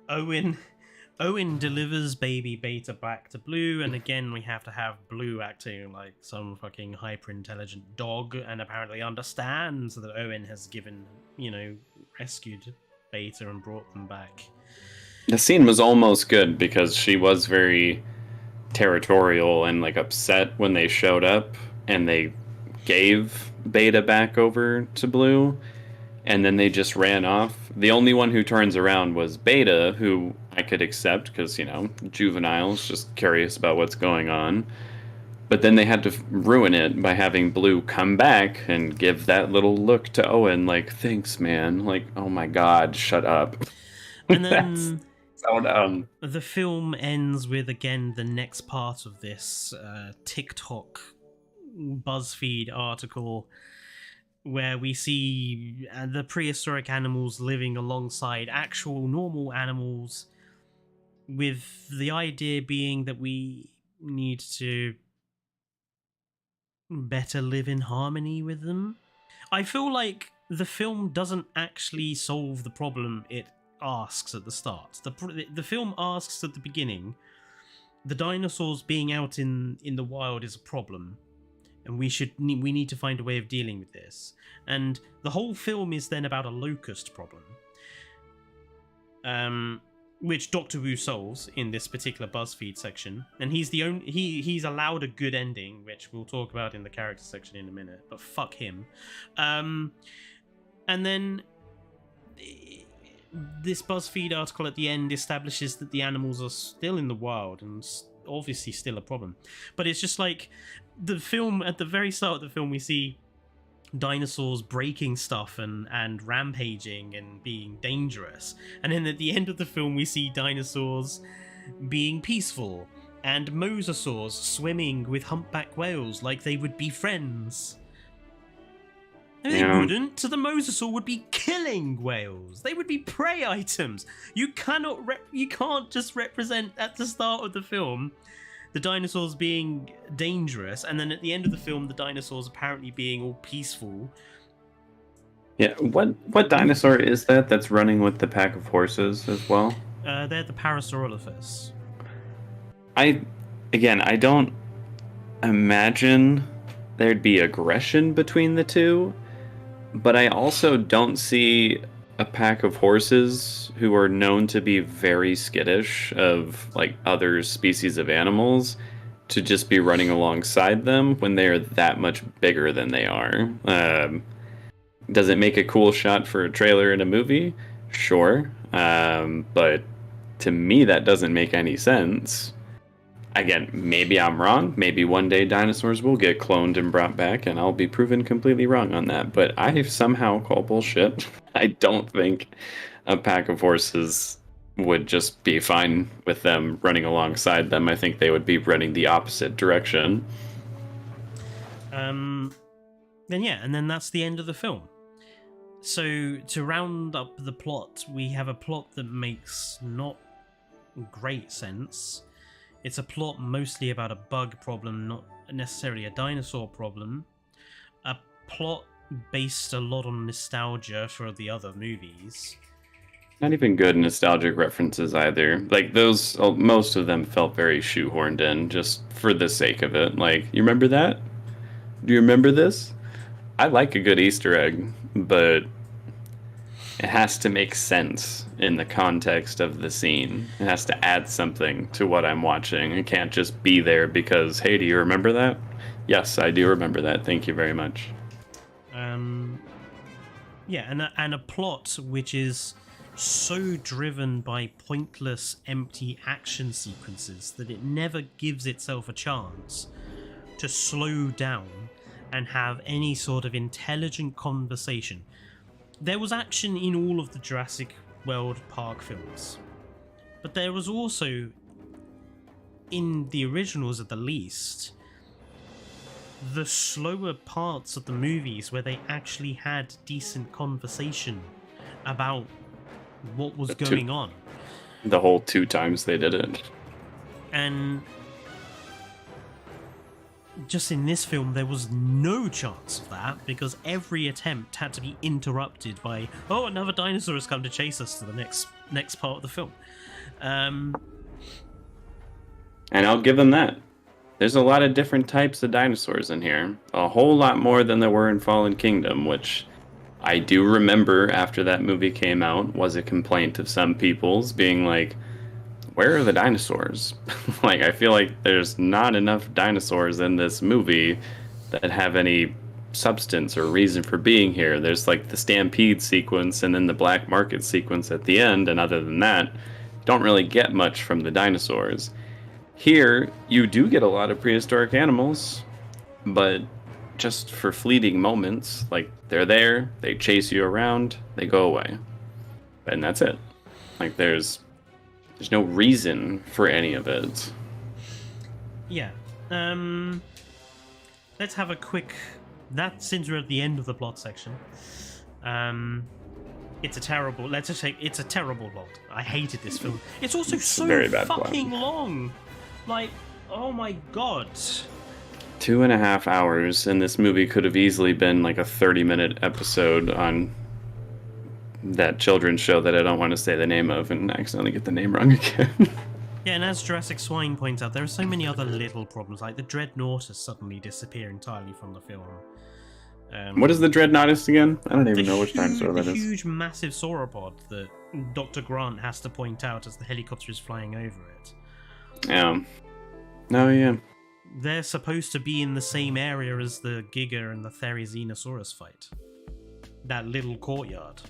Owen delivers baby Beta back to Blue, and again we have to have Blue acting like some fucking hyper intelligent dog, and apparently understands that Owen has rescued Beta and brought them back. The scene was almost good because she was very territorial and like upset when they showed up and they gave Beta back over to Blue, and then they just ran off. The only one who turns around was Beta, who I could accept because, juveniles, just curious about what's going on. But then they had to ruin it by having Blue come back and give that little look to Owen, like, thanks, man. Like, oh my god, shut up. And then so dumb. The film ends with, again, the next part of this TikTok BuzzFeed article where we see the prehistoric animals living alongside actual normal animals, with the idea being that we need to better live in harmony with them. I feel like the film doesn't actually solve the problem it asks at the start. The film asks at the beginning, the dinosaurs being out in the wild is a problem, and we need to find a way of dealing with this. And the whole film is then about a locust problem, which Dr. Wu solves in this particular BuzzFeed section. And he's he's allowed a good ending, which we'll talk about in the character section in a minute. But fuck him. And then this BuzzFeed article at the end establishes that the animals are still in the wild and obviously still a problem. But it's just like the film, at the very start of the film, we see dinosaurs breaking stuff and rampaging and being dangerous, and then at the end of the film we see dinosaurs being peaceful and mosasaurs swimming with humpback whales like they would be friends. No, they wouldn't. So the mosasaur would be killing whales. They would be prey items. You can't just represent at the start of the film the dinosaurs being dangerous, and then at the end of the film the dinosaurs apparently being all peaceful. Yeah, what dinosaur is that that's running with the pack of horses as well? They're the Parasaurolophus. I don't imagine there'd be aggression between the two, but I also don't see a pack of horses who are known to be very skittish of like other species of animals to just be running alongside them when they are that much bigger than they are. Does it make a cool shot for a trailer in a movie? Sure. But to me, that doesn't make any sense. Again, maybe I'm wrong. Maybe one day dinosaurs will get cloned and brought back, and I'll be proven completely wrong on that. But I somehow call bullshit. I don't think a pack of horses would just be fine with them running alongside them. I think they would be running the opposite direction. And then that's the end of the film. So to round up the plot, we have a plot that makes not great sense. It's a plot mostly about a bug problem, not necessarily a dinosaur problem. A plot based a lot on nostalgia for the other movies. Not even good nostalgic references either. Like those, most of them felt very shoehorned in just for the sake of it. Like, you remember that? Do you remember this? I like a good Easter egg, but it has to make sense in the context of the scene. It has to add something to what I'm watching. It can't just be there because, hey, do you remember that? Yes, I do remember that. Thank you very much. Yeah, and a plot which is so driven by pointless, empty action sequences that it never gives itself a chance to slow down and have any sort of intelligent conversation. There was action in all of the Jurassic World Park films, but there was also, in the originals at the least, the slower parts of the movies where they actually had decent conversation about what was going on. The whole 2 times they did it. And just in this film, there was no chance of that because every attempt had to be interrupted by, oh, another dinosaur has come to chase us to the next part of the film. And I'll give them that. There's a lot of different types of dinosaurs in here. A whole lot more than there were in Fallen Kingdom, which I do remember after that movie came out was a complaint of some people's being like, where are the dinosaurs? Like, I feel like there's not enough dinosaurs in this movie that have any substance or reason for being here. There's like the stampede sequence and then the black market sequence at the end, and other than that, don't really get much from the dinosaurs. Here, you do get a lot of prehistoric animals, but just for fleeting moments. Like, they're there, they chase you around, they go away. And that's it. Like, there's no reason for any of it. Yeah. Let's have a quick... since we're at the end of the plot section. It's a terrible... Let's just say it's a terrible plot. I hated this film. It's also so fucking long. Like, oh my god. 2.5 hours, and this movie could have easily been like a 30-minute episode on that children's show that I don't want to say the name of and accidentally get the name wrong again. Yeah, and as Jurassic Swine points out, there are so many other little problems, like the Dreadnoughtus suddenly disappear entirely from the film. What is the Dreadnoughtus again? I don't even know which dinosaur that is. The huge, massive sauropod that Dr. Grant has to point out as the helicopter is flying over it. Yeah. Oh, yeah. They're supposed to be in the same area as the Giga and the Therizinosaurus fight. That little courtyard.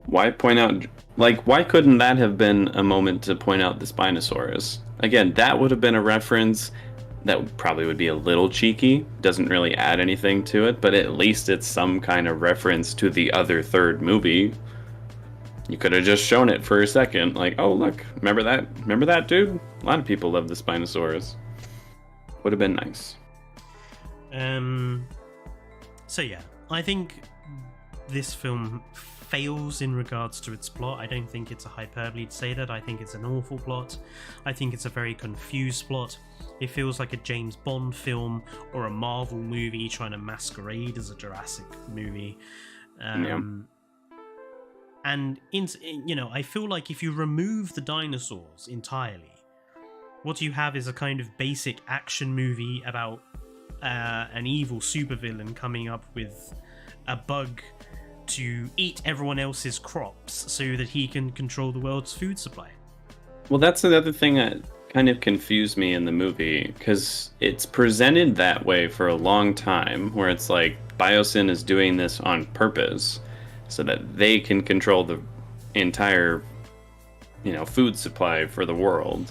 Why point out... Like, why couldn't that have been a moment to point out the Spinosaurus? Again, that would have been a reference that probably would be a little cheeky. Doesn't really add anything to it, but at least it's some kind of reference to the other third movie. You could have just shown it for a second. Like, oh, look, remember that? Remember that, dude? A lot of people love the Spinosaurus. Would have been nice. So yeah, I think this film fails in regards to its plot. I don't think it's a hyperbole to say that. I think it's an awful plot. I think it's a very confused plot. It feels like a James Bond film or a Marvel movie trying to masquerade as a Jurassic movie. Yeah. And I feel like if you remove the dinosaurs entirely, what you have is a kind of basic action movie about an evil supervillain coming up with a bug to eat everyone else's crops so that he can control the world's food supply. Well, that's another thing that kind of confused me in the movie, because it's presented that way for a long time, where it's like BIOSYN is doing this on purpose so that they can control the entire, food supply for the world.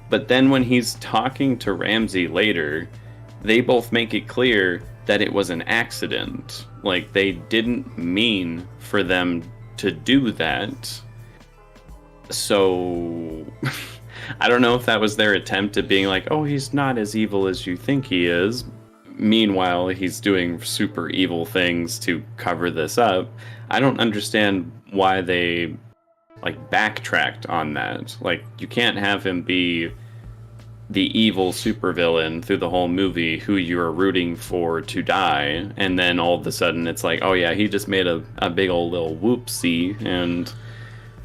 But then when he's talking to Ramsey later, they both make it clear that it was an accident. Like, they didn't mean for them to do that. So, I don't know if that was their attempt at being like, oh, he's not as evil as you think he is. Meanwhile, he's doing super evil things to cover this up. I don't understand why they like backtracked on that. Like you can't have him be the evil supervillain through the whole movie who you're rooting for to die, and then all of a sudden it's like, oh yeah, he just made a big old little whoopsie and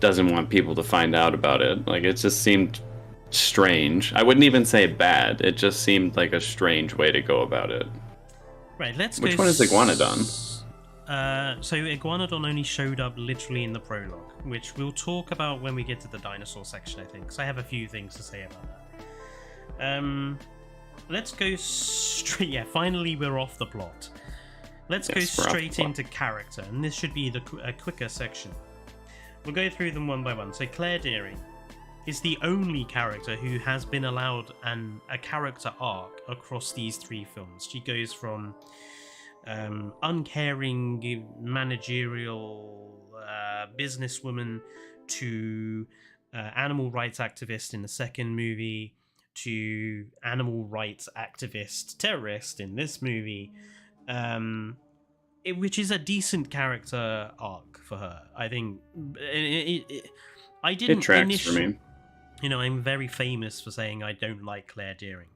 doesn't want people to find out about it. Like it just seemed strange. I wouldn't even say bad. It just seemed like a strange way to go about it. Right, let's Which go. one is Iguanodon? So Iguanodon only showed up literally in the prologue, which we'll talk about when we get to the dinosaur section, I think, because I have a few things to say about that. Let's go straight. Yeah, finally we're off the plot. Let's go straight into character, and this should be a quicker section. We'll go through them one by one. So Claire Dearing is the only character who has been allowed a character arc across these 3 films. She goes from uncaring managerial businesswoman to animal rights activist in the second movie, to animal rights activist terrorist in this movie, which is a decent character arc for her. I think I didn't. It tracks for me. You know, I'm very famous for saying I don't like Claire Dearing.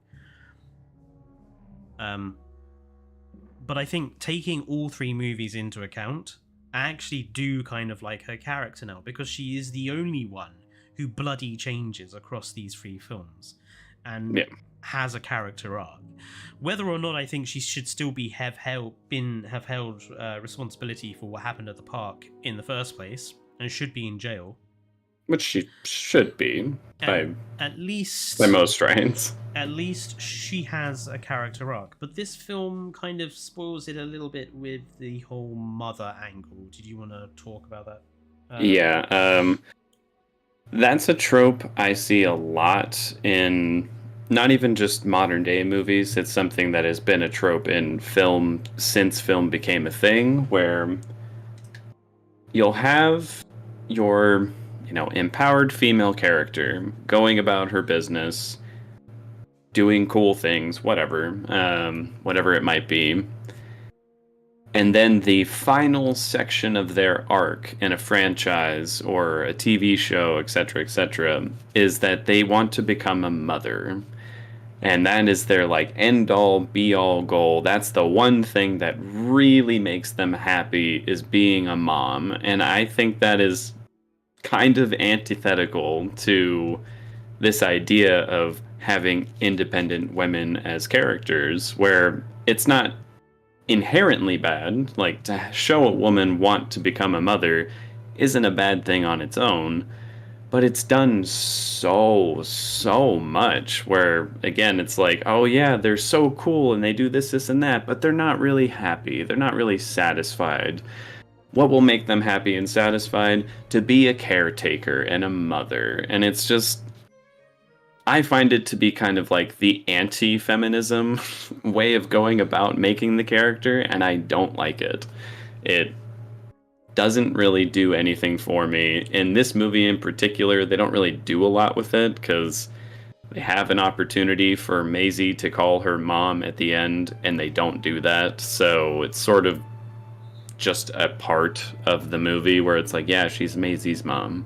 But I think taking all 3 movies into account, I actually do kind of like her character now, because she is the only one who bloody changes across these 3 films and has a character arc. Whether or not I think she should still have held responsibility for what happened at the park in the first place and should be in jail, which she should be at least by most rights. At least she has a character arc. But this film kind of spoils it a little bit with the whole mother angle. Did you want to talk about that? That's a trope I see a lot in not even just modern day movies. It's something that has been a trope in film since film became a thing, where you'll have your, empowered female character going about her business, doing cool things, whatever it might be. And then the final section of their arc in a franchise or a TV show, etc., is that they want to become a mother. And that is their end-all, be-all goal. That's the one thing that really makes them happy, is being a mom. And I think that is kind of antithetical to this idea of having independent women as characters, where it's not inherently bad. Like, to show a woman want to become a mother isn't a bad thing on its own, but it's done so much where, again, it's like, oh yeah, they're so cool and they do this and that, but they're not really happy. They're not really satisfied. What will make them happy and satisfied? To be a caretaker and a mother. And it's just, I find it to be kind of like the anti-feminism way of going about making the character, and I don't like it. It doesn't really do anything for me. In this movie in particular, they don't really do a lot with it, because they have an opportunity for Maisie to call her mom at the end, and they don't do that. So it's sort of just a part of the movie where it's like, yeah, she's Maisie's mom.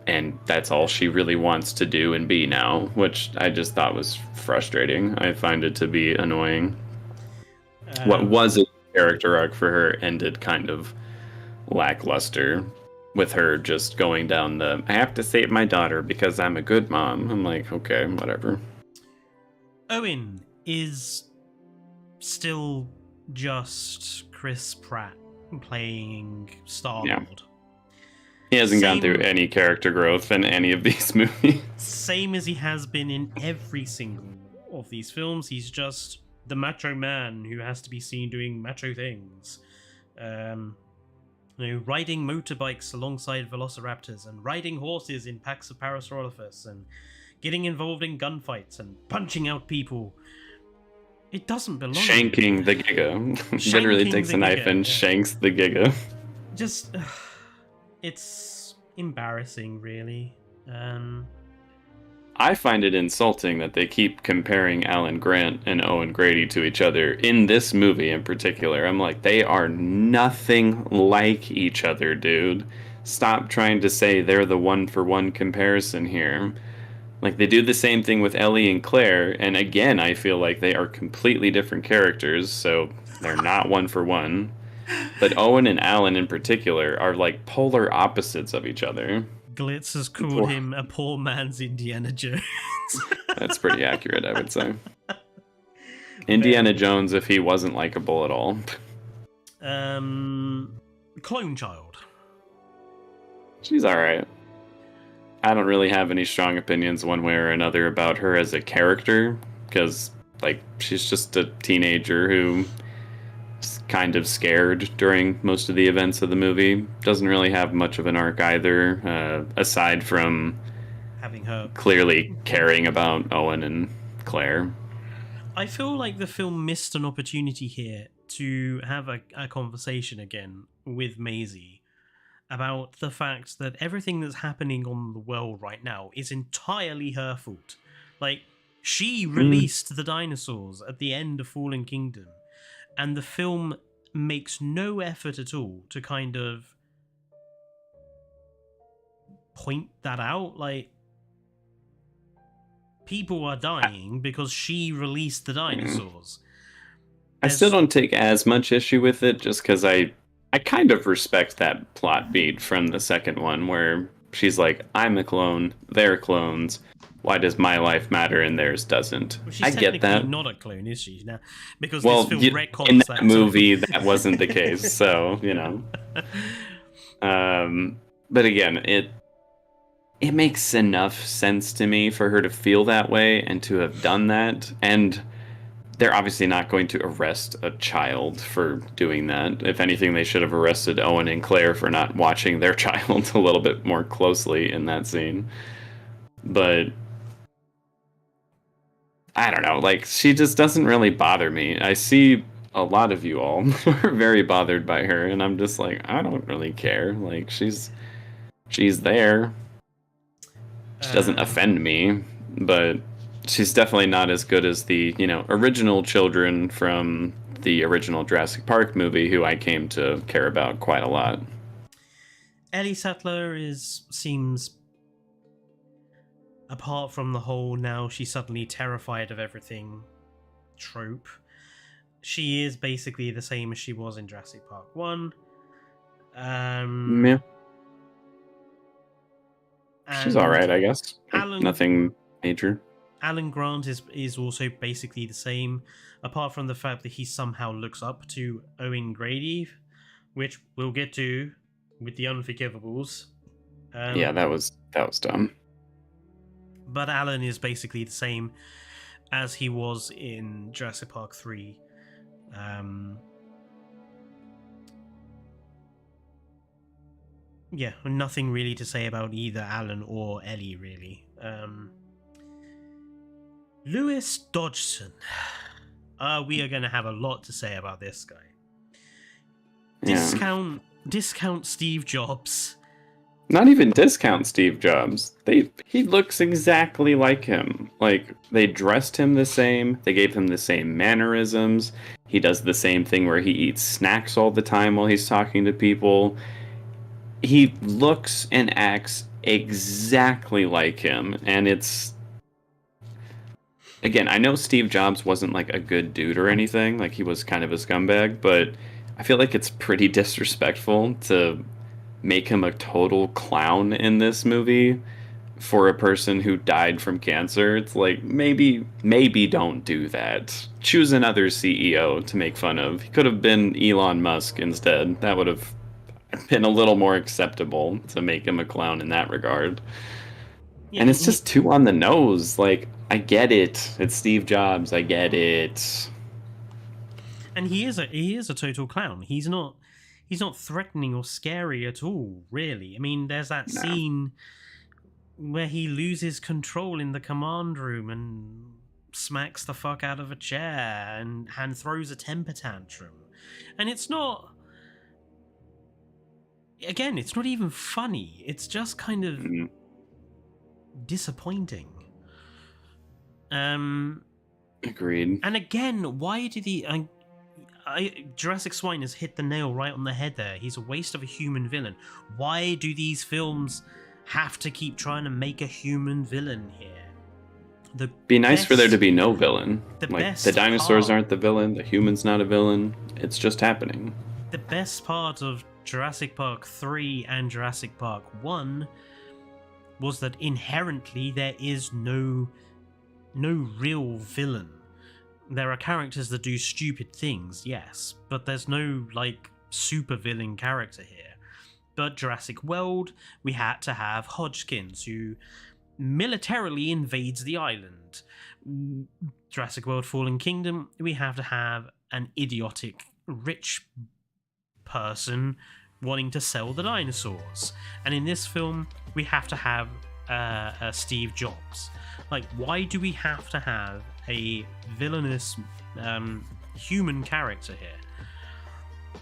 And that's all she really wants to do and be now, which I just thought was frustrating. I find it to be annoying. What was a character arc for her ended kind of lackluster, with her just going down the, I have to save my daughter because I'm a good mom. I'm like, okay, whatever. Owen is still just Chris Pratt playing Star-Lord. Yeah. He hasn't gone through any character growth in any of these movies. Same as he has been in every single of these films. He's just the macho man who has to be seen doing macho things. Riding motorbikes alongside velociraptors, and riding horses in packs of Parasaurolophus, and getting involved in gunfights and punching out people. It doesn't belong. Shanking the Giga. Literally takes a knife and shanks the Giga. Just... it's embarrassing, really. I find it insulting that they keep comparing Alan Grant and Owen Grady to each other in this movie in particular. I'm like, they are nothing like each other, dude. stop trying to say they're the one-for-one comparison here. Like, they do the same thing with Ellie and Claire, and again, I feel like they are completely different characters, so they're not one for one. But Owen and Alan in particular are like polar opposites of each other. Glitz has called him a poor man's Indiana Jones. That's pretty accurate, I would say. Indiana Jones if he wasn't likable at all. Clone Child. She's alright. I don't really have any strong opinions one way or another about her as a character, because, like, she's just a teenager who is kind of scared during most of the events of the movie. Doesn't really have much of an arc either, aside from having her clearly caring about Owen and Claire. I feel like the film missed an opportunity here to have a conversation again with Maisie about the fact that everything that's happening on the world right now is entirely her fault. Like, she released the dinosaurs at the end of Fallen Kingdom, and the film makes no effort at all to kind of point that out. Like, people are dying because she released the dinosaurs. I still don't take as much issue with it, just because I kind of respect that plot beat from the second one, where she's like, I'm a clone, they're clones, why does my life matter and theirs doesn't? Well, she's I get that. Not a clone, is she? Now, because well, this film retcons in that that movie, that wasn't the case, so, you know. But again, it makes enough sense to me for her to feel that way and to have done that, and they're obviously not going to arrest a child for doing that. If anything, they should have arrested Owen and Claire for not watching their child a little bit more closely in that scene. But I don't know, like, she just doesn't really bother me. I see a lot of you all are very bothered by her, and I'm just like, I don't really care. Like, she's there. She doesn't offend me, but she's definitely not as good as the, original children from the original Jurassic Park movie, who I came to care about quite a lot. Ellie Sattler seems, apart from the whole now she's suddenly terrified of everything trope, she is basically the same as she was in Jurassic Park 1. Yeah. She's alright, I guess. Nothing major. Alan Grant is also basically the same, apart from the fact that he somehow looks up to Owen Grady, which we'll get to with the Unforgivables. Yeah, that was dumb. But Alan is basically the same as he was in Jurassic Park 3. Yeah, nothing really to say about either Alan or Ellie, really. Lewis Dodgson. We are going to have a lot to say about this guy. Yeah. Discount Steve Jobs. Not even discount Steve Jobs. He looks exactly like him. Like, they dressed him the same. They gave him the same mannerisms. He does the same thing where he eats snacks all the time while he's talking to people. He looks and acts exactly like him, and it's... Again, I know Steve Jobs wasn't, like, a good dude or anything. Like, he was kind of a scumbag, but I feel like it's pretty disrespectful to make him a total clown in this movie for a person who died from cancer. It's like, maybe don't do that. Choose another CEO to make fun of. He could have been Elon Musk instead. That would have been a little more acceptable to make him a clown in that regard. Yeah, and it's just too on the nose. Like, I get it. It's Steve Jobs. I get it. And he is a total clown. He's not threatening or scary at all, really. I mean, there's that scene where he loses control in the command room and smacks the fuck out of a chair and throws a temper tantrum. And it's not... Again, it's not even funny. It's just kind of disappointing. Agreed. And again, why did he... Jurassic Swine has hit the nail right on the head there. He's a waste of a human villain. Why do these films have to keep trying to make a human villain here? Be nice for there to be no villain. The dinosaurs aren't the villain, the human's not a villain. It's just happening. The best part of Jurassic Park 3 and Jurassic Park 1 was that inherently there is no real villain. There are characters that do stupid things, yes, but there's no, like, super villain character here. But Jurassic World, we had to have Hodgkins, who militarily invades the island. Jurassic World Fallen Kingdom, we have to have an idiotic rich person wanting to sell the dinosaurs. And in this film, we have to have Steve Jobs. Like, why do we have to have a villainous human character here?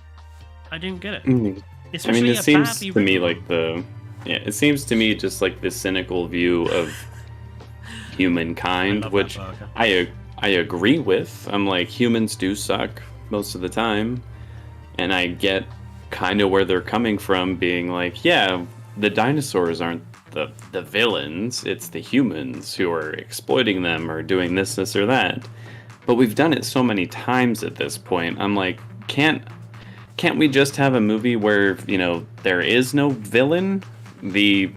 I didn't get it. Especially it seems to me like it seems to me just like the cynical view of humankind, which I agree with. I'm like, humans do suck most of the time, and I get kind of where they're coming from, being like, yeah, the dinosaurs aren't the villains, it's the humans who are exploiting them or doing this or that. But we've done it so many times at this point. I'm like, can't we just have a movie where, you know, there is no villain? The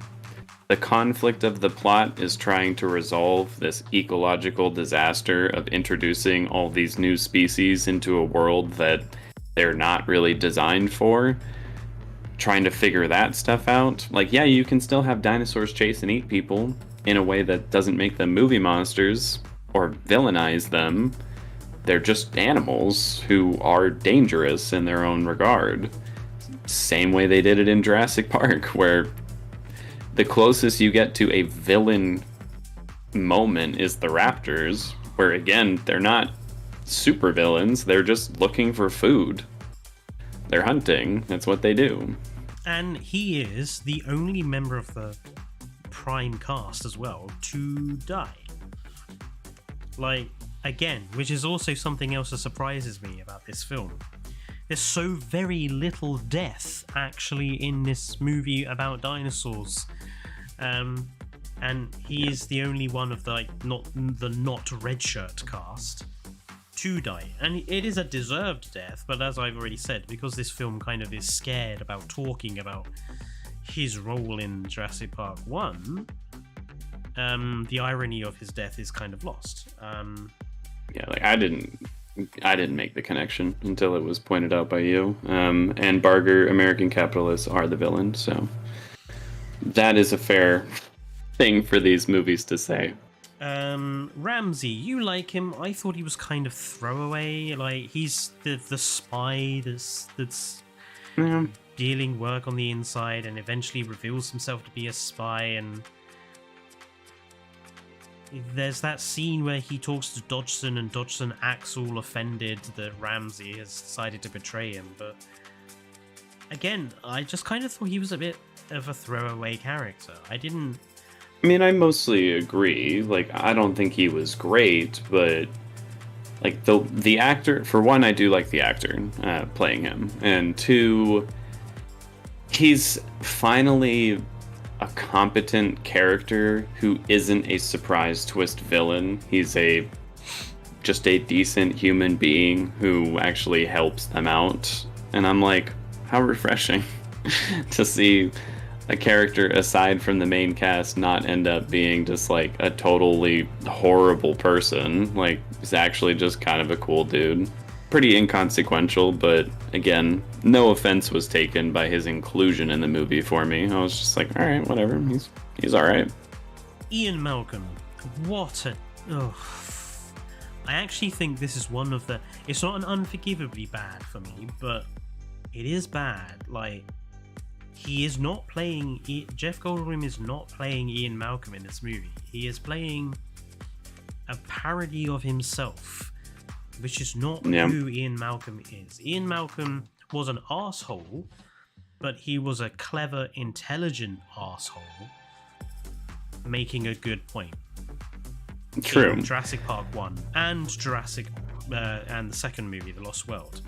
conflict of the plot is trying to resolve this ecological disaster of introducing all these new species into a world that they're not really designed for. Trying to figure that stuff out. Like, yeah, you can still have dinosaurs chase and eat people in a way that doesn't make them movie monsters or villainize them. They're just animals who are dangerous in their own regard. Same way they did it in Jurassic Park, where the closest you get to a villain moment is the raptors, where again, they're not super villains, they're just looking for food. They're hunting, that's what they do. And he is the only member of the prime cast as well to die. Like, again, which is also something else that surprises me about this film. There's so very little death actually in this movie about dinosaurs. And he is the only one of the not red shirt cast to die. And it is a deserved death, but as I've already said, because this film kind of is scared about talking about his role in Jurassic Park 1, the irony of his death is kind of lost. Yeah, like I didn't make the connection until it was pointed out by you. And Barger, American capitalists are the villain, so that is a fair thing for these movies to say. Ramsey, you like him. I thought he was kind of throwaway. Like, he's the spy that's dealing work on the inside and eventually reveals himself to be a spy. And there's that scene where he talks to Dodgson and Dodgson acts all offended that Ramsey has decided to betray him. But again, I just kind of thought he was a bit of a throwaway character. I mean, I mostly agree. Like, I don't think he was great, but like the actor, for one, I do like the actor playing him, and two, he's finally a competent character who isn't a surprise twist villain. He's just a decent human being who actually helps them out, and I'm like, how refreshing to see a character aside from the main cast not end up being just like a totally horrible person. Like, he's actually just kind of a cool dude. Pretty inconsequential, but again, no offense was taken by his inclusion in the movie for me. I was just like, all right, whatever. He's all right. Ian Malcolm, what a... Oh. I actually think this is one of the... It's not an unforgivably bad for me, but it is bad. Like, he is not playing... Jeff Goldblum is not playing Ian Malcolm in this movie. He is playing a parody of himself, which is not who Ian Malcolm is. Ian Malcolm was an arsehole, but he was a clever, intelligent arsehole, making a good point. True. In Jurassic Park 1 and and the second movie, The Lost World.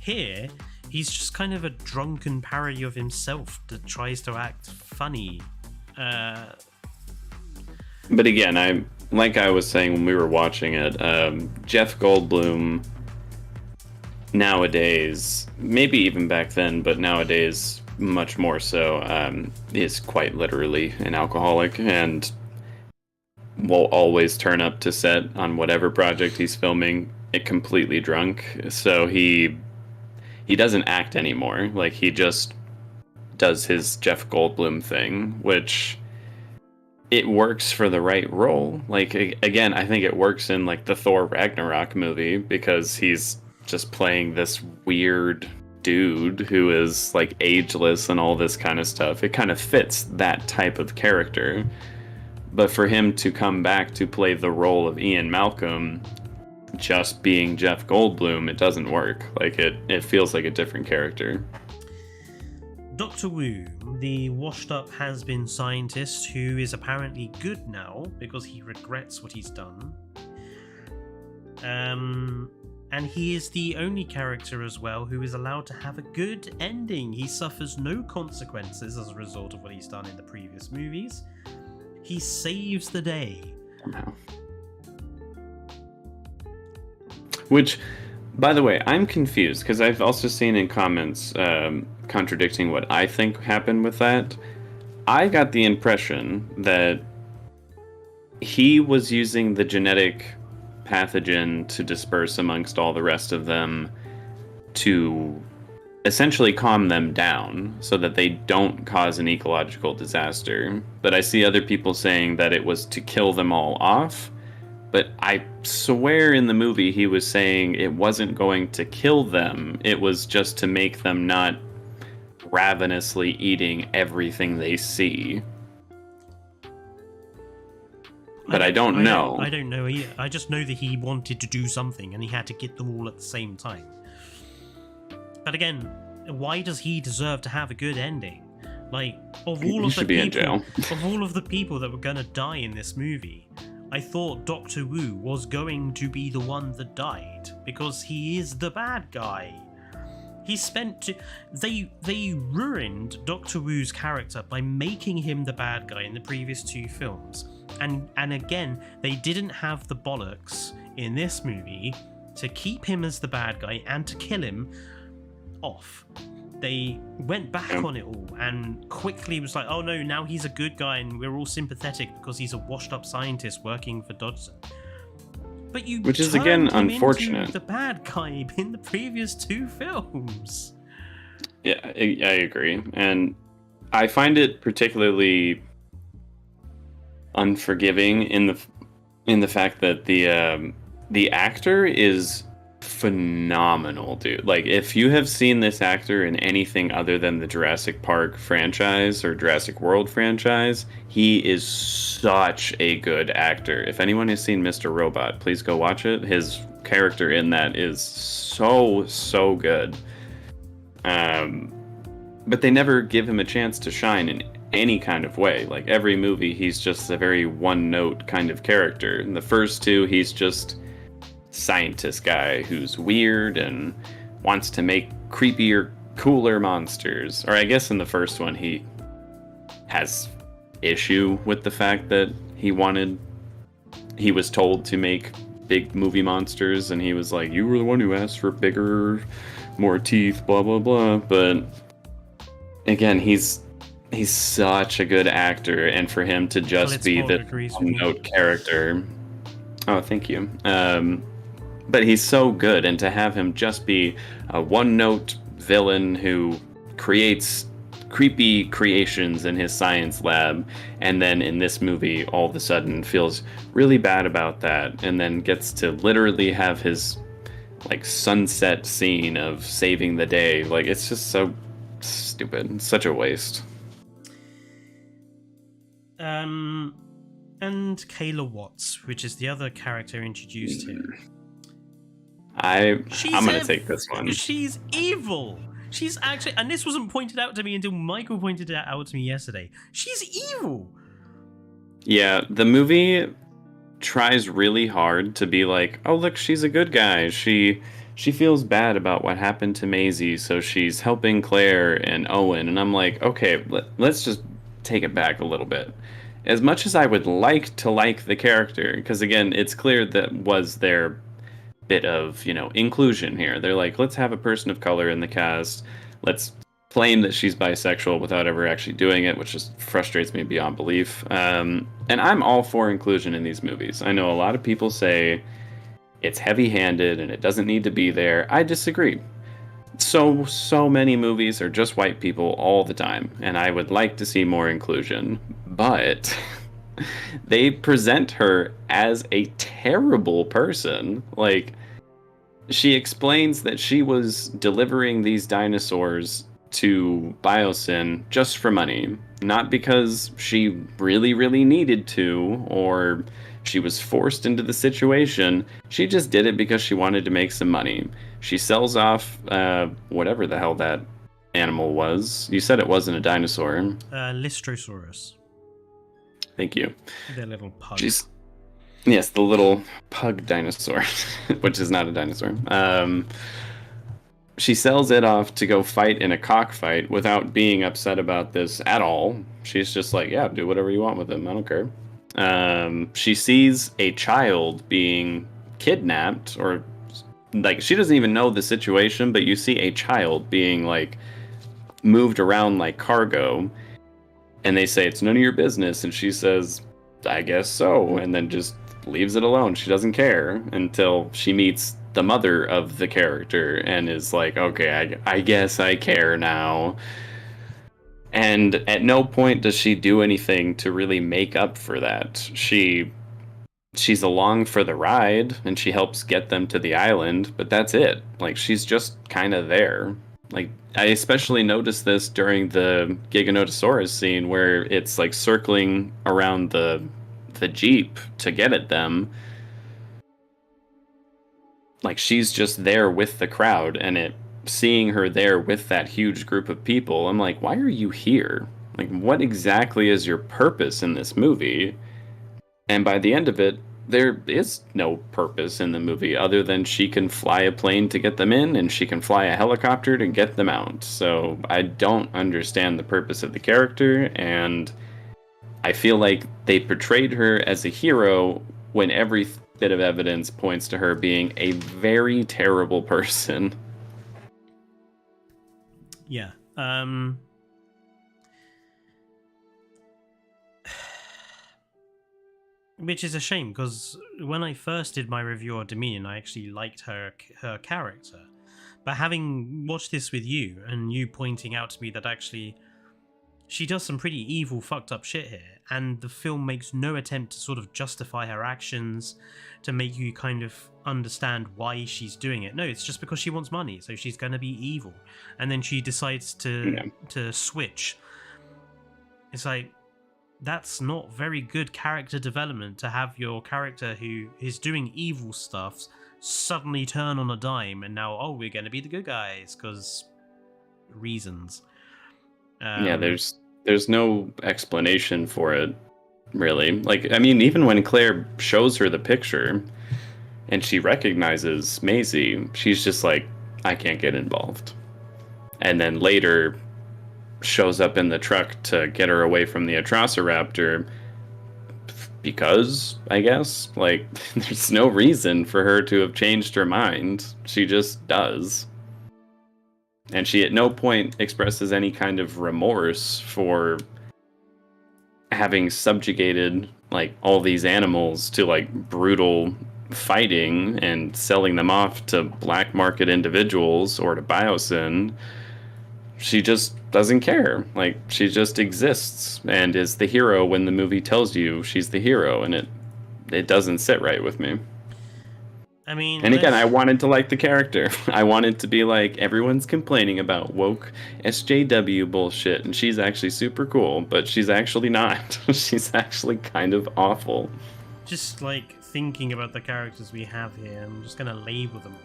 Here, he's just kind of a drunken parody of himself that tries to act funny. But again, like I was saying when we were watching it, Jeff Goldblum nowadays, maybe even back then, but nowadays much more so, is quite literally an alcoholic and will always turn up to set on whatever project he's filming completely drunk. So he doesn't act anymore. Like, he just does his Jeff Goldblum thing, which it works for the right role. Like, again, I think it works in like the Thor Ragnarok movie because he's just playing this weird dude who is like ageless and all this kind of stuff. It kind of fits that type of character. But for him to come back to play the role of Ian Malcolm just being Jeff Goldblum, it doesn't work. Like, it feels like a different character. Dr. Wu, the washed-up has-been scientist who is apparently good now because he regrets what he's done. And he is the only character as well who is allowed to have a good ending. He suffers no consequences as a result of what he's done in the previous movies. He saves the day. Somehow. Which, by the way, I'm confused because I've also seen in comments contradicting what I think happened with that. I got the impression that he was using the genetic pathogen to disperse amongst all the rest of them to essentially calm them down so that they don't cause an ecological disaster. But I see other people saying that it was to kill them all off. But I swear in the movie he was saying it wasn't going to kill them. It was just to make them not ravenously eating everything they see. But I don't know. I don't know either. I just know that he wanted to do something and he had to get them all at the same time. But again, why does he deserve to have a good ending? Like, of all of the people that were gonna die in this movie, I thought Dr. Wu was going to be the one that died because he is the bad guy. They ruined Dr. Wu's character by making him the bad guy in the previous two films. And again, they didn't have the bollocks in this movie to keep him as the bad guy and to kill him off. They went back on it all and quickly was like, oh no, now he's a good guy and we're all sympathetic because he's a washed-up scientist working for Dodgson. But you Which is again turned him unfortunate. into the bad guy in the previous two films. Yeah, I agree. And I find it particularly unforgiving in the fact that the actor is phenomenal, dude. Like, if you have seen this actor in anything other than the Jurassic Park franchise or Jurassic World franchise, he is such a good actor. If anyone has seen Mr. Robot, please go watch it. His character in that is so good. But they never give him a chance to shine in any kind of way. Like, every movie, he's just a very one-note kind of character. In the first two, he's just scientist guy who's weird and wants to make creepier, cooler monsters. Or I guess in the first one he has issue with the fact that he was told to make big movie monsters and he was like, you were the one who asked for bigger, more teeth, blah blah blah. But again, he's such a good actor, and for him to just be the one-note character. Oh, thank you. But he's so good, and to have him just be a one-note villain who creates creepy creations in his science lab, and then in this movie all of a sudden feels really bad about that, and then gets to literally have his like sunset scene of saving the day. Like, it's just so stupid. It's such a waste. And Kayla Watts, which is the other character introduced here. I'm gonna take this one. She's evil. She's actually, and this wasn't pointed out to me until Michael pointed it out to me yesterday. She's evil. Yeah, the movie tries really hard to be like, oh look, she's a good guy. She she feels bad about what happened to Maisie, so she's helping Claire and Owen. And I'm like, okay, let's just take it back a little bit. As much as I would like to like the character, because again, it's clear that was their bit of, inclusion here. They're like, let's have a person of color in the cast. Let's claim that she's bisexual without ever actually doing it, which just frustrates me beyond belief. And I'm all for inclusion in these movies. I know a lot of people say it's heavy-handed and it doesn't need to be there. I disagree. So many movies are just white people all the time, and I would like to see more inclusion. But they present her as a terrible person. Like, she explains that she was delivering these dinosaurs to BIOSYN just for money, not because she really, really needed to, or she was forced into the situation. She just did it because she wanted to make some money. She sells off whatever the hell that animal was. You said it wasn't a dinosaur. Lystrosaurus. Thank you. Their little pug. Yes, the little pug dinosaur, which is not a dinosaur. She sells it off to go fight in a cockfight without being upset about this at all. She's just like, yeah, do whatever you want with him. I don't care. She sees a child being kidnapped, or like, she doesn't even know the situation, but you see a child being like moved around like cargo, and they say it's none of your business, and she says, I guess so, and then just leaves it alone. She doesn't care until she meets the mother of the character and is like, okay, I guess I care now. And at no point does she do anything to really make up for that. She's along for the ride and she helps get them to the island, but that's it. Like, she's just kind of there. Like, I especially noticed this during the Giganotosaurus scene where it's like circling around the Jeep to get at them. Like, she's just there with the crowd, and seeing her there with that huge group of people, I'm like, why are you here? Like, what exactly is your purpose in this movie? And by the end of it, there is no purpose in the movie other than she can fly a plane to get them in, and she can fly a helicopter to get them out. So I don't understand the purpose of the character, and I feel like they portrayed her as a hero when every bit of evidence points to her being a very terrible person. Yeah. Which is a shame, because when I first did my review of Dominion, I actually liked her character. But having watched this with you, and you pointing out to me that actually she does some pretty evil, fucked up shit here, and the film makes no attempt to sort of justify her actions, to make you kind of understand why she's doing it. No, it's just because she wants money, so she's going to be evil. And then she decides to switch. It's like, that's not very good character development, to have your character who is doing evil stuff suddenly turn on a dime and now, we're going to be the good guys, because reasons. There's no explanation for it, really. Like, I mean, even when Claire shows her the picture and she recognizes Maisie, she's just like, I can't get involved. And then later shows up in the truck to get her away from the Atrociraptor because, I guess, like, there's no reason for her to have changed her mind. She just does. And she at no point expresses any kind of remorse for having subjugated, like, all these animals to, like, brutal fighting and selling them off to black market individuals or to BIOSYN. She just doesn't care. Like, she just exists and is the hero when the movie tells you she's the hero, and it doesn't sit right with me. I mean, and again, I wanted to like the character. I wanted to be like, everyone's complaining about woke SJW bullshit, and she's actually super cool, but she's actually not. She's actually kind of awful. Just like thinking about the characters we have here, I'm just gonna label them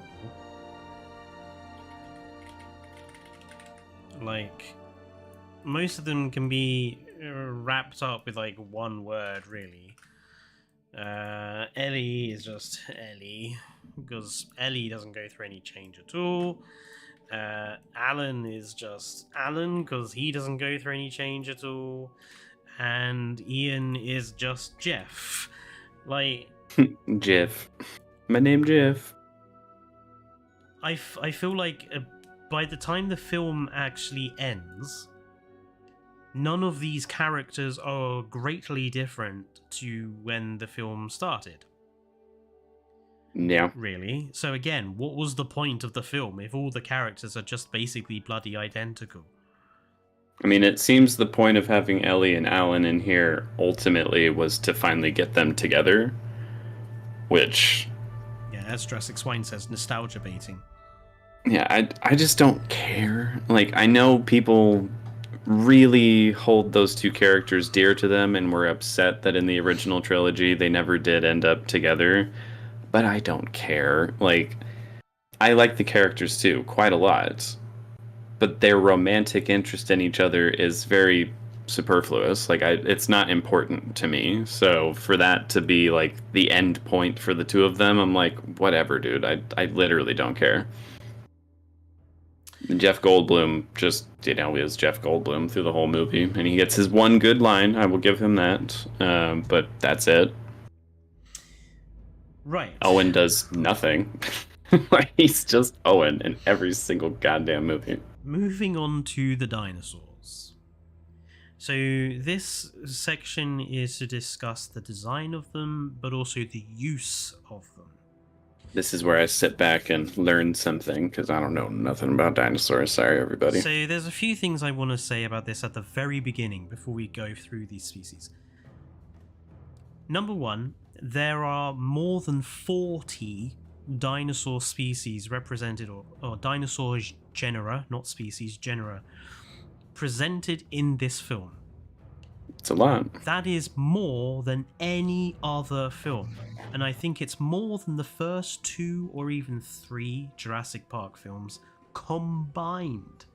all. Like, most of them can be wrapped up with like one word, really. Ellie is just Ellie, because Ellie doesn't go through any change at all. Alan is just Alan, because he doesn't go through any change at all. And Ian is just Jeff. Like, Jeff. My name Jeff. I feel like by the time the film actually ends, none of these characters are greatly different to when the film started. Yeah. Really? So again, what was the point of the film if all the characters are just basically bloody identical? I mean, it seems the point of having Ellie and Alan in here ultimately was to finally get them together, which... Yeah, as Jurassic Swine says, nostalgia baiting. Yeah, I just don't care. Like, I know people really hold those two characters dear to them and were upset that in the original trilogy they never did end up together, but I don't care. Like, I like the characters too, quite a lot, but their romantic interest in each other is very superfluous. Like, it's not important to me. So for that to be like the end point for the two of them, I'm like, whatever, dude. I literally don't care. Jeff Goldblum just, is Jeff Goldblum through the whole movie, and he gets his one good line. I will give him that, but that's it. Right. Owen does nothing. Like, he's just Owen in every single goddamn movie. Moving on to the dinosaurs. So this section is to discuss the design of them, but also the use of them. This is where I sit back and learn something, because I don't know nothing about dinosaurs. Sorry, everybody. So there's a few things I want to say about this at the very beginning before we go through these species. Number one, there are more than 40 dinosaur species represented, or dinosaur genera, not species, genera, presented in this film. It's a lot. That is more than any other film. And I think it's more than the first 2 or even 3 Jurassic Park films combined.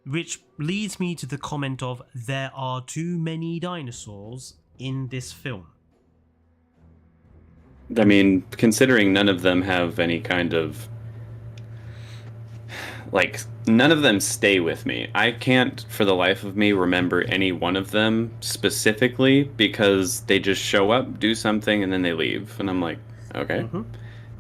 Which leads me to the comment of, there are too many dinosaurs in this film. I mean, considering none of them have any kind of... Like, none of them stay with me. I can't, for the life of me, remember any one of them specifically, because they just show up, do something, and then they leave. And I'm like, okay. Mm-hmm.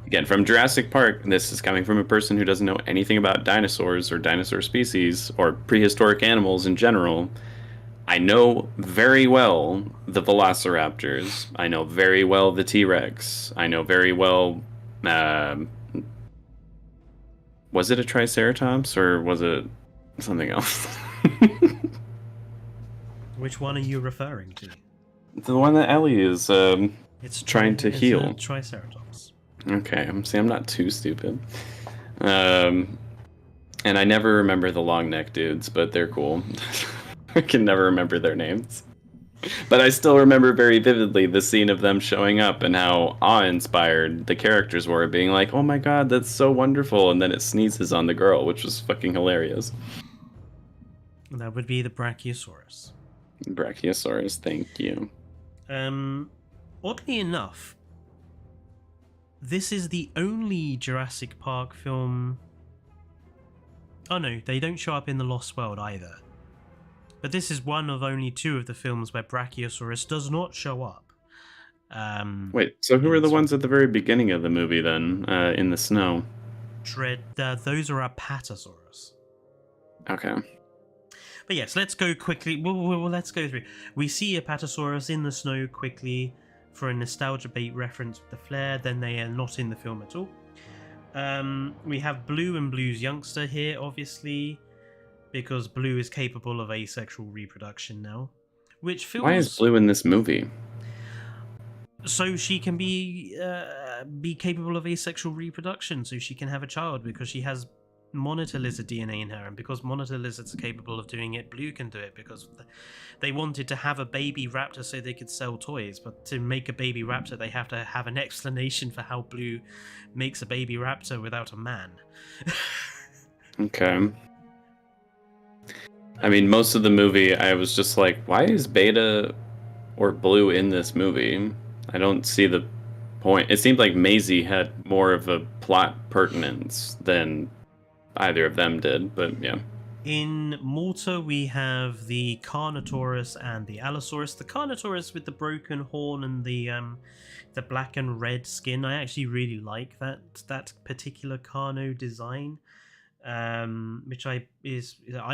Again, from Jurassic Park, this is coming from a person who doesn't know anything about dinosaurs or dinosaur species or prehistoric animals in general. I know very well the Velociraptors. I know very well the T-Rex. I know very well... was it a Triceratops, or was it something else? Which one are you referring to? The one that Ellie is trying to heal. Triceratops. Okay, I'm not too stupid. And I never remember the long neck dudes, but they're cool. I can never remember their names. But I still remember very vividly the scene of them showing up and how awe-inspired the characters were, being like, oh my god, that's so wonderful, and then it sneezes on the girl, which was fucking hilarious. That would be the Brachiosaurus. Brachiosaurus, thank you. Oddly enough, this is the only Jurassic Park film... Oh no, they don't show up in The Lost World either. But this is one of only 2 of the films where Brachiosaurus does not show up. Wait, so who are the ones at the very beginning of the movie then, in the snow? Those are Apatosaurus. Okay. But yes, let's go quickly. Well, let's go through. We see Apatosaurus in the snow quickly for a nostalgia bait reference with the flare. Then they are not in the film at all. We have Blue and Blue's youngster here, obviously, because Blue is capable of asexual reproduction now. Which feels... Why is Blue in this movie? So she can be capable of asexual reproduction, so she can have a child, because she has monitor lizard DNA in her, and because monitor lizards are capable of doing it, Blue can do it, because they wanted to have a baby raptor so they could sell toys, but to make a baby raptor they have to have an explanation for how Blue makes a baby raptor without a man. Okay. I mean, most of the movie I was just like, why is Beta or Blue in this movie? I don't see the point. It seemed like Maisie had more of a plot pertinence than either of them did, but yeah. In Malta, we have the Carnotaurus and the Allosaurus. The Carnotaurus with the broken horn and the black and red skin. I actually really like that particular Carno design, which I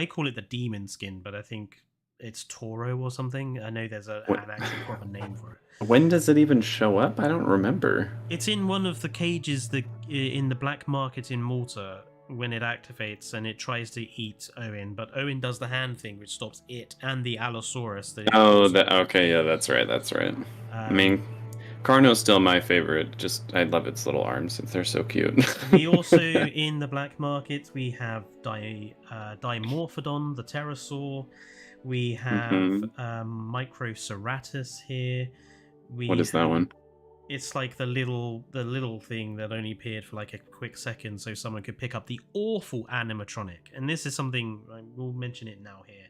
call it the demon skin, but I think it's Toro or something. I know there's an actual proper name for it. When does it even show up? I don't remember. It's in one of the cages in the black market in Malta when it activates and it tries to eat Owen, but Owen does the hand thing which stops it and the Allosaurus. Okay, yeah, that's right. I mean, Carno's still my favorite. Just, I love its little arms. They're so cute. We also, in the black market, we have Dimorphodon, the pterosaur. We have Microceratus here. What is that one? It's like the little thing that only appeared for like a quick second so someone could pick up the awful animatronic. And this is something, we'll mention it now here.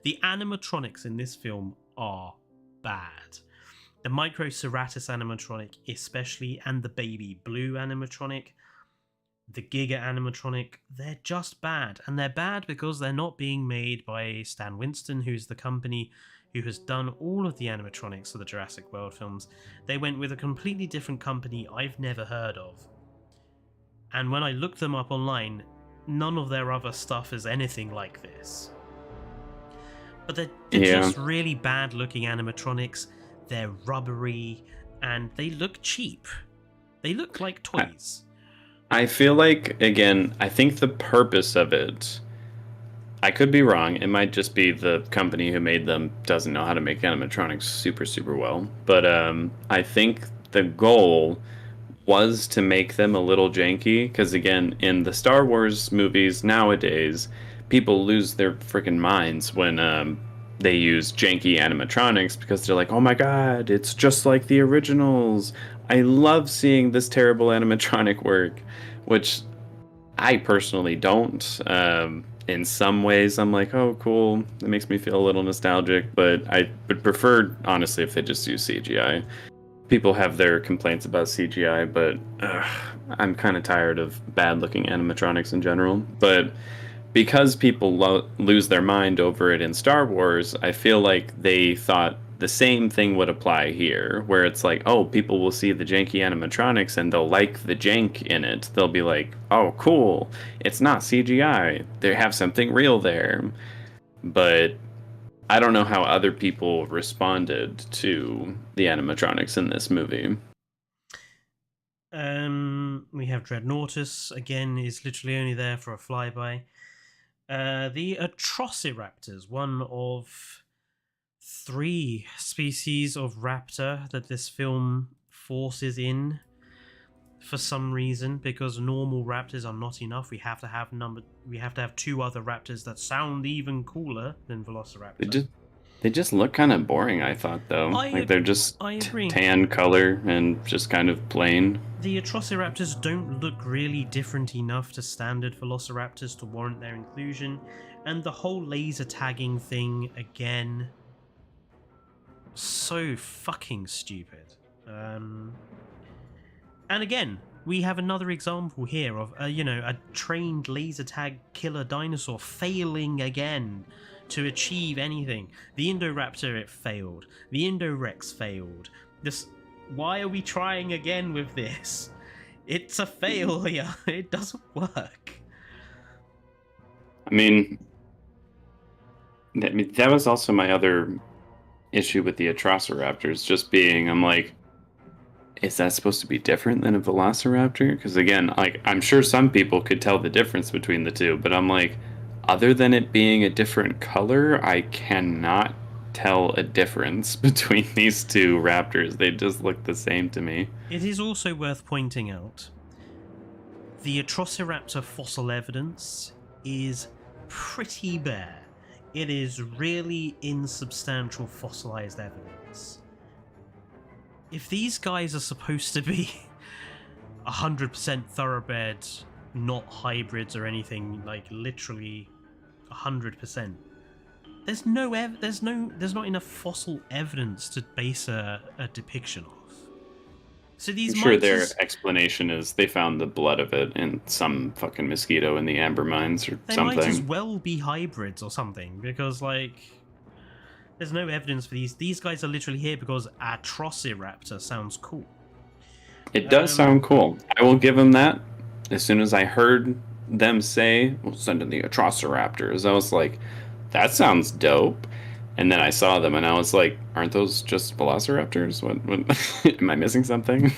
The animatronics in this film are bad. The Microceratus animatronic especially, and the baby blue animatronic, the Giga animatronic, they're just bad. And they're bad because they're not being made by Stan Winston, who's the company who has done all of the animatronics of the Jurassic World films. They went with a completely different company I've never heard of. And when I looked them up online, none of their other stuff is anything like this. But they're just really bad looking animatronics. They're rubbery and they look cheap. They look like toys. I feel like, again, I think the purpose of it, I could be wrong. It might just be the company who made them doesn't know how to make animatronics super, super well. But I think the goal was to make them a little janky. Because, again, in the Star Wars movies nowadays, people lose their freaking minds when they use janky animatronics because they're like, oh my god, it's just like the originals. I love seeing this terrible animatronic work, which I personally don't. In some ways, I'm like, oh, cool. It makes me feel a little nostalgic, but I would prefer, honestly, if they just use CGI. People have their complaints about CGI, but I'm kind of tired of bad-looking animatronics in general. But because people lose their mind over it in Star Wars, I feel like they thought the same thing would apply here, where it's like, oh, people will see the janky animatronics and they'll like the jank in it. They'll be like, oh, cool, it's not CGI. They have something real there. But I don't know how other people responded to the animatronics in this movie. We have Dreadnoughtus, again, is literally only there for a flyby. The Atrociraptors, one of 3 species of raptor that this film forces in for some reason, because normal raptors are not enough. We have to have 2 other raptors that sound even cooler than Velociraptor. They just look kind of boring, I thought, though. They're just tan color and just kind of plain. The Atrociraptors don't look really different enough to standard Velociraptors to warrant their inclusion, and the whole laser tagging thing, again, so fucking stupid. And again, we have another example here of a trained laser tag killer dinosaur failing again to achieve anything. The Indoraptor, it failed. The Indorex failed. Why are we trying again with this? It's a failure. It doesn't work. I mean, that was also my other issue with the Atrociraptors, just being, I'm like, is that supposed to be different than a Velociraptor? Because again, like, I'm sure some people could tell the difference between the two, but I'm like, other than it being a different color, I cannot tell a difference between these 2 raptors. They just look the same to me. It is also worth pointing out the Atrociraptor fossil evidence is pretty bare. It is really insubstantial fossilized evidence. If these guys are supposed to be 100% thoroughbred, not hybrids or anything, like literally 100%, there's not enough fossil evidence to base a depiction of. So these I'm sure their monkeys, explanation is they found the blood of it in some fucking mosquito in the amber mines or they might as something. well be hybrids or something, because like there's no evidence for these. These guys are literally here because Atrociraptor sounds cool. It does sound cool. I will give them that. As soon as I heard them say, we'll send in the Atrociraptors, I was like, that sounds dope. And then I saw them and I was like, aren't those just velociraptors? What am I missing something?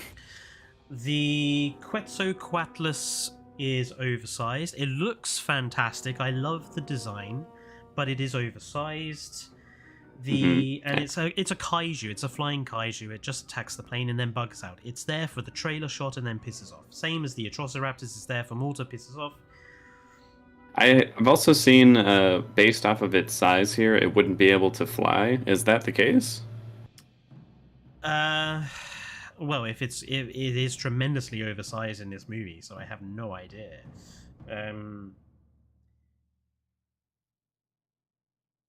The Quetzalcoatlus is oversized. It looks fantastic. I love the design, but it is oversized. And it's a kaiju. It's a flying kaiju. It just attacks the plane and then bugs out. It's there for the trailer shot and then pisses off. Same as the Atrociraptors. It's there for more to pisses off. I've also seen, based off of its size here, it wouldn't be able to fly. Is that the case? Well, it is tremendously oversized in this movie, so I have no idea.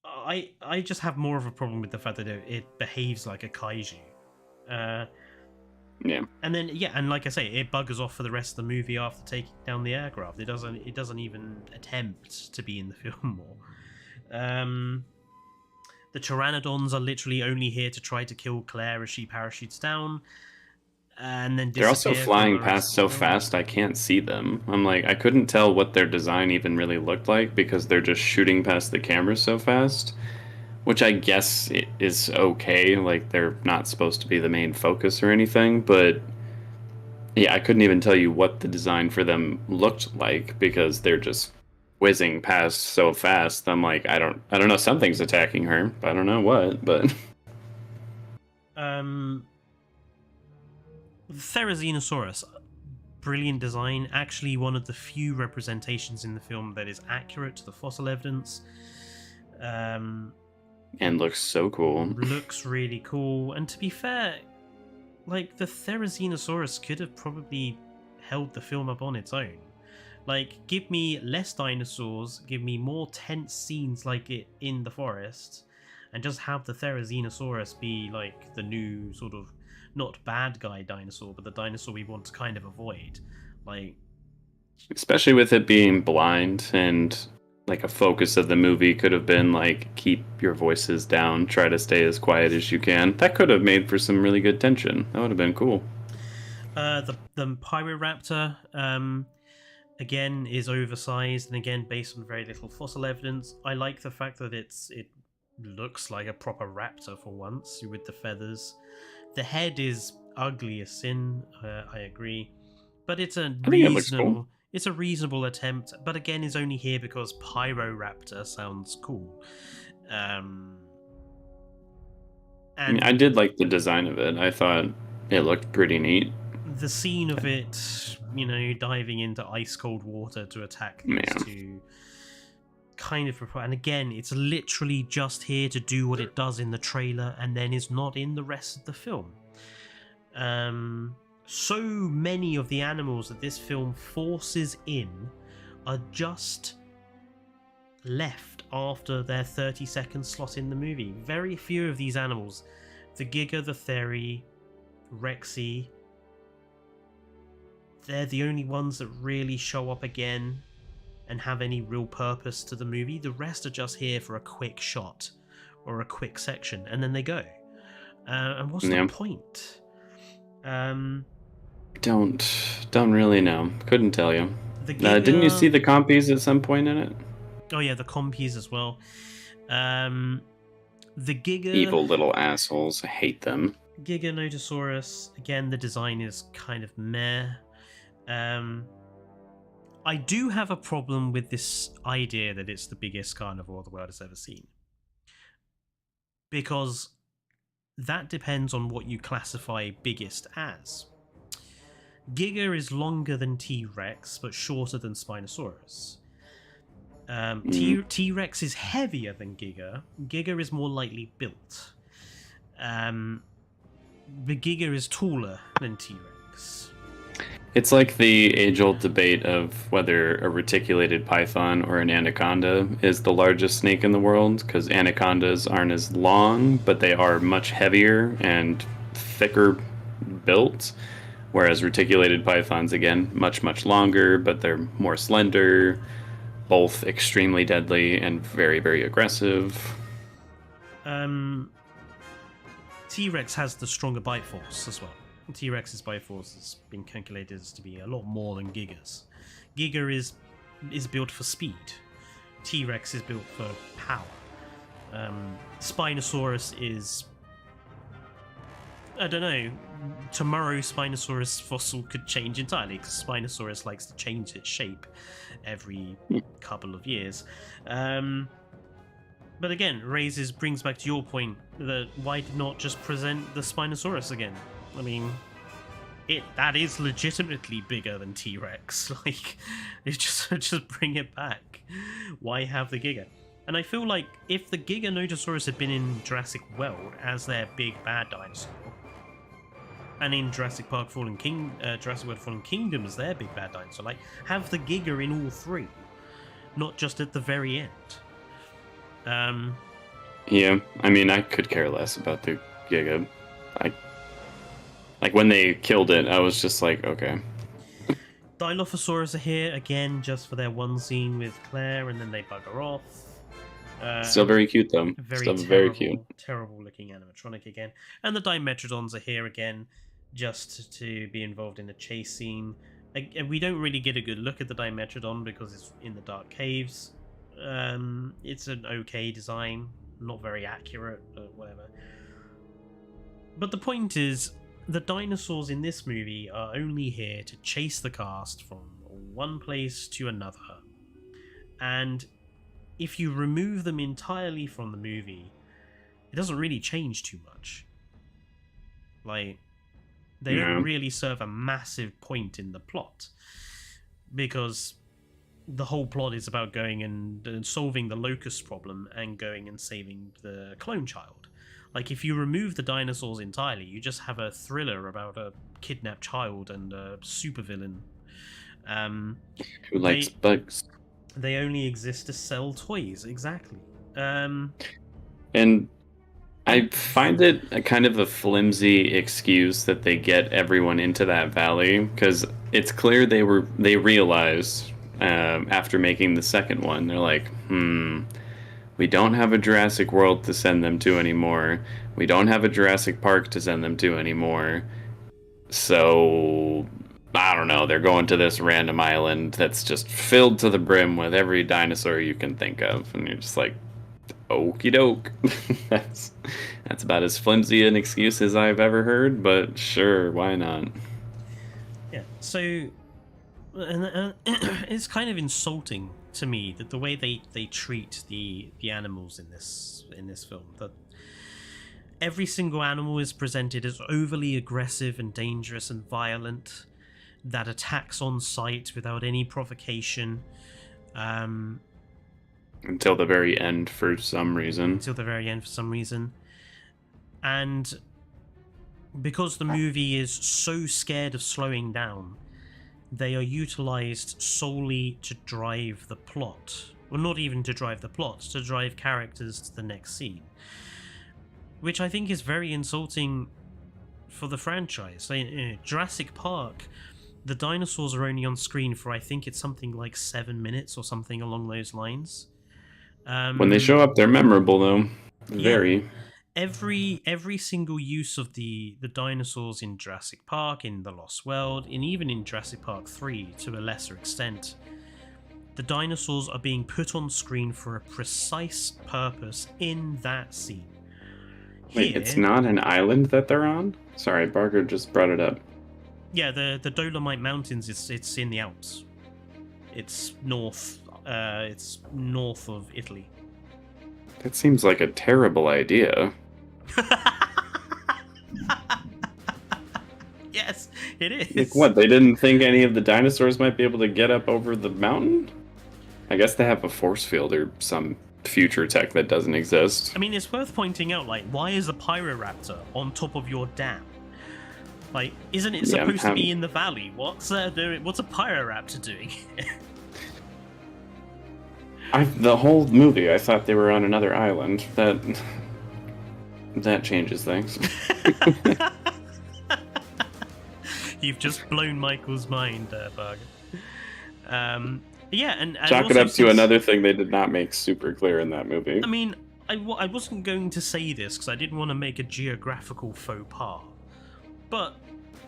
I just have more of a problem with the fact that it behaves like a kaiju. Yeah. And then and like I say, it buggers off for the rest of the movie after taking down the aircraft. It doesn't even attempt to be in the film more. The pteranodons are literally only here to try to kill Claire as she parachutes down, and then they're also flying past so fast I can't see them. I'm like, I couldn't tell what their design even really looked like because they're just shooting past the camera so fast. Which I guess is okay, like they're not supposed to be the main focus or anything, but yeah, I couldn't even tell you what the design for them looked like because they're just whizzing past so fast. I'm like, I don't know, something's attacking her. I don't know what, but Therizinosaurus, brilliant design, actually one of the few representations in the film that is accurate to the fossil evidence. And looks so cool. Looks really cool. And to be fair, like, the Therizinosaurus could have probably held the film up on its own. Like, give me less dinosaurs, give me more tense scenes like it in the forest, and just have the Therizinosaurus be, like, the new sort of, not bad guy dinosaur, but the dinosaur we want to kind of avoid. Like, especially with it being blind and like a focus of the movie could have been like, keep your voices down, try to stay as quiet as you can. That could have made for some really good tension. That would have been cool. The Pyroraptor, again, is oversized and again based on very little fossil evidence. I like the fact that it looks like a proper raptor for once with the feathers. The head is ugly as sin. I agree, but it's a reasonable. It's a reasonable attempt, but again, is only here because Pyroraptor sounds cool. And I mean, I did like the design of it. I thought it looked pretty neat. The scene of it, diving into ice cold water to attack these two, kind of. And again, it's literally just here to do what it does in the trailer, and then is not in the rest of the film. So many of the animals that this film forces in are just left after their 30-second slot in the movie. Very few of these animals, the Giga, the Theri, Rexy, they're the only ones that really show up again and have any real purpose to the movie. The rest are just here for a quick shot or a quick section, and then they go. And what's the point? Don't really know. Couldn't tell you. Didn't you see the compies at some point in it? Oh yeah, the compies as well. The Giga, evil little assholes. I hate them. Giganotosaurus, again, the design is kind of meh. I do have a problem with this idea that it's the biggest carnivore the world has ever seen, because that depends on what you classify biggest as. Giga is longer than T-Rex, but shorter than Spinosaurus. T-Rex is heavier than Giga. Giga is more lightly built. The Giga is taller than T-Rex. It's like the age-old debate of whether a reticulated python or an anaconda is the largest snake in the world, because anacondas aren't as long, but they are much heavier and thicker built. Whereas reticulated pythons, again, much, much longer, but they're more slender, both extremely deadly and very, very aggressive. T-Rex has the stronger bite force as well. T-Rex's bite force has been calculated to be a lot more than Giga's. Giga is built for speed. T-Rex is built for power. Spinosaurus is... I don't know. Tomorrow, Spinosaurus fossil could change entirely, because Spinosaurus likes to change its shape every couple of years. But again, brings back to your point that why not just present the Spinosaurus again? I mean, that is legitimately bigger than T-Rex. Like, just bring it back. Why have the Giga? And I feel like if the Giganotosaurus had been in Jurassic World as their big bad dinosaur, and in Jurassic World Fallen Kingdom as their big bad dinosaur, like, have the Giga in all three, not just at the very end. Yeah, I mean, I could care less about the Giga. Like, when they killed it, I was just like, okay. Dilophosaurus are here again just for their one scene with Claire, and then they bugger off. Still very cute, though. Very cute. Terrible looking animatronic again. And the Dimetrodons are here again just to be involved in the chase scene. We don't really get a good look at the Dimetrodon because it's in the dark caves. It's an okay design, not very accurate, but whatever. But the point is, the dinosaurs in this movie are only here to chase the cast from one place to another. And if you remove them entirely from the movie, it doesn't really change too much. Like, they don't really serve a massive point in the plot, because the whole plot is about going and solving the locust problem and going and saving the clone child. Like, if you remove the dinosaurs entirely, you just have a thriller about a kidnapped child and a supervillain. Who likes bugs. They only exist to sell toys, exactly. And I find it a kind of a flimsy excuse that they get everyone into that valley, because it's clear they realized after making the second one, they're like, we don't have a Jurassic World to send them to anymore. We don't have a Jurassic Park to send them to anymore. So, I don't know, they're going to this random island that's just filled to the brim with every dinosaur you can think of. And you're just like, okie doke. That's about as flimsy an excuse as I've ever heard, but sure, why not? Yeah, so and it's kind of insulting to me that the way they treat the animals in this film, that every single animal is presented as overly aggressive and dangerous and violent, that attacks on sight without any provocation. Until the very end for some reason. And because the movie is so scared of slowing down, they are utilized solely to drive the plot. Well, not even to drive the plot, to drive characters to the next scene. Which I think is very insulting for the franchise. Jurassic Park, the dinosaurs are only on screen for, I think it's something like 7 minutes or something along those lines. When they show up, they're memorable, though. Very. Yeah. Every single use of the dinosaurs in Jurassic Park, in The Lost World, and even in Jurassic Park 3 to a lesser extent, the dinosaurs are being put on screen for a precise purpose in that scene. Wait, it's not an island that they're on? Sorry, Barker just brought it up. Yeah, the Dolomite Mountains, it's in the Alps. It's north of Italy. That seems like a terrible idea. Yes, it is. Like what, they didn't think any of the dinosaurs might be able to get up over the mountain? I guess they have a force field or some future tech that doesn't exist. I mean, it's worth pointing out, like, why is a Pyroraptor on top of your dam? Like, isn't it supposed to be in the valley? What's a Pyroraptor doing? The whole movie, I thought they were on another island. That changes things. You've just blown Michael's mind, Bug. Yeah, and chalk it also up to another thing they did not make super clear in that movie. I mean, I wasn't going to say this because I didn't want to make a geographical faux pas, but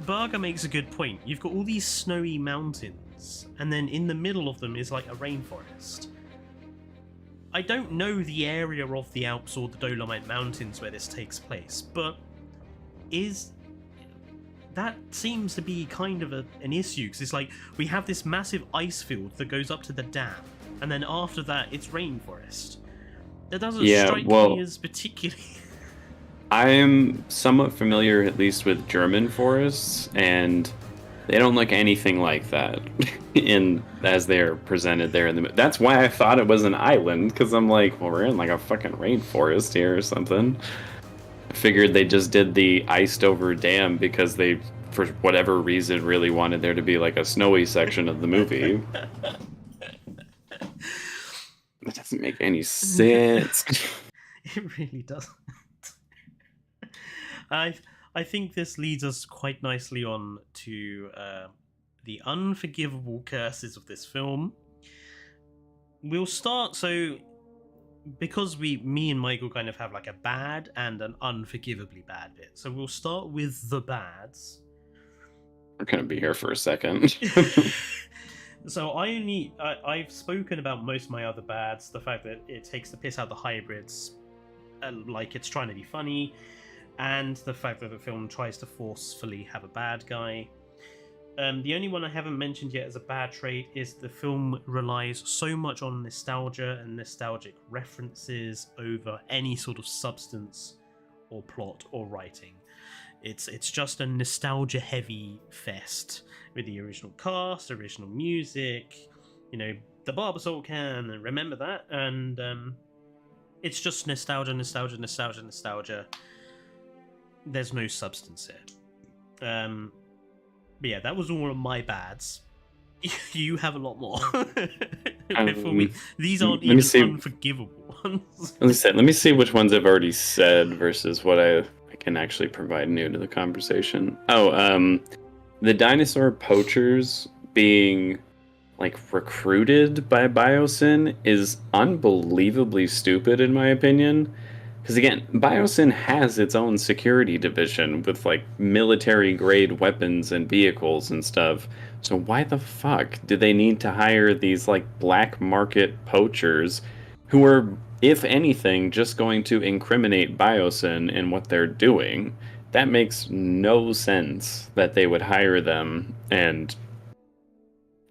Berger makes a good point. You've got all these snowy mountains, and then in the middle of them is like a rainforest. I don't know the area of the Alps or the Dolomite Mountains where this takes place, but that seems to be kind of an issue, because it's like we have this massive ice field that goes up to the dam, and then after that it's rainforest. That doesn't strike me as particularly... I'm somewhat familiar, at least, with German forests, and they don't look anything like that as they're presented there. That's why I thought it was an island, because I'm like, well, we're in like a fucking rainforest here or something. I figured they just did the iced over dam because they, for whatever reason, really wanted there to be like a snowy section of the movie. That doesn't make any sense. It really doesn't. I think this leads us quite nicely on to the unforgivable curses of this film. We'll start, so because me and Michael kind of have like a bad and an unforgivably bad bit, so we'll start with the bads. We're gonna be here for a second. So I've spoken about most of my other bads, the fact that it takes the piss out of the hybrids, like it's trying to be funny, and the fact that the film tries to forcefully have a bad guy. The only one I haven't mentioned yet as a bad trait is the film relies so much on nostalgia and nostalgic references over any sort of substance or plot or writing. It's just a nostalgia-heavy fest with the original cast, original music, the Barbasol can, and remember that, and it's just nostalgia. There's no substance here. But yeah, that was all of my bads. You have a lot more. For me, these aren't even unforgivable ones. Let me see which ones I've already said versus what I can actually provide new to the conversation. The dinosaur poachers being like recruited by BIOSYN is unbelievably stupid in my opinion. Because again, BIOSYN has its own security division with like military grade weapons and vehicles and stuff. So why the fuck do they need to hire these like black market poachers who are, if anything, just going to incriminate BIOSYN in what they're doing? That makes no sense that they would hire them and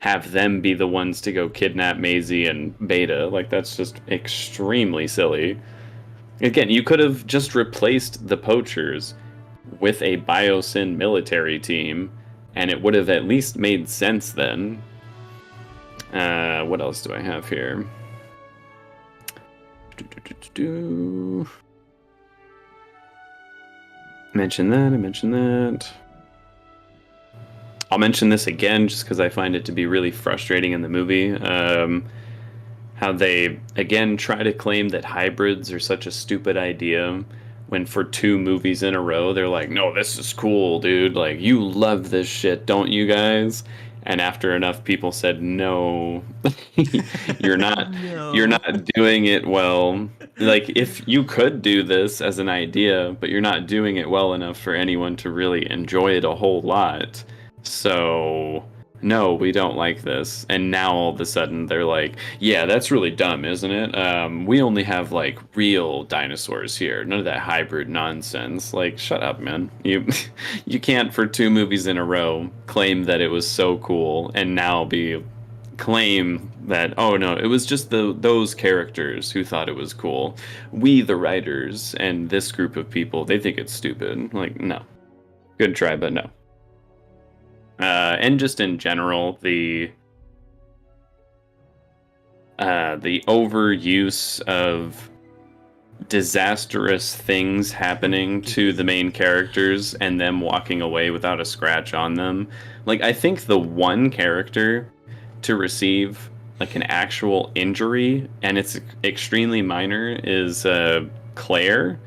have them be the ones to go kidnap Maisie and Beta. Like, that's just extremely silly. Again, you could have just replaced the poachers with a BIOSYN military team, and it would have at least made sense then. What else do I have here? I mentioned that. I'll mention this again just because I find it to be really frustrating in the movie. How they, again, try to claim that hybrids are such a stupid idea when for 2 movies in a row they're like, no, this is cool, dude. Like, you love this shit, don't you guys? And after enough people said, no, you're not, you're not doing it well. Like, if you could do this as an idea, but you're not doing it well enough for anyone to really enjoy it a whole lot. So, no, we don't like this. And now all of a sudden they're like, yeah, that's really dumb, isn't it? We only have like real dinosaurs here. None of that hybrid nonsense. Like, shut up, man. You can't for 2 movies in a row claim that it was so cool and now claim that, oh no, it was just those characters who thought it was cool. We, the writers, and this group of people, they think it's stupid. Like, no. Good try, but no. And just in general, the overuse of disastrous things happening to the main characters and them walking away without a scratch on them. Like, I think the one character to receive like an actual injury, and it's extremely minor, is Claire.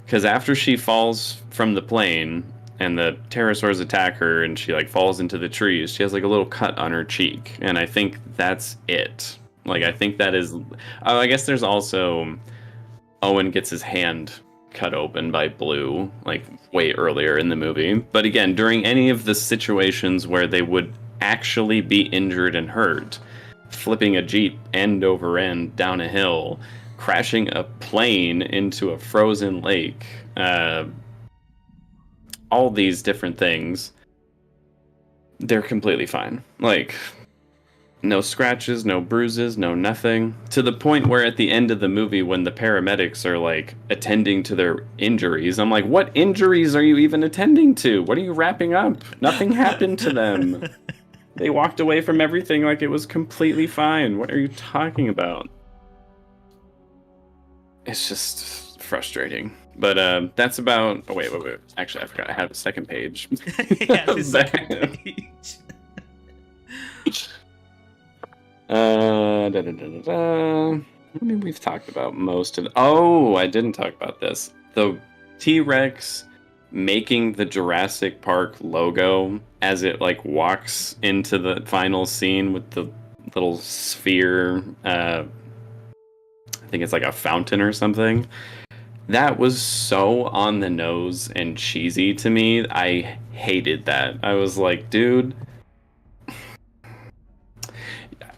Because after she falls from the plane, and the pterosaurs attack her, and she like falls into the trees. She has like a little cut on her cheek, and I think that's it. Like, I think that is. Oh, I guess there's also Owen gets his hand cut open by Blue, like way earlier in the movie. But again, during any of the situations where they would actually be injured and hurt, flipping a Jeep end over end down a hill, crashing a plane into a frozen lake, all these different things, they're completely fine. Like, no scratches, no bruises, no nothing. To the point where at the end of the movie, when the paramedics are like attending to their injuries, I'm like, what injuries are you even attending to? What are you wrapping up? Nothing happened to them. They walked away from everything like it was completely fine. What are you talking about? It's just frustrating. But that's about... Oh, wait. Actually, I forgot I have a second page. Yeah, the second page. I mean, we've talked about most of... Oh, I didn't talk about this. The T-Rex making the Jurassic Park logo as it like walks into the final scene with the little sphere, I think it's like a fountain or something. That was so on the nose and cheesy to me. I hated that. I was like, dude,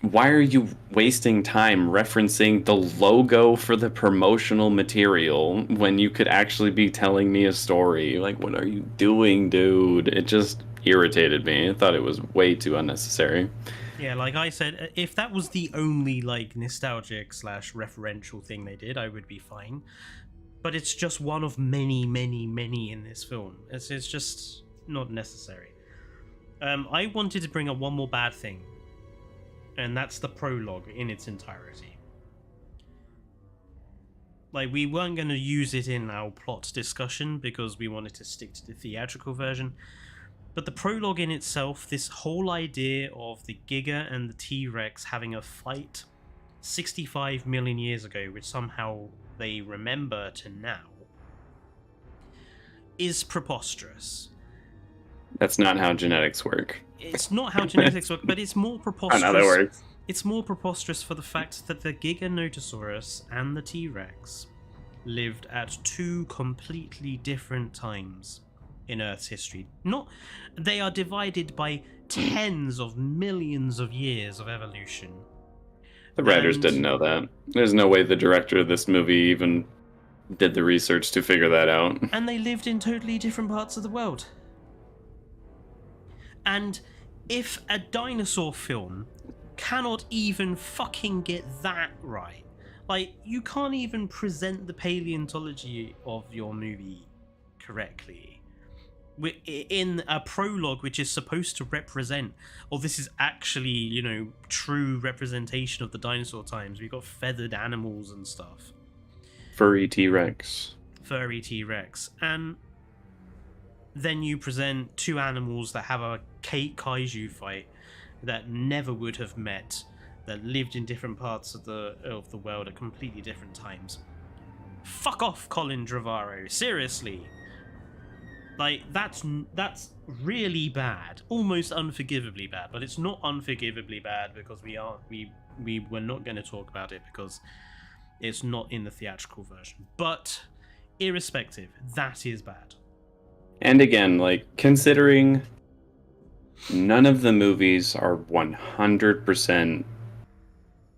why are you wasting time referencing the logo for the promotional material when you could actually be telling me a story? Like, what are you doing, dude? It just irritated me. I thought it was way too unnecessary. Yeah, like I said, if that was the only like nostalgic / referential thing they did, I would be fine. But it's just one of many in this film. It's just not necessary. I wanted to bring up one more bad thing. And that's the prologue in its entirety. Like, we weren't going to use it in our plot discussion because we wanted to stick to the theatrical version. But the prologue in itself, this whole idea of the Giga and the T-Rex having a fight 65 million years ago, which somehow they remember to now, is preposterous. That's not how genetics work. It's not how genetics work, but it's more preposterous. I know that works. It's more preposterous for the fact that the Giganotosaurus and the T-Rex lived at two completely different times in Earth's history. They are divided by tens of millions of years of evolution. The writers didn't know that. There's no way the director of this movie even did the research to figure that out. And they lived in totally different parts of the world. And if a dinosaur film cannot even fucking get that right, like, you can't even present the paleontology of your movie correctly in a prologue which is supposed to represent, or this is actually, you know, true representation of the dinosaur times. We've got feathered animals and stuff. Furry T-Rex. And then you present two animals that have a kaiju fight that never would have met, that lived in different parts of the world at completely different times. Fuck off, Colin Trevorrow. Seriously. Like, that's really bad. Almost unforgivably bad. But it's not unforgivably bad because we were not going to talk about it because it's not in the theatrical version. But irrespective, that is bad. And again, like, considering none of the movies are 100%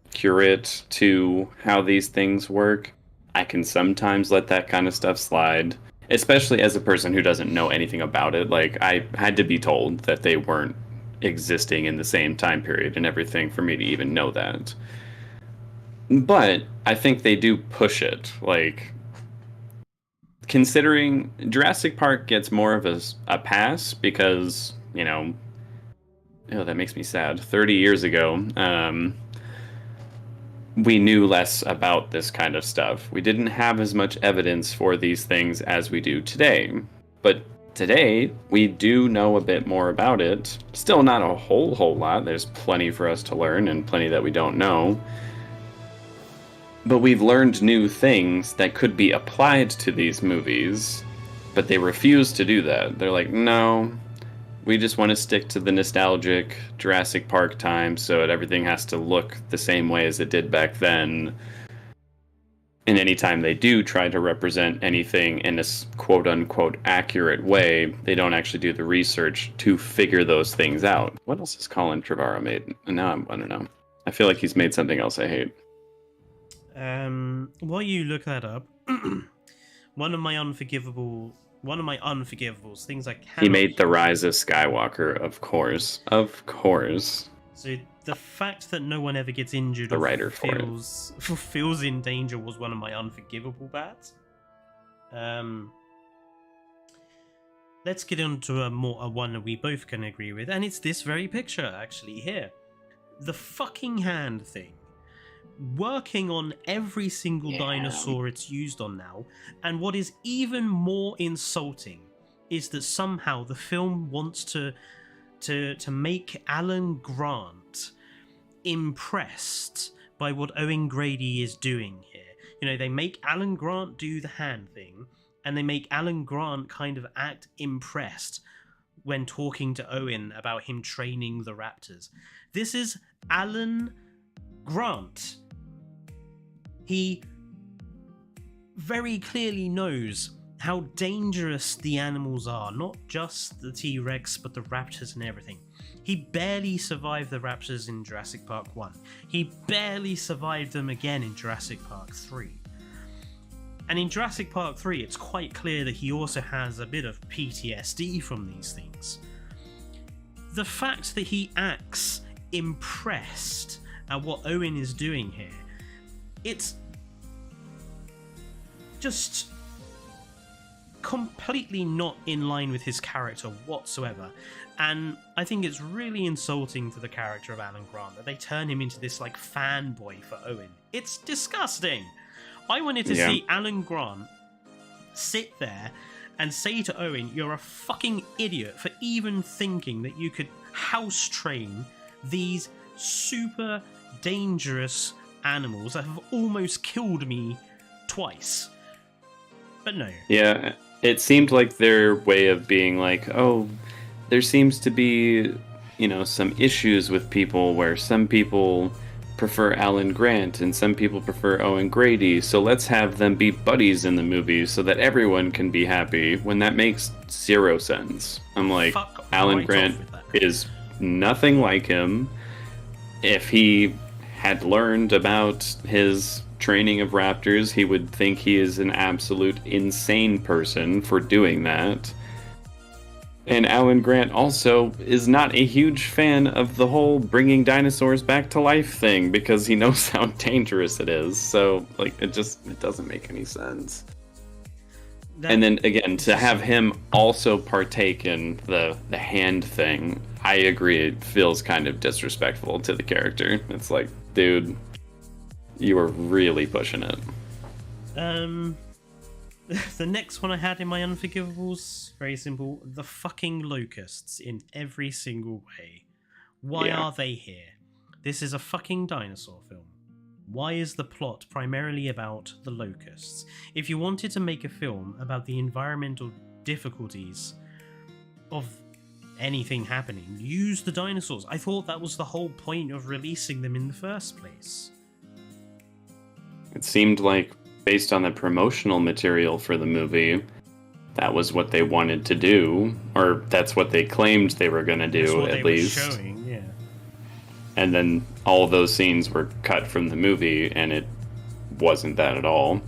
accurate to how these things work, I can sometimes let that kind of stuff slide, especially as a person who doesn't know anything about it. Like, I had to be told that they weren't existing in the same time period and everything for me to even know that. But I think they do push it. Like, considering Jurassic Park gets more of a pass because, you know, oh, that makes me sad. 30 years ago, we knew less about this kind of stuff. We didn't have as much evidence for these things as we do today. But today, we do know a bit more about it. Still not a whole lot. There's plenty for us to learn and plenty that we don't know. But we've learned new things that could be applied to these movies But they refuse to do that. They're like, no, we just want to stick to the nostalgic Jurassic Park time, so everything has to look the same way as it did back then. And anytime they do try to represent anything in a quote-unquote accurate way, they don't actually do the research to figure those things out. What else has Colin Trevorrow made? Now I don't know. I feel like he's made something else I hate. While you look that up, one of my unforgivables, things I cannot... He made The Rise of Skywalker, of course. Of course. So the fact that no one ever gets injured the or writer feels in danger was one of my unforgivable bads. Let's get on to a one that we both can agree with, and it's this very picture, actually, here. The fucking hand thing. Working on every single dinosaur it's used on now, and what is even more insulting is that somehow the film wants to make Alan Grant impressed by what Owen Grady is doing here. You know, they make Alan Grant do the hand thing, and they make Alan Grant kind of act impressed when talking to Owen about him training the raptors. This is Alan Grant. He very clearly knows how dangerous the animals are, not just the T-Rex, but the raptors and everything. He barely survived the raptors in Jurassic Park 1. He barely survived them again in Jurassic Park 3. And in Jurassic Park 3, it's quite clear that he also has a bit of PTSD from these things. The fact that he acts impressed at what Owen is doing here, it's just completely not in line with his character whatsoever, and I think it's really insulting to the character of Alan Grant that they turn him into this like fanboy for Owen. It's disgusting. I wanted to see Alan Grant sit there and say to Owen, you're a fucking idiot for even thinking that you could house train these super dangerous animals that have almost killed me twice. But no. Yeah, it seemed like their way of being like, oh, there seems to be, you know, some issues with people where some people prefer Alan Grant and some people prefer Owen Grady, so let's have them be buddies in the movie so that everyone can be happy, when that makes zero sense. I'm like, Alan Grant is nothing like him. If he had learned about his training of raptors, he would think he is an absolute insane person for doing that. And Alan Grant also is not a huge fan of the whole bringing dinosaurs back to life thing, because he knows how dangerous it is. So, like, it doesn't make any sense. And then, again, to have him also partake in the hand thing, I agree, it feels kind of disrespectful to the character. It's like, dude, you are really pushing it. The next one I had in my Unforgivables, very simple. The fucking locusts in every single way. Why are they here? This is a fucking dinosaur film. Why is the plot primarily about the locusts? If you wanted to make a film about the environmental difficulties of anything happening, use the dinosaurs. I thought that was the whole point of releasing them in the first place. It seemed like, based on the promotional material for the movie, that was what they wanted to do, or that's what they claimed they were going to do, at least. Were showing, yeah. And then all of those scenes were cut from the movie, and it wasn't that at all.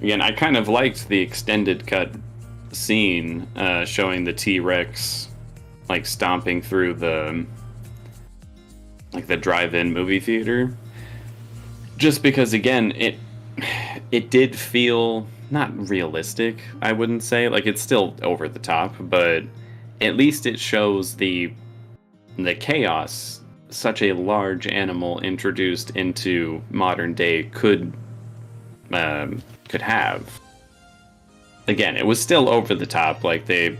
Again, I kind of liked the extended cut scene showing the T-Rex like stomping through the drive-in movie theater. Just because, again, it did feel not realistic, I wouldn't say. Like, it's still over the top, but at least it shows the chaos such a large animal introduced into modern day could have. Again, it was still over the top, like they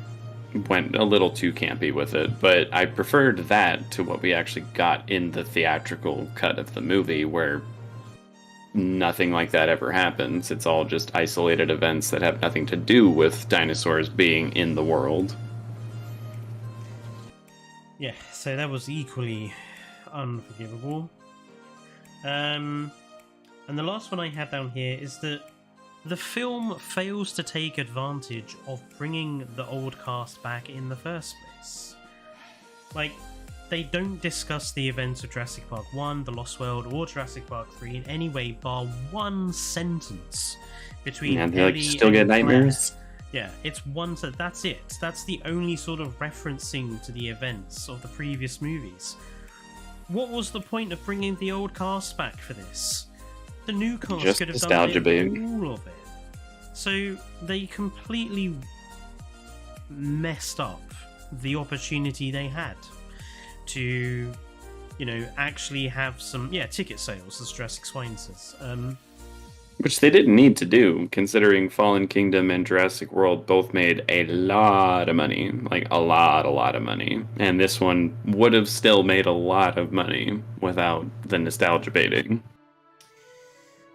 went a little too campy with it, but I preferred that to what we actually got in the theatrical cut of the movie, where nothing like that ever happens. It's all just isolated events that have nothing to do with dinosaurs being in the world. Yeah, so that was equally unforgivable. And the last one I had down here is that the film fails to take advantage of bringing the old cast back in the first place. Like, they don't discuss the events of Jurassic Park 1, The Lost World, or Jurassic Park 3 in any way bar one sentence between they like still get nightmares. Yeah, it's one. That's it. That's the only sort of referencing to the events of the previous movies. What was the point of bringing the old cast back for this? The new cast Just could have nostalgia, done all of it. So they completely messed up the opportunity they had to, actually have some ticket sales, as Jurassic Swine says. Which they didn't need to do, considering Fallen Kingdom and Jurassic World both made a lot of money. Like, a lot of money. And this one would have still made a lot of money without the nostalgia baiting.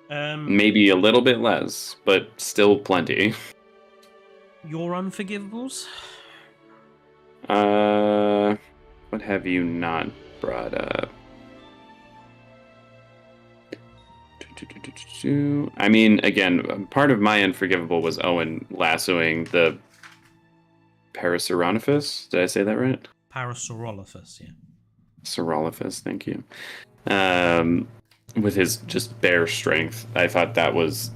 Maybe a little bit less, but still plenty. Your Unforgivables? What have you not brought up? I mean, again, part of my Unforgivable was Owen lassoing the Parasaurolophus. Did I say that right? Parasaurolophus, yeah. Saurolophus, thank you. With his just bare strength. I thought that was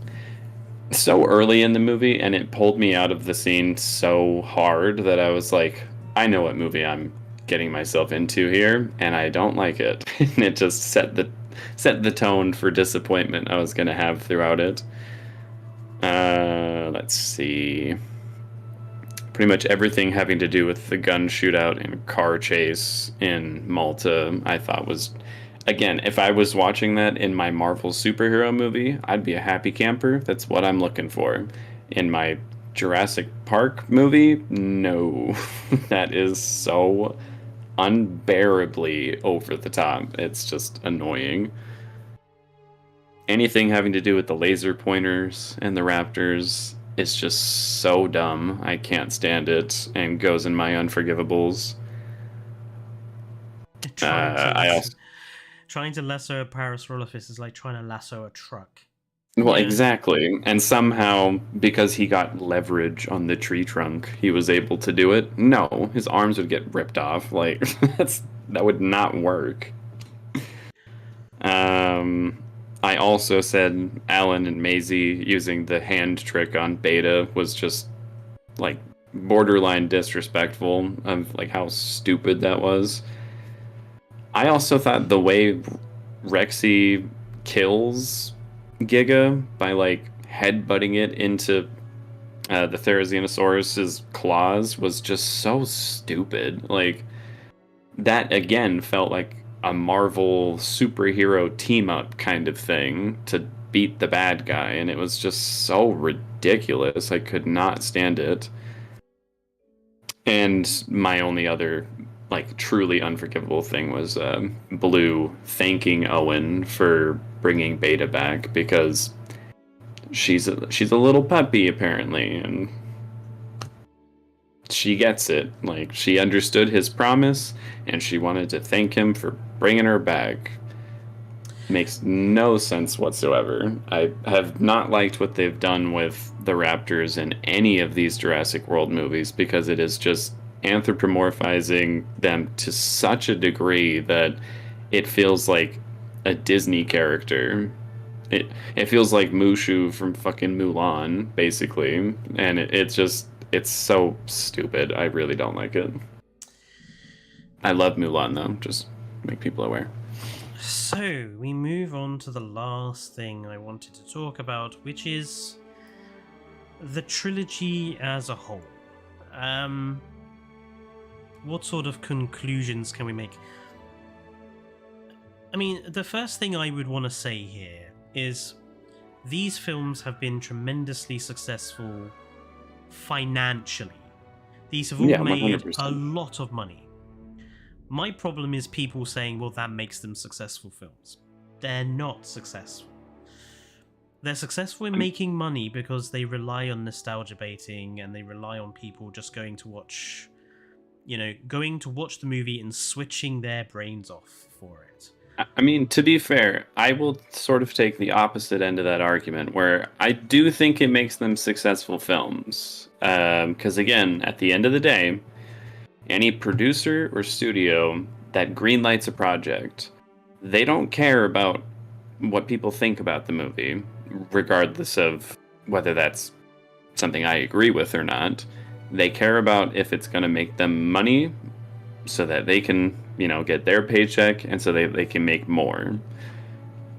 so early in the movie, and it pulled me out of the scene so hard that I was like, I know what movie I'm getting myself into here, and I don't like it. And it just set the tone for disappointment I was going to have throughout it. Let's see. Pretty much everything having to do with the gun shootout and car chase in Malta, I thought was... Again, if I was watching that in my Marvel superhero movie, I'd be a happy camper. That's what I'm looking for. In my Jurassic Park movie, no. That is so unbearably over the top. It's just annoying. Anything having to do with the laser pointers and the raptors is just so dumb. I can't stand it, and goes in my Unforgivables. Trying to lasso a Parasaurolophus is like trying to lasso a truck. Well, exactly. And somehow, because he got leverage on the tree trunk, he was able to do it. No, his arms would get ripped off. Like, that would not work. I also said Alan and Maisie using the hand trick on Beta was just, like, borderline disrespectful of, like, how stupid that was. I also thought the way Rexy kills Giga by, like, headbutting it into the Therizinosaurus's claws was just so stupid. Like, that, again, felt like a Marvel superhero team-up kind of thing to beat the bad guy, and it was just so ridiculous. I could not stand it. And my only other... like, truly unforgivable thing was Blue thanking Owen for bringing Beta back, because she's a little puppy, apparently, and she gets it. Like, she understood his promise, and she wanted to thank him for bringing her back. Makes no sense whatsoever. I have not liked what they've done with the raptors in any of these Jurassic World movies, because it is just anthropomorphizing them to such a degree that it feels like a Disney character. It feels like Mushu from fucking Mulan, basically, and it's so stupid. I really don't like it. I love Mulan, though, just make people aware. So we move on to the last thing I wanted to talk about, which is the trilogy as a whole. What sort of conclusions can we make? I mean, the first thing I would want to say here is these films have been tremendously successful financially. These have all made 100%. a lot of money. My problem is people saying, well, that makes them successful films. They're not successful. They're successful in making money because they rely on nostalgia baiting and they rely on people just going to watch, going to watch the movie and switching their brains off for it. I mean, to be fair, I will sort of take the opposite end of that argument, where I do think it makes them successful films. Because again, at the end of the day, any producer or studio that greenlights a project, they don't care about what people think about the movie, regardless of whether that's something I agree with or not. They care about if it's going to make them money so that they can, get their paycheck and so they can make more.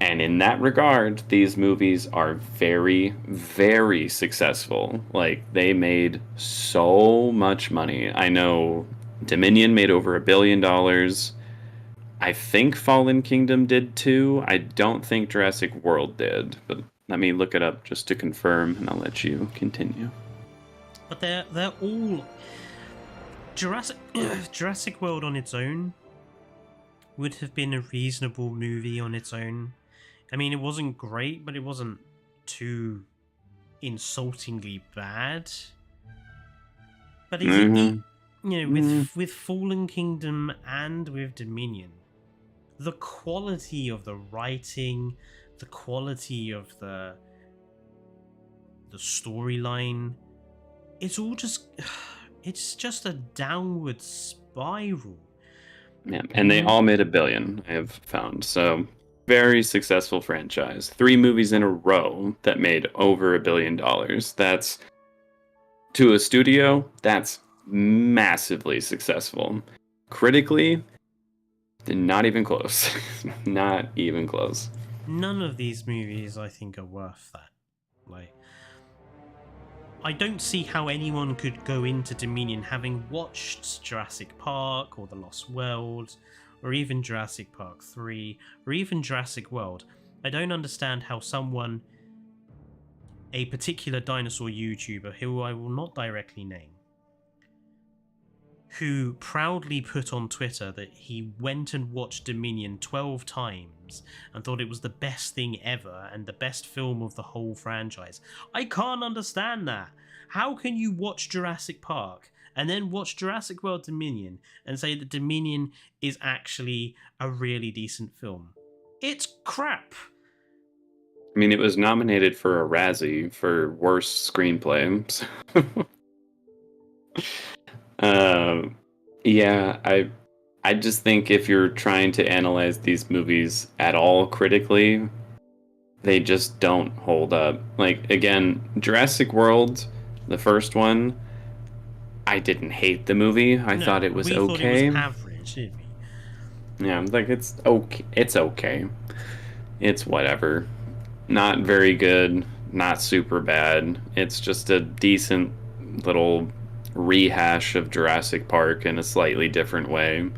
And in that regard, these movies are very, very successful. Like, they made so much money. I know Dominion made over $1 billion. I think Fallen Kingdom did too. I don't think Jurassic World did, but let me look it up just to confirm, and I'll let you continue. But they're all Jurassic World on its own would have been a reasonable movie on its own. I mean, it wasn't great, but it wasn't too insultingly bad. But with Fallen Kingdom and with Dominion, the quality of the writing, the quality of the storyline, it's just a downward spiral. Yeah, and they all made $1 billion, I have found. So, very successful franchise. 3 movies in a row that made over $1 billion. That's, to a studio, that's massively successful. Critically, not even close. Not even close. None of these movies, I think, are worth that. I don't see how anyone could go into Dominion having watched Jurassic Park or The Lost World or even Jurassic Park 3 or even Jurassic World. I don't understand how someone, a particular dinosaur YouTuber who I will not directly name, who proudly put on Twitter that he went and watched Dominion 12 times and thought it was the best thing ever and the best film of the whole franchise. I can't understand that. How can you watch Jurassic Park and then watch Jurassic World Dominion and say that Dominion is actually a really decent film? It's crap. I mean, it was nominated for a Razzie for worst screenplay. So. Yeah, I just think if you're trying to analyze these movies at all critically, they just don't hold up. Like, again, Jurassic World, the first one, I didn't hate the movie. I thought it was okay. Thought it was average, didn't we? Yeah, like, it's okay. It's okay. It's whatever. Not very good, not super bad. It's just a decent little rehash of Jurassic Park in a slightly different way.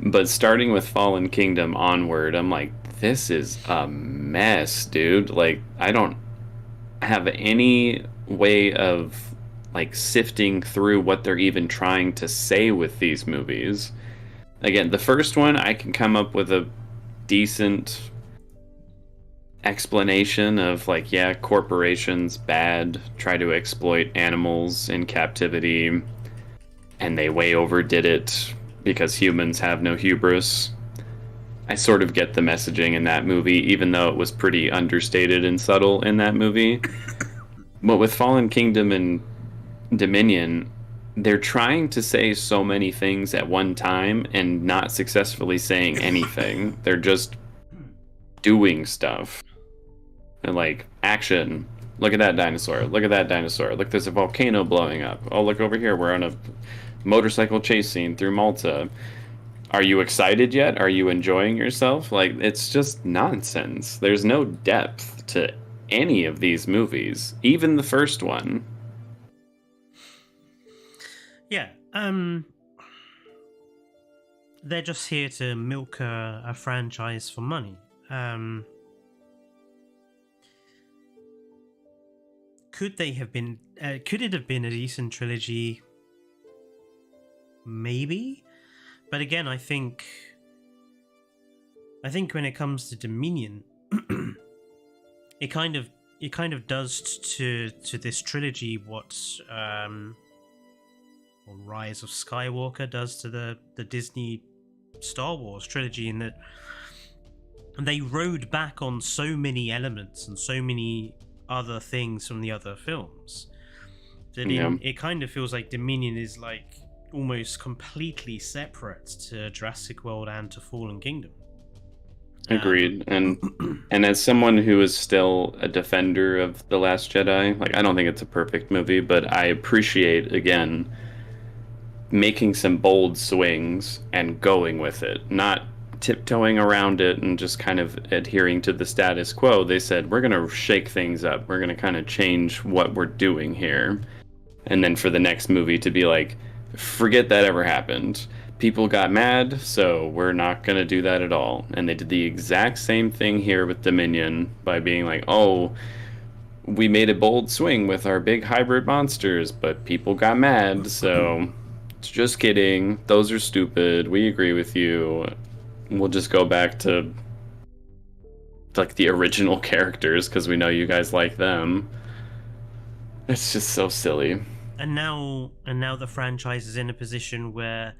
But starting with Fallen Kingdom onward, I'm like, this is a mess, dude. Like, I don't have any way of like sifting through what they're even trying to say with these movies. Again, the first one, I can come up with a decent explanation of like, yeah, corporations bad, try to exploit animals in captivity, and they way overdid it because humans have no hubris. I sort of get the messaging in that movie, even though it was pretty understated and subtle in that movie. But with Fallen Kingdom and Dominion, they're trying to say so many things at one time and not successfully saying anything. They're just doing stuff. And like, action. Look at that dinosaur. Look at that dinosaur. Look, there's a volcano blowing up. Oh, look over here. We're on a motorcycle chase scene through Malta. Are you excited yet? Are you enjoying yourself? Like, it's just nonsense. There's no depth to any of these movies. Even the first one. Yeah. They're just here to milk a franchise for money. Could they have been? Could it have been a decent trilogy? Maybe, but again, I think when it comes to Dominion, it kind of does to this trilogy what or Rise of Skywalker does to the Disney Star Wars trilogy, in that they rode back on so many elements and so many other things from the other films that it kind of feels like Dominion is like almost completely separate to Jurassic World and to Fallen Kingdom. Agreed. And as someone who is still a defender of The Last Jedi, like, I don't think it's a perfect movie, but I appreciate, again, making some bold swings and going with it, not tiptoeing around it and just kind of adhering to the status quo. They said, we're going to shake things up. We're going to kind of change what we're doing here. And then for the next movie to be like, forget that ever happened. People got mad, so we're not going to do that at all. And they did the exact same thing here with Dominion by being like, oh, we made a bold swing with our big hybrid monsters, but people got mad, so just kidding. Those are stupid. We agree with you. We'll just go back to like the original characters because we know you guys like them. It's just so silly. And now the franchise is in a position where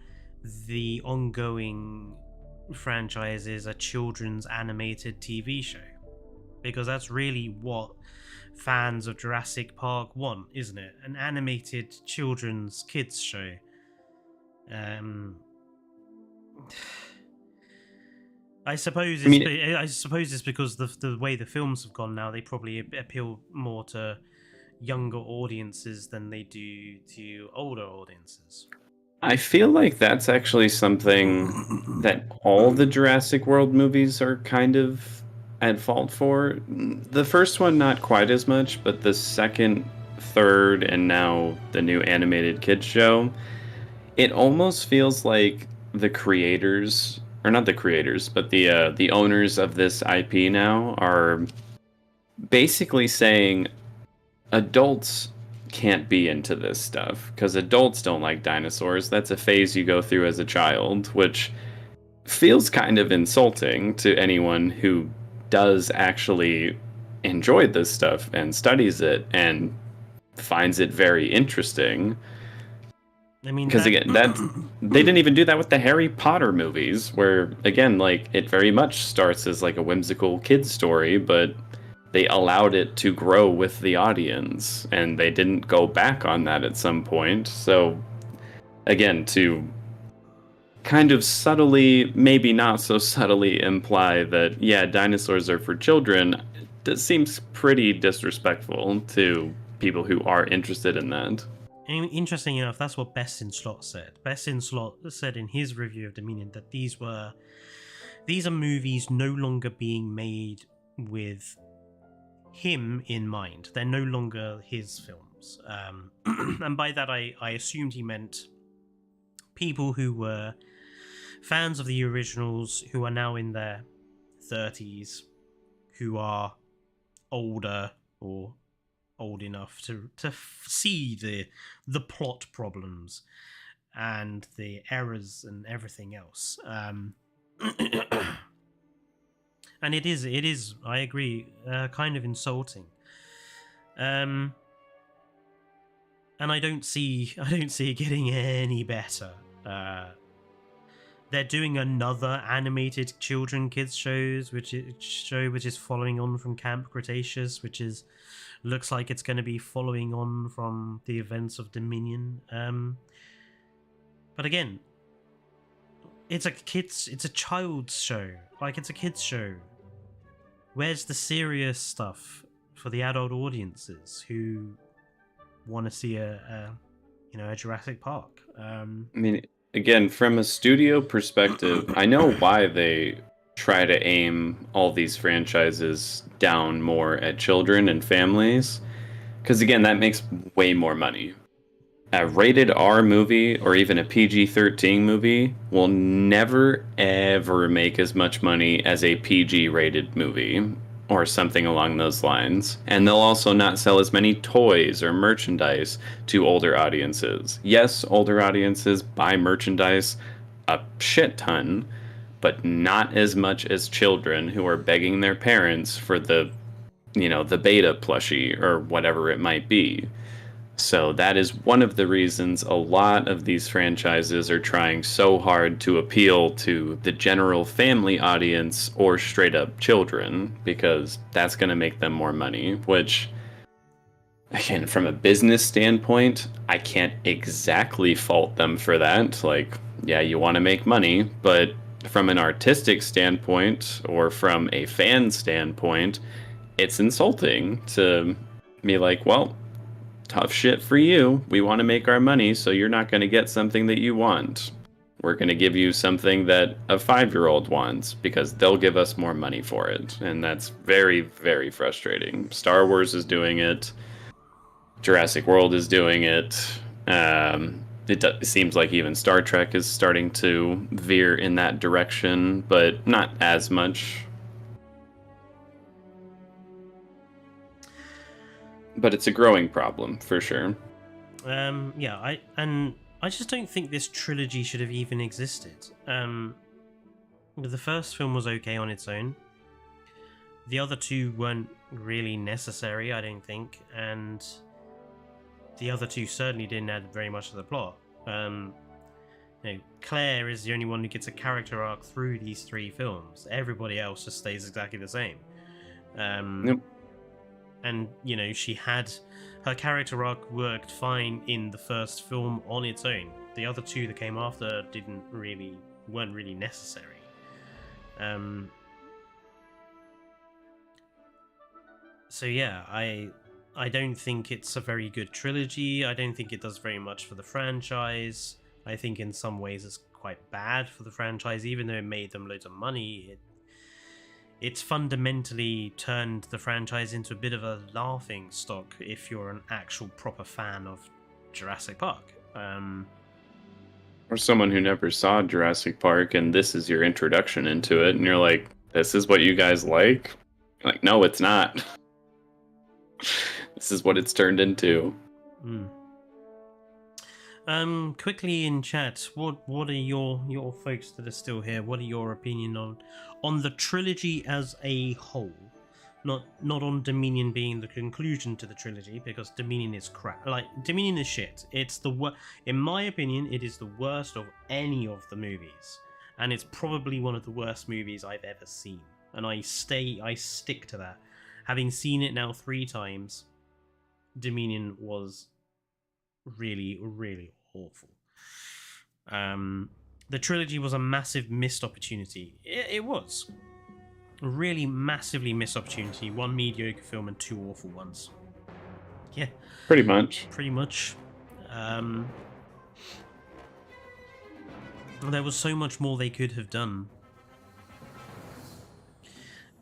the ongoing franchise is a children's animated TV show, because that's really what fans of Jurassic Park want, isn't it? An animated children's kids show. I suppose it's because the way the films have gone now, they probably appeal more to younger audiences than they do to older audiences. I feel like that's actually something that all the Jurassic World movies are kind of at fault for. The first one, not quite as much, but the second, third, and now the new animated kids show, it almost feels like the creators, or not the creators, but the owners of this IP now are basically saying adults can't be into this stuff because adults don't like dinosaurs. That's a phase you go through as a child, which feels kind of insulting to anyone who does actually enjoy this stuff and studies it and finds it very interesting. I mean, because again, that they didn't even do that with the Harry Potter movies, where again, like, it very much starts as like a whimsical kid's story, but they allowed it to grow with the audience, and they didn't go back on that at some point. So, again, to kind of subtly, maybe not so subtly, imply that, yeah, dinosaurs are for children, that seems pretty disrespectful to people who are interested in that. Interesting enough, that's what Bessin Slot said. Bessin Slot said in his review of Dominion that these are movies no longer being made with him in mind. They're no longer his films. And by that I assumed he meant people who were fans of the originals who are now in their 30s, who are older or old enough to see the plot problems and the errors and everything else. And it is, I agree, kind of insulting. And I don't see it getting any better. They're doing another animated kids shows, which is following on from Camp Cretaceous, which looks like it's going to be following on from the events of Dominion. But again, it's a child's show. Like, it's a kids show. Where's the serious stuff for the adult audiences who want to see a Jurassic Park? I mean, again, from a studio perspective, I know why they try to aim all these franchises down more at children and families, because again, that makes way more money. A rated R movie or even a PG-13 movie will never ever make as much money as a PG rated movie or something along those lines. And they'll also not sell as many toys or merchandise to older audiences. Yes, older audiences buy merchandise a shit ton, but not as much as children who are begging their parents for the the beta plushie or whatever it might be. So that is one of the reasons a lot of these franchises are trying so hard to appeal to the general family audience or straight up children, because that's going to make them more money, which, again, from a business standpoint, I can't exactly fault them for that. Like, yeah, you want to make money, but from an artistic standpoint or from a fan standpoint, it's insulting to be like, well, tough shit for you. We want to make our money, so you're not going to get something that you want. We're going to give you something that a 5-year-old wants because they'll give us more money for it. And that's very, very frustrating. Star Wars is doing it. Jurassic World is doing it. It seems like even Star Trek is starting to veer in that direction, but not as much. But it's a growing problem, for sure. Yeah, I just don't think this trilogy should have even existed. The first film was okay on its own. The other two weren't really necessary, I don't think, and the other two certainly didn't add very much to the plot. Claire is the only one who gets a character arc through these 3 films. Everybody else just stays exactly the same. Yep. And, her character arc worked fine in the first film on its own. The other 2 that came after weren't really necessary. So yeah, I don't think it's a very good trilogy. I don't think it does very much for the franchise. I think in some ways it's quite bad for the franchise, even though it made them loads of money. It's fundamentally turned the franchise into a bit of a laughing stock if you're an actual proper fan of Jurassic Park. Or someone who never saw Jurassic Park and this is your introduction into it, and you're like, this is what you guys like? Like, no, it's not. This is what it's turned into. Quickly in chat, what are your folks that are still here? What are your opinion on the trilogy as a whole? Not on Dominion being the conclusion to the trilogy, because Dominion is crap. Like, Dominion is shit. It's in my opinion, it is the worst of any of the movies, and it's probably one of the worst movies I've ever seen. And I stick to that. Having seen it now 3 times, Dominion was really, really awful. The trilogy was a massive missed opportunity. It was a really massively missed opportunity. 1 mediocre film and 2 awful ones. Yeah, pretty much. There was so much more they could have done.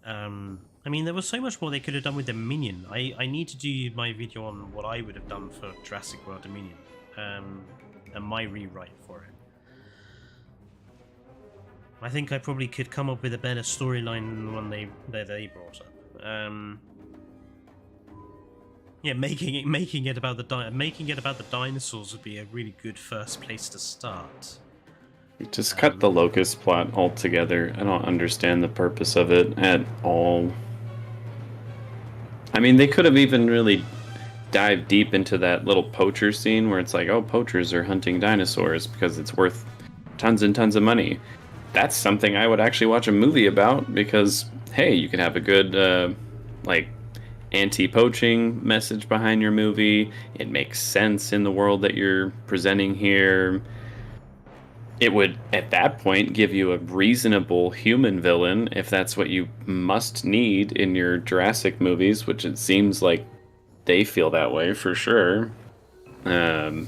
There was so much more they could have done with Dominion. I need to do my video on what I would have done for Jurassic World Dominion, and my rewrite for it. I think I probably could come up with a better storyline than the one they brought up. Yeah, making it about the dinosaurs would be a really good first place to start. Just cut the locust plot altogether. I don't understand the purpose of it at all. I mean, they could have even really dived deep into that little poacher scene where it's like, oh, poachers are hunting dinosaurs because it's worth tons and tons of money. That's something I would actually watch a movie about, because, hey, you could have a good, anti-poaching message behind your movie. It makes sense in the world that you're presenting here. It would, at that point, give you a reasonable human villain, if that's what you must need in your Jurassic movies, which it seems like they feel that way for sure. And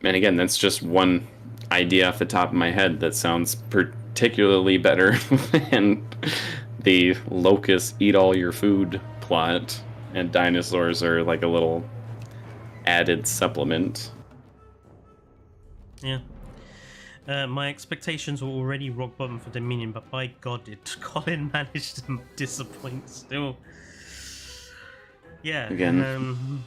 again, that's just one idea off the top of my head that sounds particularly better than the locusts eat all your food plot, and dinosaurs are like a little added supplement. Yeah. My expectations were already rock bottom for Dominion, but by God, Colin managed to disappoint still. Yeah. Again.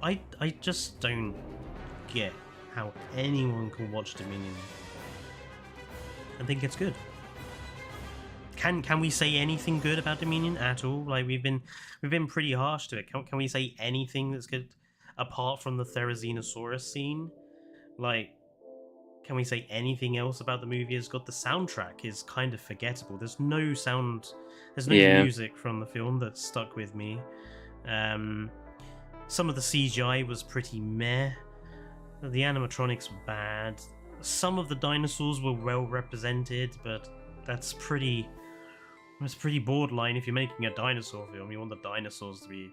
I just don't get how anyone can watch Dominion I think it's good. Can we say anything good about Dominion at all? Like we've been pretty harsh to it. Can we say anything that's good apart from the Therizinosaurus scene? Like, can we say anything else about the movie? It's got the soundtrack is kind of forgettable. There's no music from the film that stuck with me. Some of the CGI was pretty meh. The animatronics were bad. Some of the dinosaurs were well represented, but that's pretty borderline. If you're making a dinosaur film, you want the dinosaurs to be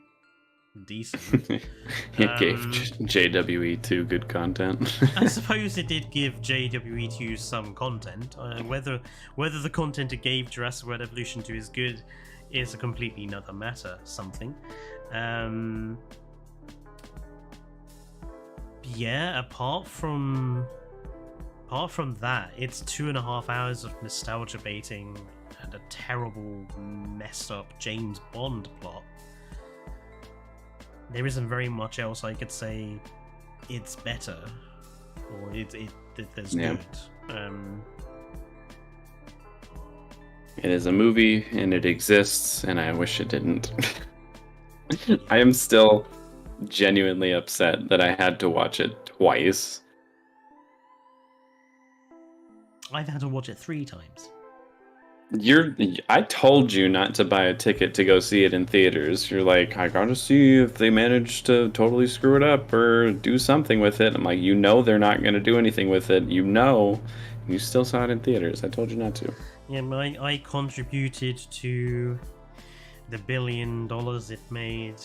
decent. It gave JWE2 good content. I suppose it did give JWE2 some content. Whether the content it gave Jurassic World Evolution 2 is good is a completely another matter. Yeah, apart from that, it's 2.5 hours of nostalgia baiting and a terrible, messed up James Bond plot. There isn't very much else I could say it's better, or there's good. It is a movie, and it exists, and I wish it didn't. I am still genuinely upset that I had to watch it twice. I've had to watch it 3 times. I told you not to buy a ticket to go see it in theaters. You're like, I gotta see if they manage to totally screw it up or do something with it. I'm like, they're not gonna do anything with it. You still saw it in theaters. I told you not to. Yeah, I contributed to the $1 billion it made.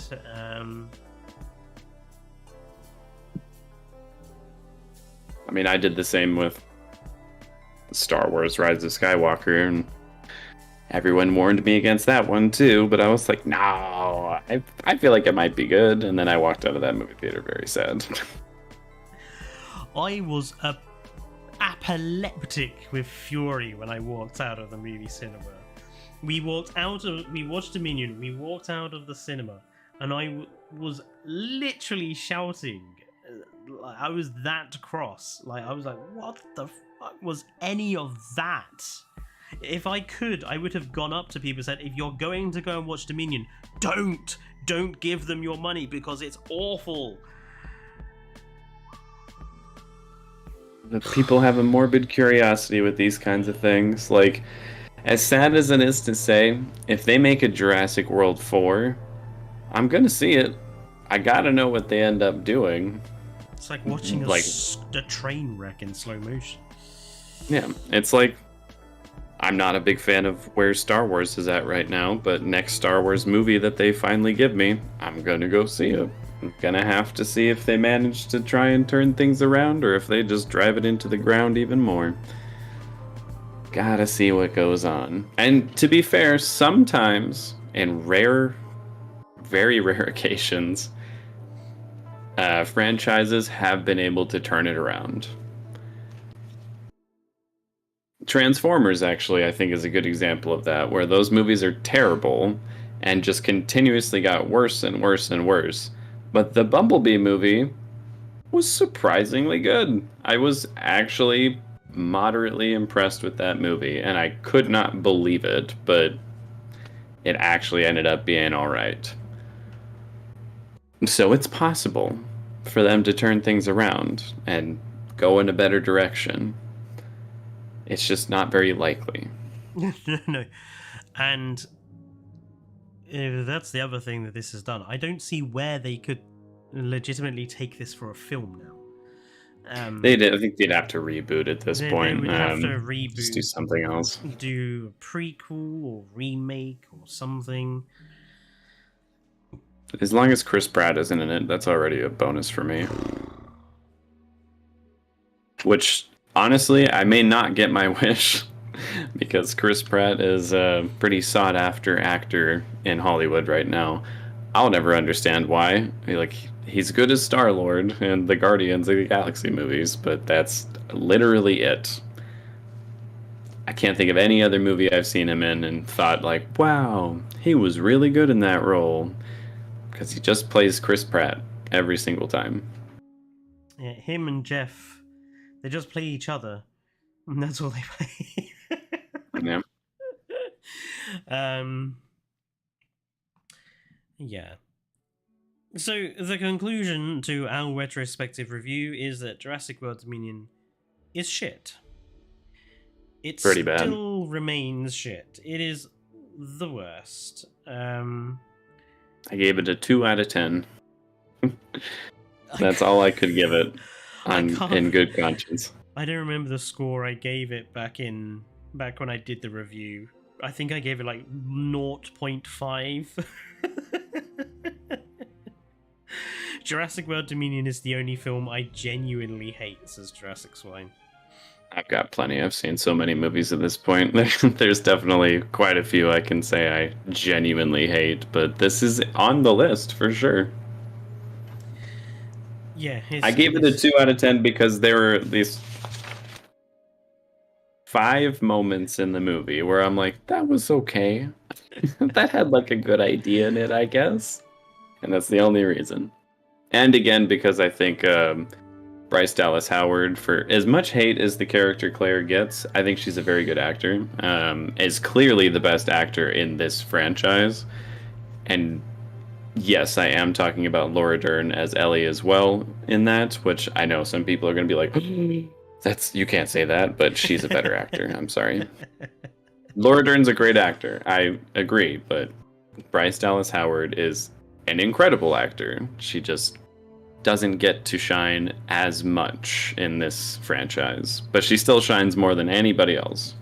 I mean, I did the same with Star Wars Rise of Skywalker, and everyone warned me against that one too, but I was like, no, I feel like it might be good, and then I walked out of that movie theater very sad. I was apoplectic with fury when I walked out of the movie cinema. We watched Dominion, we walked out of the cinema, and I was literally shouting. I was that cross. Like, I was like, what the fuck was any of that? If I could, I would have gone up to people and said, if you're going to go and watch Dominion, don't give them your money because it's awful. The people have a morbid curiosity with these kinds of things. Like, as sad as it is to say, if they make a Jurassic World 4, I'm gonna see it. I gotta know what they end up doing. It's like watching a train wreck in slow motion. Yeah, it's like, I'm not a big fan of where Star Wars is at right now, but next Star Wars movie that they finally give me, I'm gonna go see it. I'm gonna have to see if they manage to try and turn things around, or if they just drive it into the ground even more. Gotta see what goes on. And to be fair, sometimes, in very rare occasions, franchises have been able to turn it around. Transformers, actually, I think is a good example of that, where those movies are terrible and just continuously got worse and worse and worse. But the Bumblebee movie was surprisingly good. I was actually moderately impressed with that movie, and I could not believe it, but it actually ended up being alright. So it's possible for them to turn things around and go in a better direction. It's just not very likely. No. And that's the other thing that this has done. I don't see where they could legitimately take this for a film now. They did. I think they'd have to reboot at this point. They would have to reboot. Just do something else. Do a prequel or remake or something. As long as Chris Pratt isn't in it, that's already a bonus for me. Which, honestly, I may not get my wish, because Chris Pratt is a pretty sought-after actor in Hollywood right now. I'll never understand why. He's good as Star-Lord in the Guardians of the Galaxy movies, but that's literally it. I can't think of any other movie I've seen him in and thought, like, wow, he was really good in that role. Because he just plays Chris Pratt every single time. Yeah, him and Jeff, they just play each other. And that's all they play. um, yeah. So the conclusion to our retrospective review is that Jurassic World Dominion is shit. It Pretty bad. still remains shit. It is the worst. I gave it a 2 out of 10. That's all I could give it in good conscience. I don't remember the score I gave it back when I did the review. I think I gave it like 0.5. Jurassic World Dominion is the only film I genuinely hate, says Jurassic Swine. I've got plenty. I've seen so many movies at this point. There's definitely quite a few I can say I genuinely hate, but this is on the list for sure. Yeah, I gave it a 2 out of 10 because there were these 5 moments in the movie where I'm like, that was okay. That had like a good idea in it, I guess. And that's the only reason. And again, because I think Bryce Dallas Howard, for as much hate as the character Claire gets, I think she's a very good actor. Is clearly the best actor in this franchise. And yes, I am talking about Laura Dern as Ellie as well in that, which I know some people are going to be like, you can't say that, but she's a better actor. I'm sorry. Laura Dern's a great actor. I agree, but Bryce Dallas Howard is an incredible actor. She just doesn't get to shine as much in this franchise, but she still shines more than anybody else.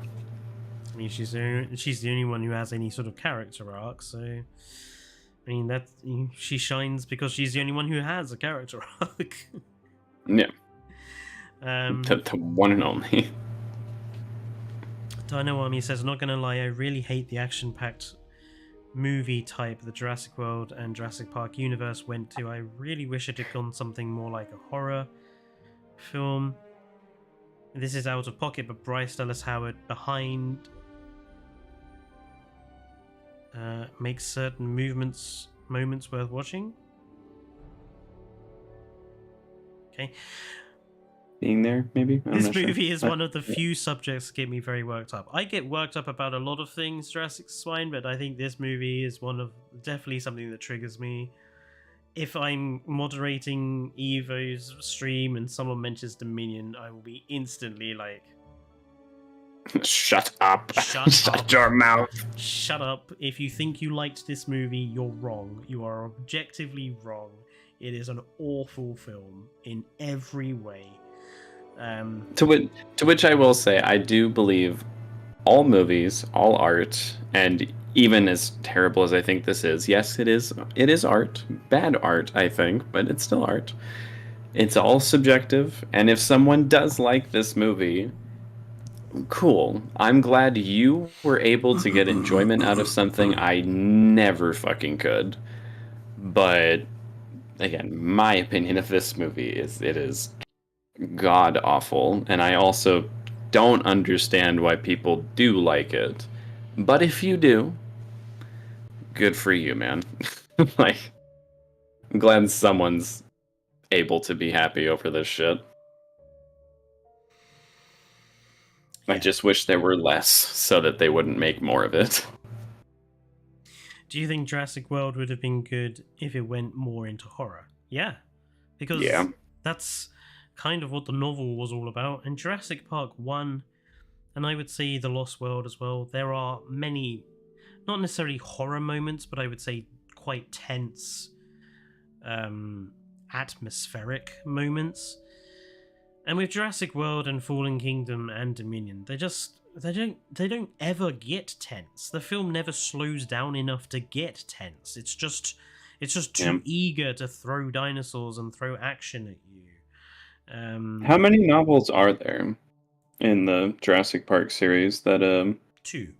I mean, she's the only one who has any sort of character arc, so I mean she shines because she's the only one who has a character arc. Yeah. The one and only. Dino Army says, not gonna lie, I really hate the action-packed movie type the Jurassic World and Jurassic Park universe went to. I really wish it had gone something more like a horror film. This is out of pocket, but Bryce Dallas Howard behind makes certain moments worth watching. Okay. Being there, maybe? This movie is one of the few subjects that get me very worked up. I get worked up about a lot of things, Jurassic Swine, but I think this movie is definitely something that triggers me. If I'm moderating Evo's stream and someone mentions Dominion, I will be instantly like, Shut up. Shut your mouth. Shut up. If you think you liked this movie, you're wrong. You are objectively wrong. It is an awful film in every way. To which I will say, I do believe all movies, all art, and even as terrible as I think this is, yes, it is art. Bad art, I think, but it's still art. It's all subjective, and if someone does like this movie, cool. I'm glad you were able to get enjoyment out of something I never fucking could. But again, my opinion of this movie is it is god awful, and I also don't understand why people do like it. But if you do, good for you, man. Like, I'm glad someone's able to be happy over this shit. I just wish there were less so that they wouldn't make more of it. Do you think Jurassic World would have been good if it went more into horror? Yeah. Because that's kind of what the novel was all about. And Jurassic Park 1, and I would say The Lost World as well, there are many, not necessarily horror moments, but I would say quite tense, atmospheric moments. And with Jurassic World and Fallen Kingdom and Dominion, they don't ever get tense. The film never slows down enough to get tense. It's just too eager to throw dinosaurs and throw action at you. How many novels are there in the Jurassic Park series? That 2.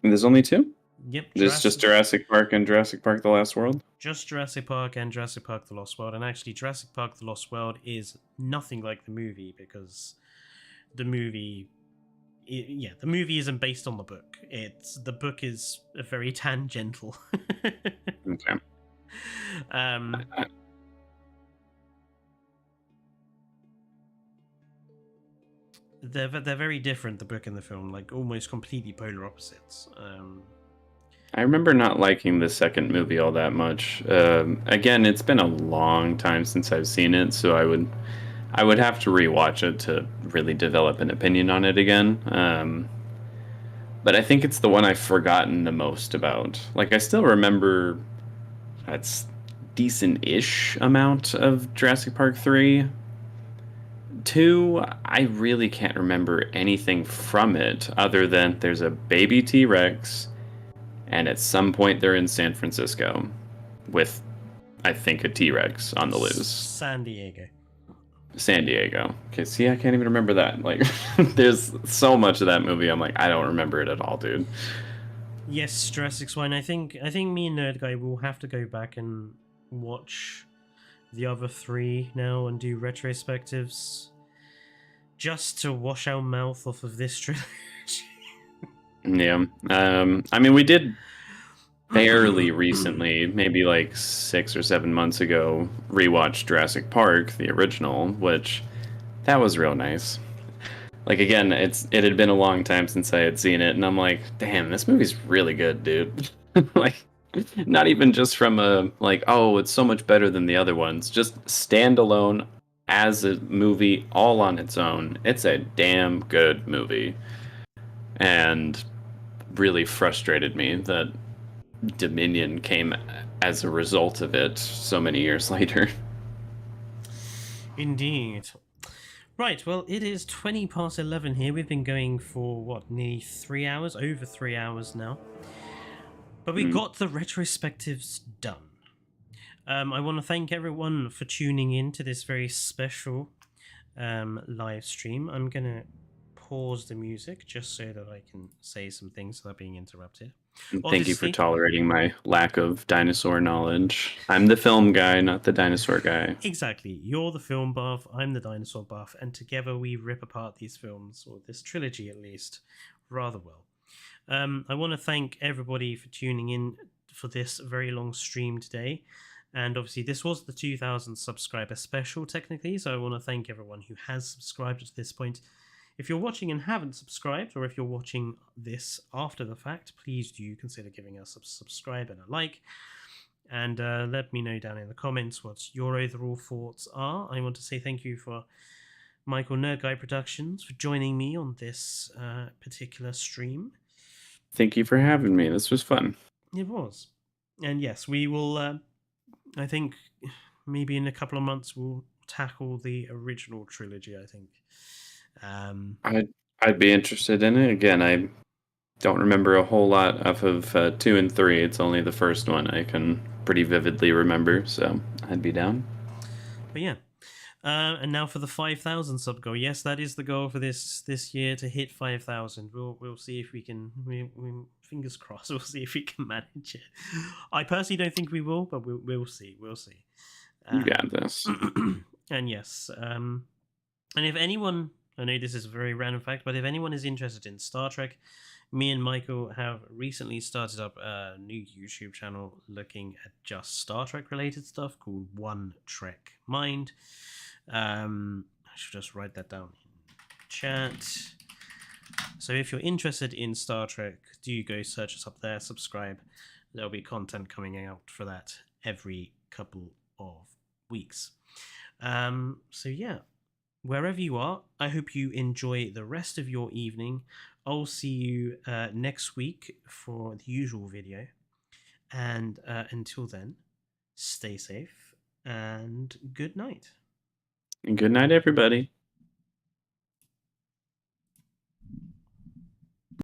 There's only 2? Yep. It's just Jurassic Park and Jurassic Park: The Last World? Just Jurassic Park and Jurassic Park: The Lost World. And actually, Jurassic Park: The Lost World is nothing like the movie, because the movie isn't based on the book. The book is very tangential. Okay. they're very different, the book and the film, like almost completely polar opposites. I remember not liking the second movie all that much. Again, it's been a long time since I've seen it, so I would have to rewatch it to really develop an opinion on it again. But I think it's the one I've forgotten the most about. Like, I still remember that's decent-ish amount of Jurassic Park 3. 2, I really can't remember anything from it other than there's a baby T-Rex, and at some point they're in San Francisco with, I think, a T-Rex on the loose. San Diego. San Diego. Okay, see, I can't even remember that. Like, there's so much of that movie. I'm like, I don't remember it at all, dude. Yes, Jurassic Swine. I think me and Nerd Guy will have to go back and watch the other 3 now and do retrospectives, just to wash our mouth off of this trilogy. Yeah. I mean, we did fairly recently, maybe like 6 or 7 months ago, rewatch Jurassic Park, the original, which that was real nice. Like, again, it had been a long time since I had seen it, and I'm like, damn, this movie's really good, dude. Like, not even just from a like, oh, it's so much better than the other ones. Just standalone as a movie, all on its own. It's a damn good movie, and really frustrated me that Dominion came as a result of it so many years later. Indeed. Right, well, it is 20 past 11 here. We've been going for, what, nearly 3 hours? Over 3 hours now. But we got the retrospectives done. I want to thank everyone for tuning in to this very special live stream. I'm going to pause the music just so that I can say some things without being interrupted. Thank you for tolerating my lack of dinosaur knowledge. I'm the film guy, not the dinosaur guy. Exactly. You're the film buff, I'm the dinosaur buff, and together we rip apart these films, or this trilogy at least, rather well. I want to thank everybody for tuning in for this very long stream today. And obviously, this was the 2,000 subscriber special, technically, so I want to thank everyone who has subscribed to this point. If you're watching and haven't subscribed, or if you're watching this after the fact, please do consider giving us a subscribe and a like. And let me know down in the comments what your overall thoughts are. I want to say thank you for Michael Nerd Guy Productions for joining me on this particular stream. Thank you for having me. This was fun. It was. And yes, we will, I think, maybe in a couple of months, we'll tackle the original trilogy, I think. I'd be interested in it. Again, I don't remember a whole lot off of 2 and 3. It's only the first one I can pretty vividly remember, so I'd be down. But yeah. And now for the 5,000 sub goal. Yes, that is the goal for this year, to hit 5,000. We'll see if we can. We fingers crossed. We'll see if we can manage it. I personally don't think we will, but we'll see. We'll see. You got this. And yes, and if anyone, I know this is a very random fact, but if anyone is interested in Star Trek, me and Michael have recently started up a new YouTube channel looking at just Star Trek related stuff called One Trek Mind. I should just write that down in chat. So if you're interested in Star Trek, do go search us up there, subscribe. There'll be content coming out for that every couple of weeks. So yeah, wherever you are, I hope you enjoy the rest of your evening. I'll see you next week for the usual video. And until then, stay safe and good night. Good night, everybody.